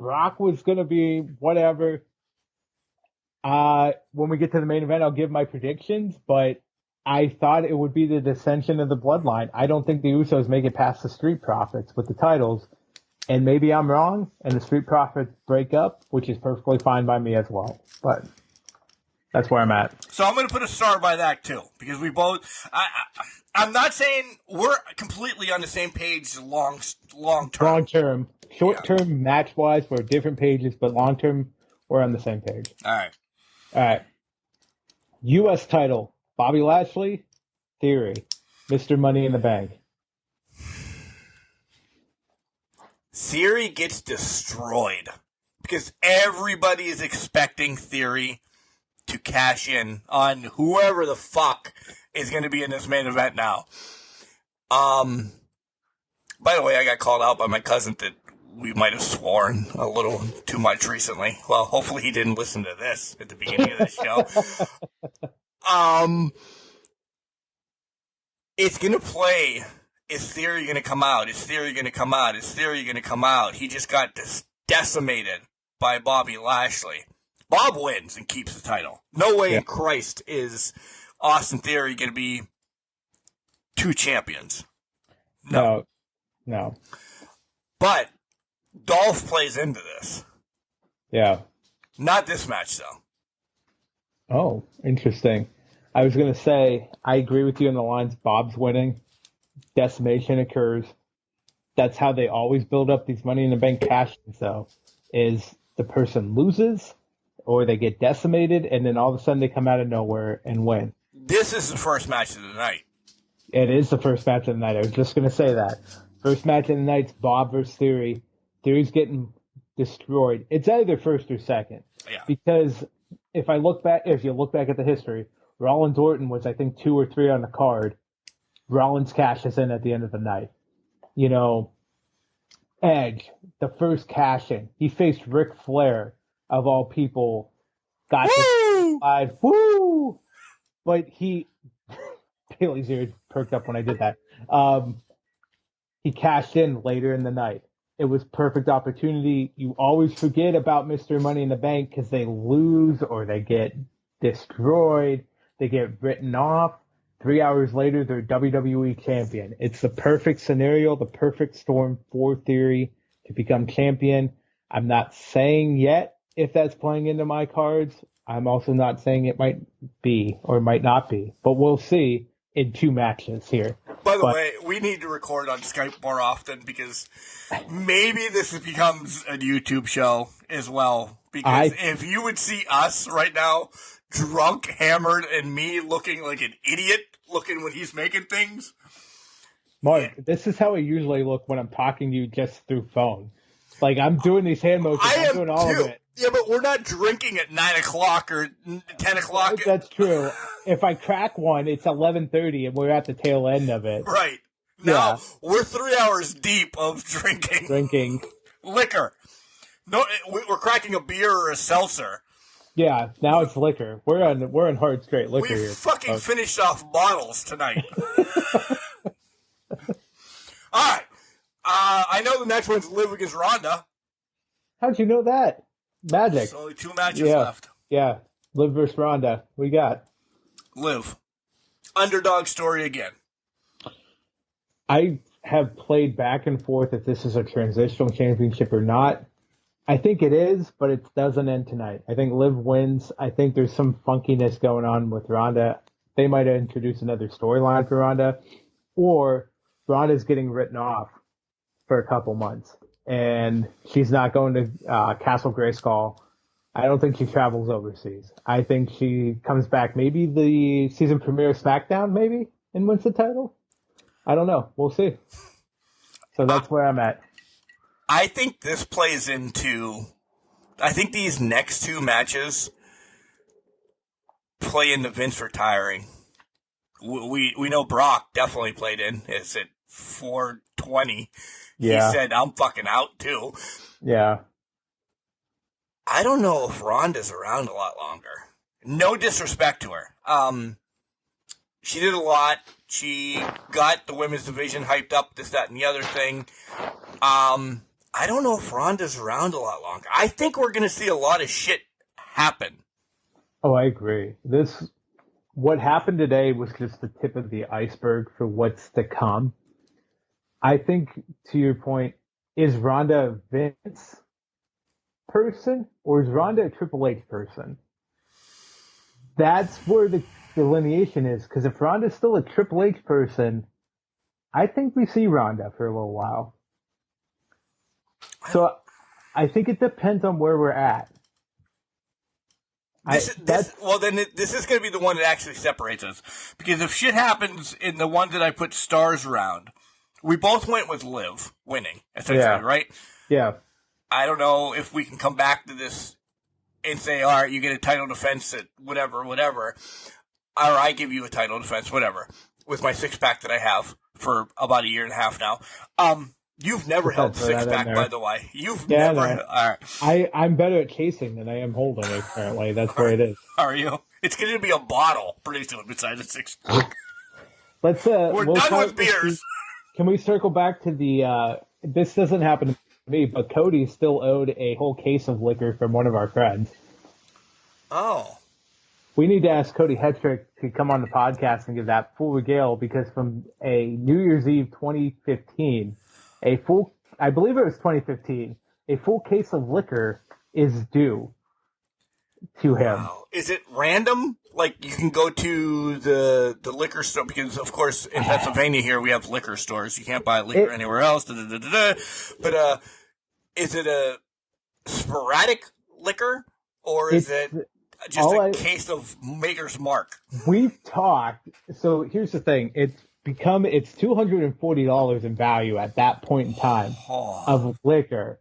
Brock was going to be whatever. When we get to the main event, I'll give my predictions, but I thought it would be the dissension of the bloodline. I don't think the Usos make it past the Street Profits with the titles, and maybe I'm wrong, and the Street Profits break up, which is perfectly fine by me as well, but that's where I'm at. So I'm going to put a star by that, too, because we both... I'm not saying we're completely on the same page long term. Long term. Short term, match-wise, we're different pages, but long term, we're on the same page. All right. U.S. title, Bobby Lashley, Theory, Mr. Money in the Bank. Theory gets destroyed because everybody is expecting Theory to cash in on whoever the fuck is going to be in this main event now. By the way, I got called out by my cousin that we might have sworn a little too much recently. Well, hopefully he didn't listen to this at the beginning of the show. It's going to play, is Theory going to come out? Is Theory going to come out? Is Theory going to come out? He just got decimated by Bobby Lashley. Bob wins and keeps the title. No way in Christ is Austin Theory going to be two champions. No. But Dolph plays into this. Yeah. Not this match, though. Oh, interesting. I was going to say, I agree with you on the lines. Bob's winning. Decimation occurs. That's how they always build up these Money in the Bank cash-ins, though, is the person loses or they get decimated, and then all of a sudden they come out of nowhere and win. This is the first match of the night. It is the first match of the night. I was just going to say that. First match of the night's Bob versus Theory. Theory's getting destroyed. It's either first or second. Yeah. Because if you look back at the history, Rollins Orton was, I think, 2 or 3 on the card. Rollins cashes in at the end of the night. You know, Edge, the first cash in. He faced Ric Flair, of all people. Got Woo! live. Woo! But Bailey's ears perked up when I did that. He cashed in later in the night. It was perfect opportunity. You always forget about Mr. Money in the Bank because they lose or they get destroyed. They get written off. 3 hours later, they're WWE champion. It's the perfect scenario, the perfect storm for Theory to become champion. I'm not saying yet if that's playing into my cards. I'm also not saying it might be or might not be, but we'll see in 2 matches here. By the way, we need to record on Skype more often because maybe this becomes a YouTube show as well. Because if you would see us right now, drunk, hammered, and me looking like an idiot looking when he's making things. Mark, this is how I usually look when I'm talking to you just through phone. Like, I'm doing these hand motions. I'm doing all of it. Yeah, but we're not drinking at 9 o'clock or 10 o'clock. That's true. If I crack one, it's 11:30 and we're at the tail end of it. Right. Now, we're 3 hours deep of drinking. Liquor. No, we're cracking a beer or a seltzer. Yeah, now it's liquor. We're on hard straight liquor here. We fucking finished off bottles tonight. All right. I know the next one's Liv against Ronda. How'd you know that? Magic. There's only 2 matches left. Yeah. Liv versus Ronda. We got Liv. Underdog story again. I have played back and forth if this is a transitional championship or not. I think it is, but it doesn't end tonight. I think Liv wins. I think there's some funkiness going on with Ronda. They might have introduced another storyline for Ronda, or Ronda's getting written off for a couple months, and she's not going to Castle Grayskull. I don't think she travels overseas. I think she comes back maybe the season premiere of SmackDown, maybe, and wins the title. I don't know. We'll see. So that's where I'm at. I think this plays into... I think these next 2 matches play into Vince retiring. We know Brock definitely played in. It's at 420. Yeah. He said, I'm fucking out, too. Yeah. I don't know if Ronda's around a lot longer. No disrespect to her. She did a lot. She got the women's division hyped up, this, that, and the other thing. I don't know if Ronda's around a lot longer. I think we're going to see a lot of shit happen. Oh, I agree. What happened today was just the tip of the iceberg for what's to come. I think, to your point, is Ronda a Vince person or is Ronda a Triple H person? That's where the delineation is, because if Ronda's still a Triple H person, I think we see Ronda for a little while. So I think it depends on where we're at. This is going to be the one that actually separates us. Because if shit happens in the one that I put stars around, we both went with Liv winning, essentially, right? Yeah. I don't know if we can come back to this and say, all right, you get a title defense at whatever, or I give you a title defense, whatever, with my 6-pack that I have for about a year and a half now. You've never held the 6-pack, by the way. You've never. All right. I'm better at chasing than I am holding it currently. That's where it is. Are you? It's going to be a bottle pretty soon beside a 6-pack. Let's. We're done with beers. Can we circle back to the? This doesn't happen to me, but Cody still owed a whole case of liquor from one of our friends. Oh. We need to ask Cody Hetrick to come on the podcast and give that full regale, because from a New Year's Eve 2015, I believe it was 2015, a full case of liquor is due to him. Wow. Is it random? Like, you can go to the liquor store, because, of course, in Pennsylvania here, we have liquor stores. You can't buy liquor anywhere else. But is it a sporadic liquor, or is it just a case of Maker's Mark? We've talked. So here's the thing. It's $240 in value at that point in time of liquor.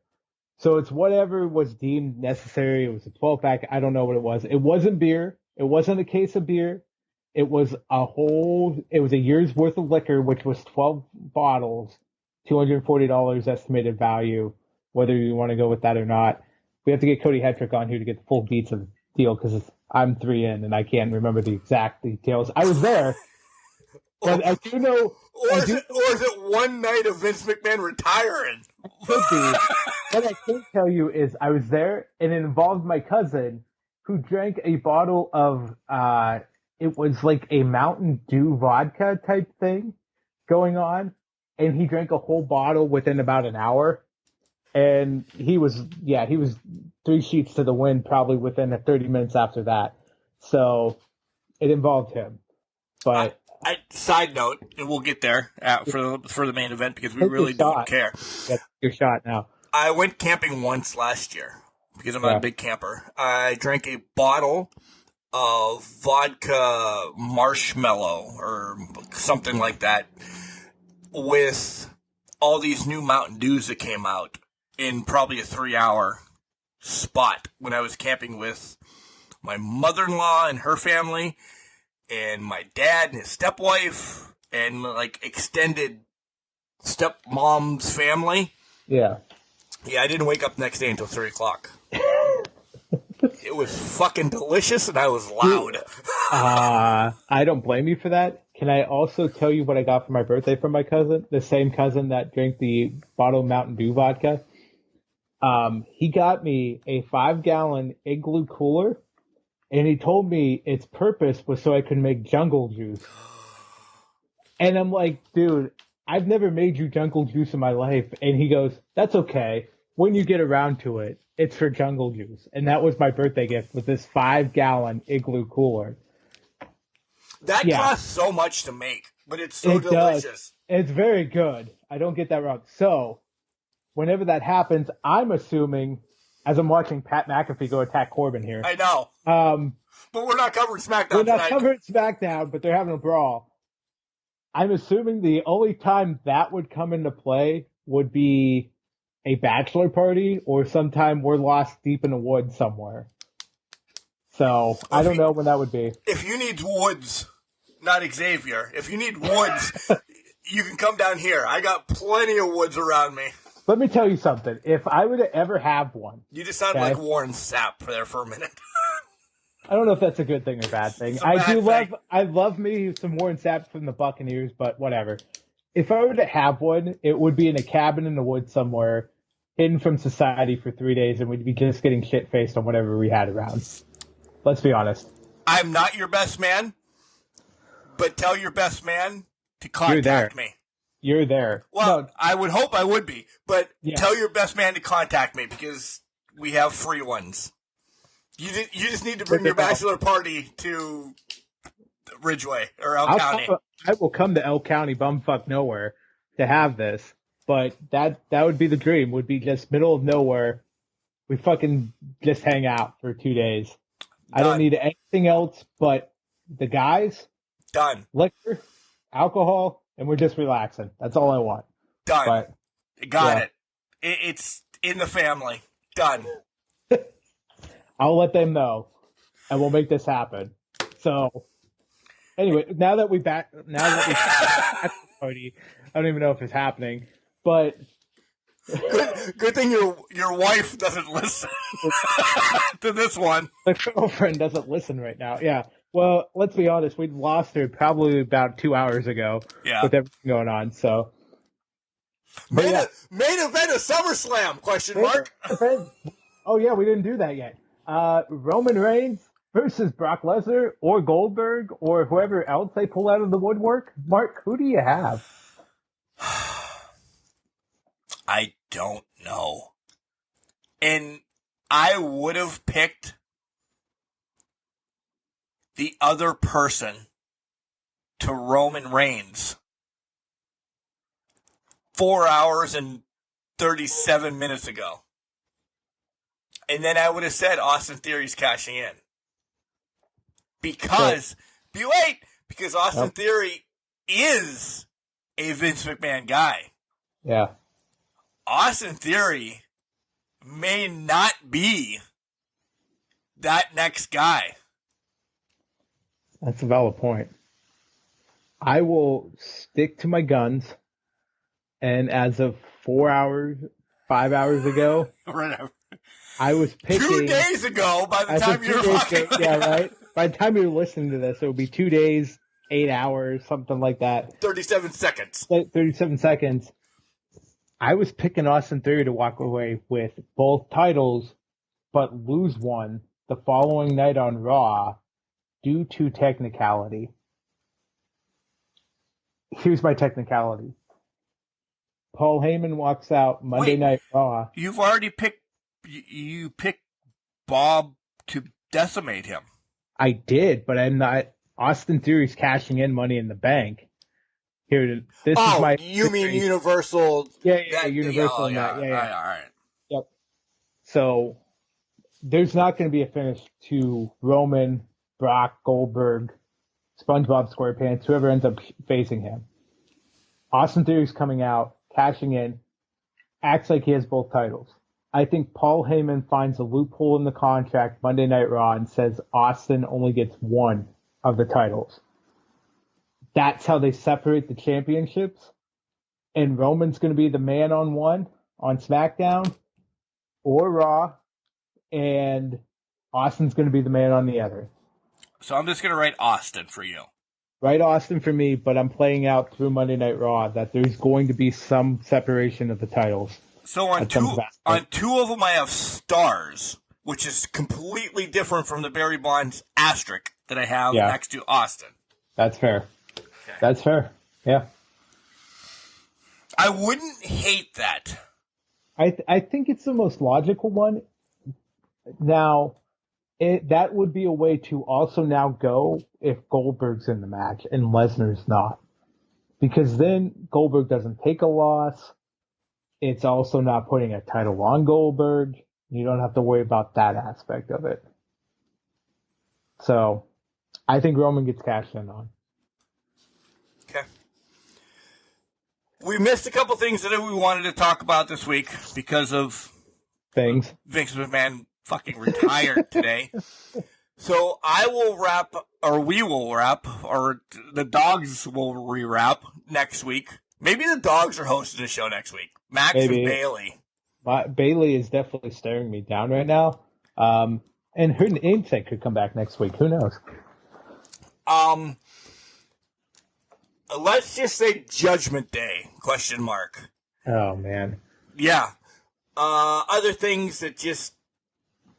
So it's whatever was deemed necessary. It was a 12-pack. I don't know what it was. It wasn't beer. It wasn't a case of beer. It was a year's worth of liquor, which was 12 bottles, $240 estimated value, whether you want to go with that or not. We have to get Cody Hedrick on here to get the full beats of the deal because I'm 3 in and I can't remember the exact details. I was there, but I do know. Or is it one night of Vince McMahon retiring? Could be. What I can tell you is I was there, and it involved my cousin, who drank a bottle of, it was like a Mountain Dew vodka type thing going on, and he drank a whole bottle within about an hour. And he was 3 sheets to the wind probably within 30 minutes after that. So it involved him. But side note, and we'll get there for the main event because we really don't care. That's your shot now. I went camping once last year because I'm not a big camper. I drank a bottle of vodka marshmallow or something like that with all these new Mountain Dews that came out in probably a 3-hour spot when I was camping with my mother-in-law and her family and my dad and his stepwife and like extended stepmom's family. Yeah. Yeah, I didn't wake up the next day until 3 o'clock. It was fucking delicious and I was loud. I don't blame you for that. Can I also tell you what I got for my birthday from my cousin? The same cousin that drank the bottle of Mountain Dew vodka. He got me a 5-gallon Igloo cooler, and he told me its purpose was so I could make jungle juice. And I'm like, dude, I've never made you jungle juice in my life. And he goes, that's okay. When you get around to it, it's for jungle juice. And that was my birthday gift with this 5-gallon Igloo cooler. That costs so much to make, but it's so delicious. It's very good. I don't get that wrong. So, whenever that happens, I'm assuming, as I'm watching Pat McAfee go attack Corbin here. I know. But we're not covering SmackDown We're not tonight. covering SmackDown, but they're having a brawl. I'm assuming the only time that would come into play would be a bachelor party or sometime we're lost deep in the woods somewhere. So, I don't know when that would be. If you need woods, not Xavier, if you need woods, you can come down here. I got plenty of woods around me. Let me tell you something. If I were to ever have one. You just sound like Warren Sapp there for a minute. I don't know if that's a good thing or bad thing. I love me some Warren Sapp from the Buccaneers, but whatever. If I were to have one, it would be in a cabin in the woods somewhere, hidden from society for 3 days, and we'd be just getting shit-faced on whatever we had around. Let's be honest. I'm not your best man, but tell your best man to contact me. You're there. Well, no. I would hope I would be, but tell your best man to contact me because we have free ones. You just need to bring your bachelor party to Ridgeway or Elk County. I will come to Elk County, bumfuck nowhere, to have this. But that would be the dream. Would be just middle of nowhere. We fucking just hang out for 2 days. I don't need anything else but the guys. Done. Liquor, alcohol, and we're just relaxing. That's all I want. Done. Got it. It's in the family. Done. I'll let them know, and we'll make this happen. So, anyway, now that we back the party, I don't even know if it's happening, but good thing your wife doesn't listen to this one. The girlfriend doesn't listen right now. Yeah. Well, let's be honest. We lost her probably about 2 hours ago. Yeah. With everything going on. So. Main event of SummerSlam? Question mark. Oh yeah, we didn't do that yet. Roman Reigns versus Brock Lesnar or Goldberg or whoever else they pull out of the woodwork. Mark, who do you have? I don't know. And I would have picked the other person to Roman Reigns 4 hours and 37 minutes ago. And then I would have said Austin Theory's cashing in. Because Austin Theory is a Vince McMahon guy. Yeah. Austin Theory may not be that next guy. That's a valid point. I will stick to my guns, and as of 5 hours ago, Whatever. I was picking 2 days ago, by the as time of you're 2 days fucking. ago, yeah, right. By the time you're listening to this, it will be 2 days, 8 hours, something like that. 37 seconds. 37 seconds. I was picking Austin Theory to walk away with both titles, but lose one the following night on Raw due to technicality. Here's my technicality. Paul Heyman walks out Monday Night Raw. You've already picked. You picked Bob to decimate him. I did, but I'm not. Austin Theory's cashing in Money in the Bank. Here, this is my. You mean Universal? Yeah, Universal. Yeah. All right. Yep. So there's not going to be a finish to Roman, Brock, Goldberg, SpongeBob SquarePants, whoever ends up facing him. Austin Theory's coming out, cashing in, acts like he has both titles. I think Paul Heyman finds a loophole in the contract Monday Night Raw and says Austin only gets one of the titles. That's how they separate the championships. And Roman's going to be the man on one on SmackDown or Raw, and Austin's going to be the man on the other. So I'm just going to write Austin for you. Write Austin for me, but I'm playing out through Monday Night Raw that there's going to be some separation of the titles. So on two of them I have stars, which is completely different from the Barry Bonds asterisk that I have next to Austin. That's fair. Okay. That's fair. Yeah. I wouldn't hate that. I think it's the most logical one. Now, that would be a way to also now go if Goldberg's in the match and Lesnar's not. Because then Goldberg doesn't take a loss. It's also not putting a title on Goldberg. You don't have to worry about that aspect of it. So, I think Roman gets cashed in on. Okay. We missed a couple things that we wanted to talk about this week because of things. Vince McMahon fucking retired today. So I will wrap, or we will wrap, or the dogs will re-wrap next week. Maybe the dogs are hosting the show next week. Max and Bailey. Bailey is definitely staring me down right now. And her namesake could come back next week. Who knows? Let's just say Judgment Day, ? Oh, man. Yeah. Other things that just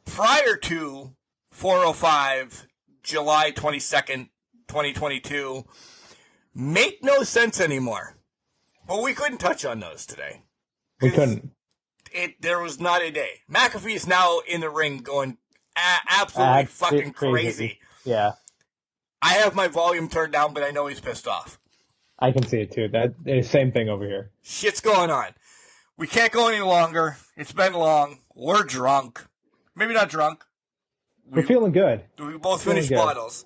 prior to 405, July 22nd, 2022, make no sense anymore. But we couldn't touch on those today. We couldn't. There was not a day. McAfee is now in the ring going absolutely fucking crazy. Yeah. I have my volume turned down, but I know he's pissed off. I can see it too. Same thing over here. Shit's going on. We can't go any longer. It's been long. We're drunk. Maybe not drunk. We're feeling good. We both finished bottles.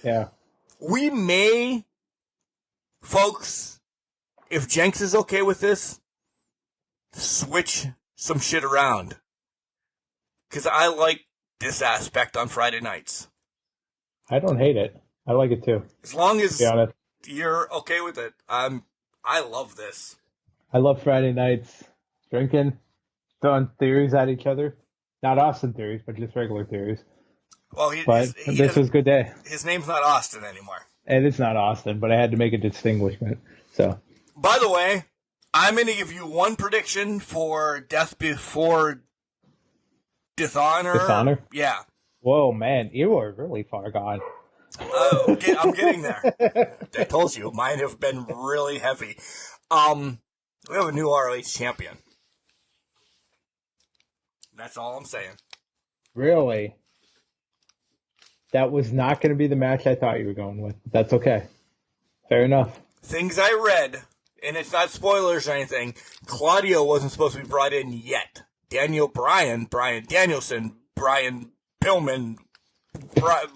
Yeah. We may, folks, if Jenks is okay with this, switch some shit around. Because I like this aspect on Friday nights. I don't hate it. I like it too. As long as you're okay with it. I love this. I love Friday nights. Drinking, throwing theories at each other. Not Austin theories, but just regular theories. Well, this was a good day. His name's not Austin anymore. And it's not Austin, but I had to make a distinguishment. So, by the way, I'm going to give you one prediction for Death Before Dishonor. Dishonor? Yeah. Whoa, man, you are really far gone. I'm getting there. I told you, mine have been really heavy. We have a new ROH champion. That's all I'm saying. Really? That was not going to be the match I thought you were going with. That's okay. Fair enough. Things I read, and it's not spoilers or anything, Claudio wasn't supposed to be brought in yet. Daniel Bryan, Bryan Danielson, Brian Pillman,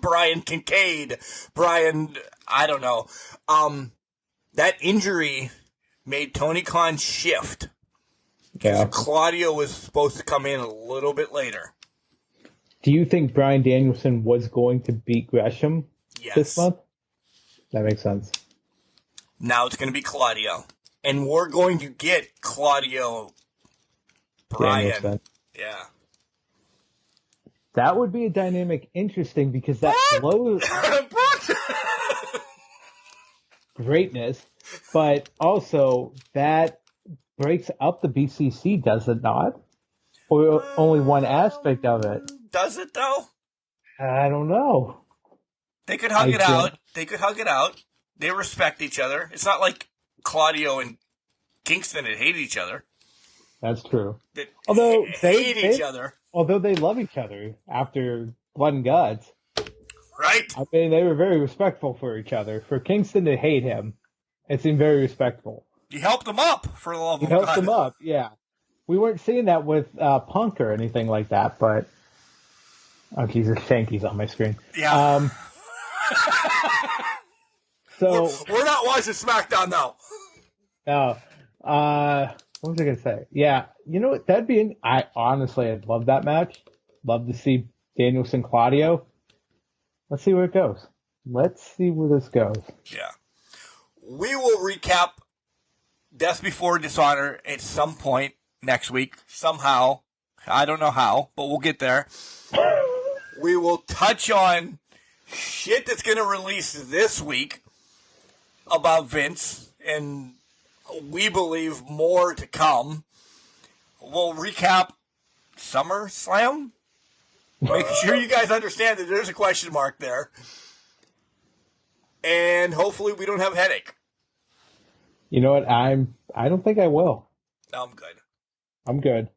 Brian Kincaid, Brian, I don't know. That injury made Tony Khan shift. Yeah. Claudio was supposed to come in a little bit later. Do you think Bryan Danielson was going to beat Gresham? Yes. this month. That makes sense. Now it's going to be Claudio. And we're going to get Claudio Bryan. Danielson. Yeah. That would be a dynamic interesting because that blows greatness, but also that breaks up the BCC, does it not? Or only one aspect of it? Does it, though? I don't know. They could hug it out. They could hug it out. They respect each other. It's not like Claudio and Kingston that hate each other. That's true. That Although hate each other. Although they love each other after Blood and Guts. Right? I mean, they were very respectful for each other. For Kingston to hate him, it seemed very respectful. You helped him up, for the love of God. You helped him up, yeah. We weren't seeing that with Punk or anything like that, but... Oh, Jesus, Shanky's on my screen. Yeah. So we're not watching SmackDown now. No. What was I going to say? Yeah, you know what? I'd love that match. Love to see Danielson Claudio. Let's see where it goes. Let's see where this goes. Yeah. We will recap Death Before Dishonor at some point next week. Somehow. I don't know how, but we'll get there. We will touch on shit that's going to release this week about Vince, and we believe more to come. We'll recap SummerSlam. Make sure you guys understand that there's a question mark there. And hopefully we don't have a headache. You know what? I don't think I will. I'm good. I'm good.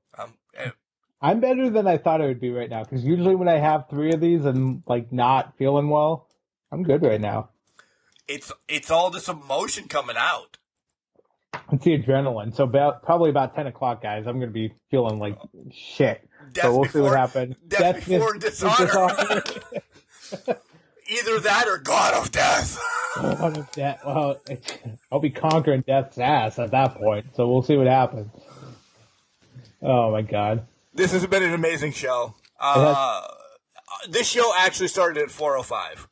I'm better than I thought I would be right now, because usually when I have 3 of these and not feeling well, I'm good right now. It's all this emotion coming out. It's the adrenaline. So probably about 10 o'clock, guys, I'm going to be feeling like shit. So we'll see what happens. Death Before Dishonor. Either that or God of Death. God of Death. Well, I'll be conquering Death's ass at that point. So we'll see what happens. Oh, my God. This has been an amazing show. This show actually started at 4:05.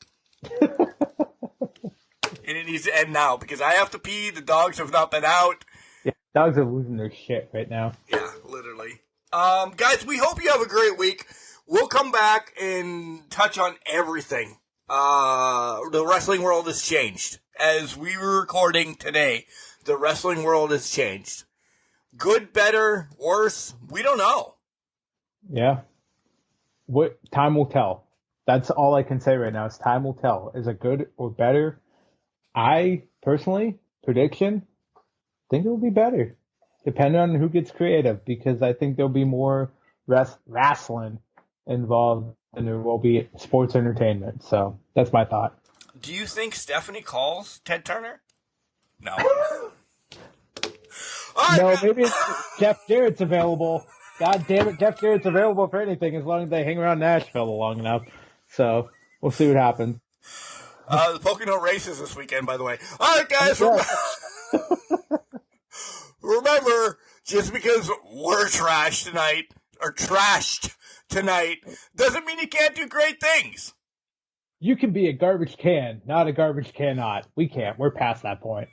And it needs to end now because I have to pee. The dogs have not been out. Yeah, dogs are losing their shit right now. Yeah, literally. Guys, we hope you have a great week. We'll come back and touch on everything. The wrestling world has changed. As we were recording today, the wrestling world has changed. Good, better, worse, we don't know. Yeah. Time will tell. That's all I can say right now is time will tell. Is it good or better? I, personally, prediction, think it will be better. Depending on who gets creative, because I think there'll be more wrestling involved than there will be sports entertainment. So that's my thought. Do you think Stephanie calls Ted Turner? No. No, maybe Jeff Jarrett's available. God damn it, Jeff Jarrett's available for anything as long as they hang around Nashville long enough. So we'll see what happens. The Pocono races this weekend, by the way. All right, guys. Remember, just because we're trashed tonight, doesn't mean you can't do great things. You can be a garbage can, not a garbage cannot. We can't. We're past that point.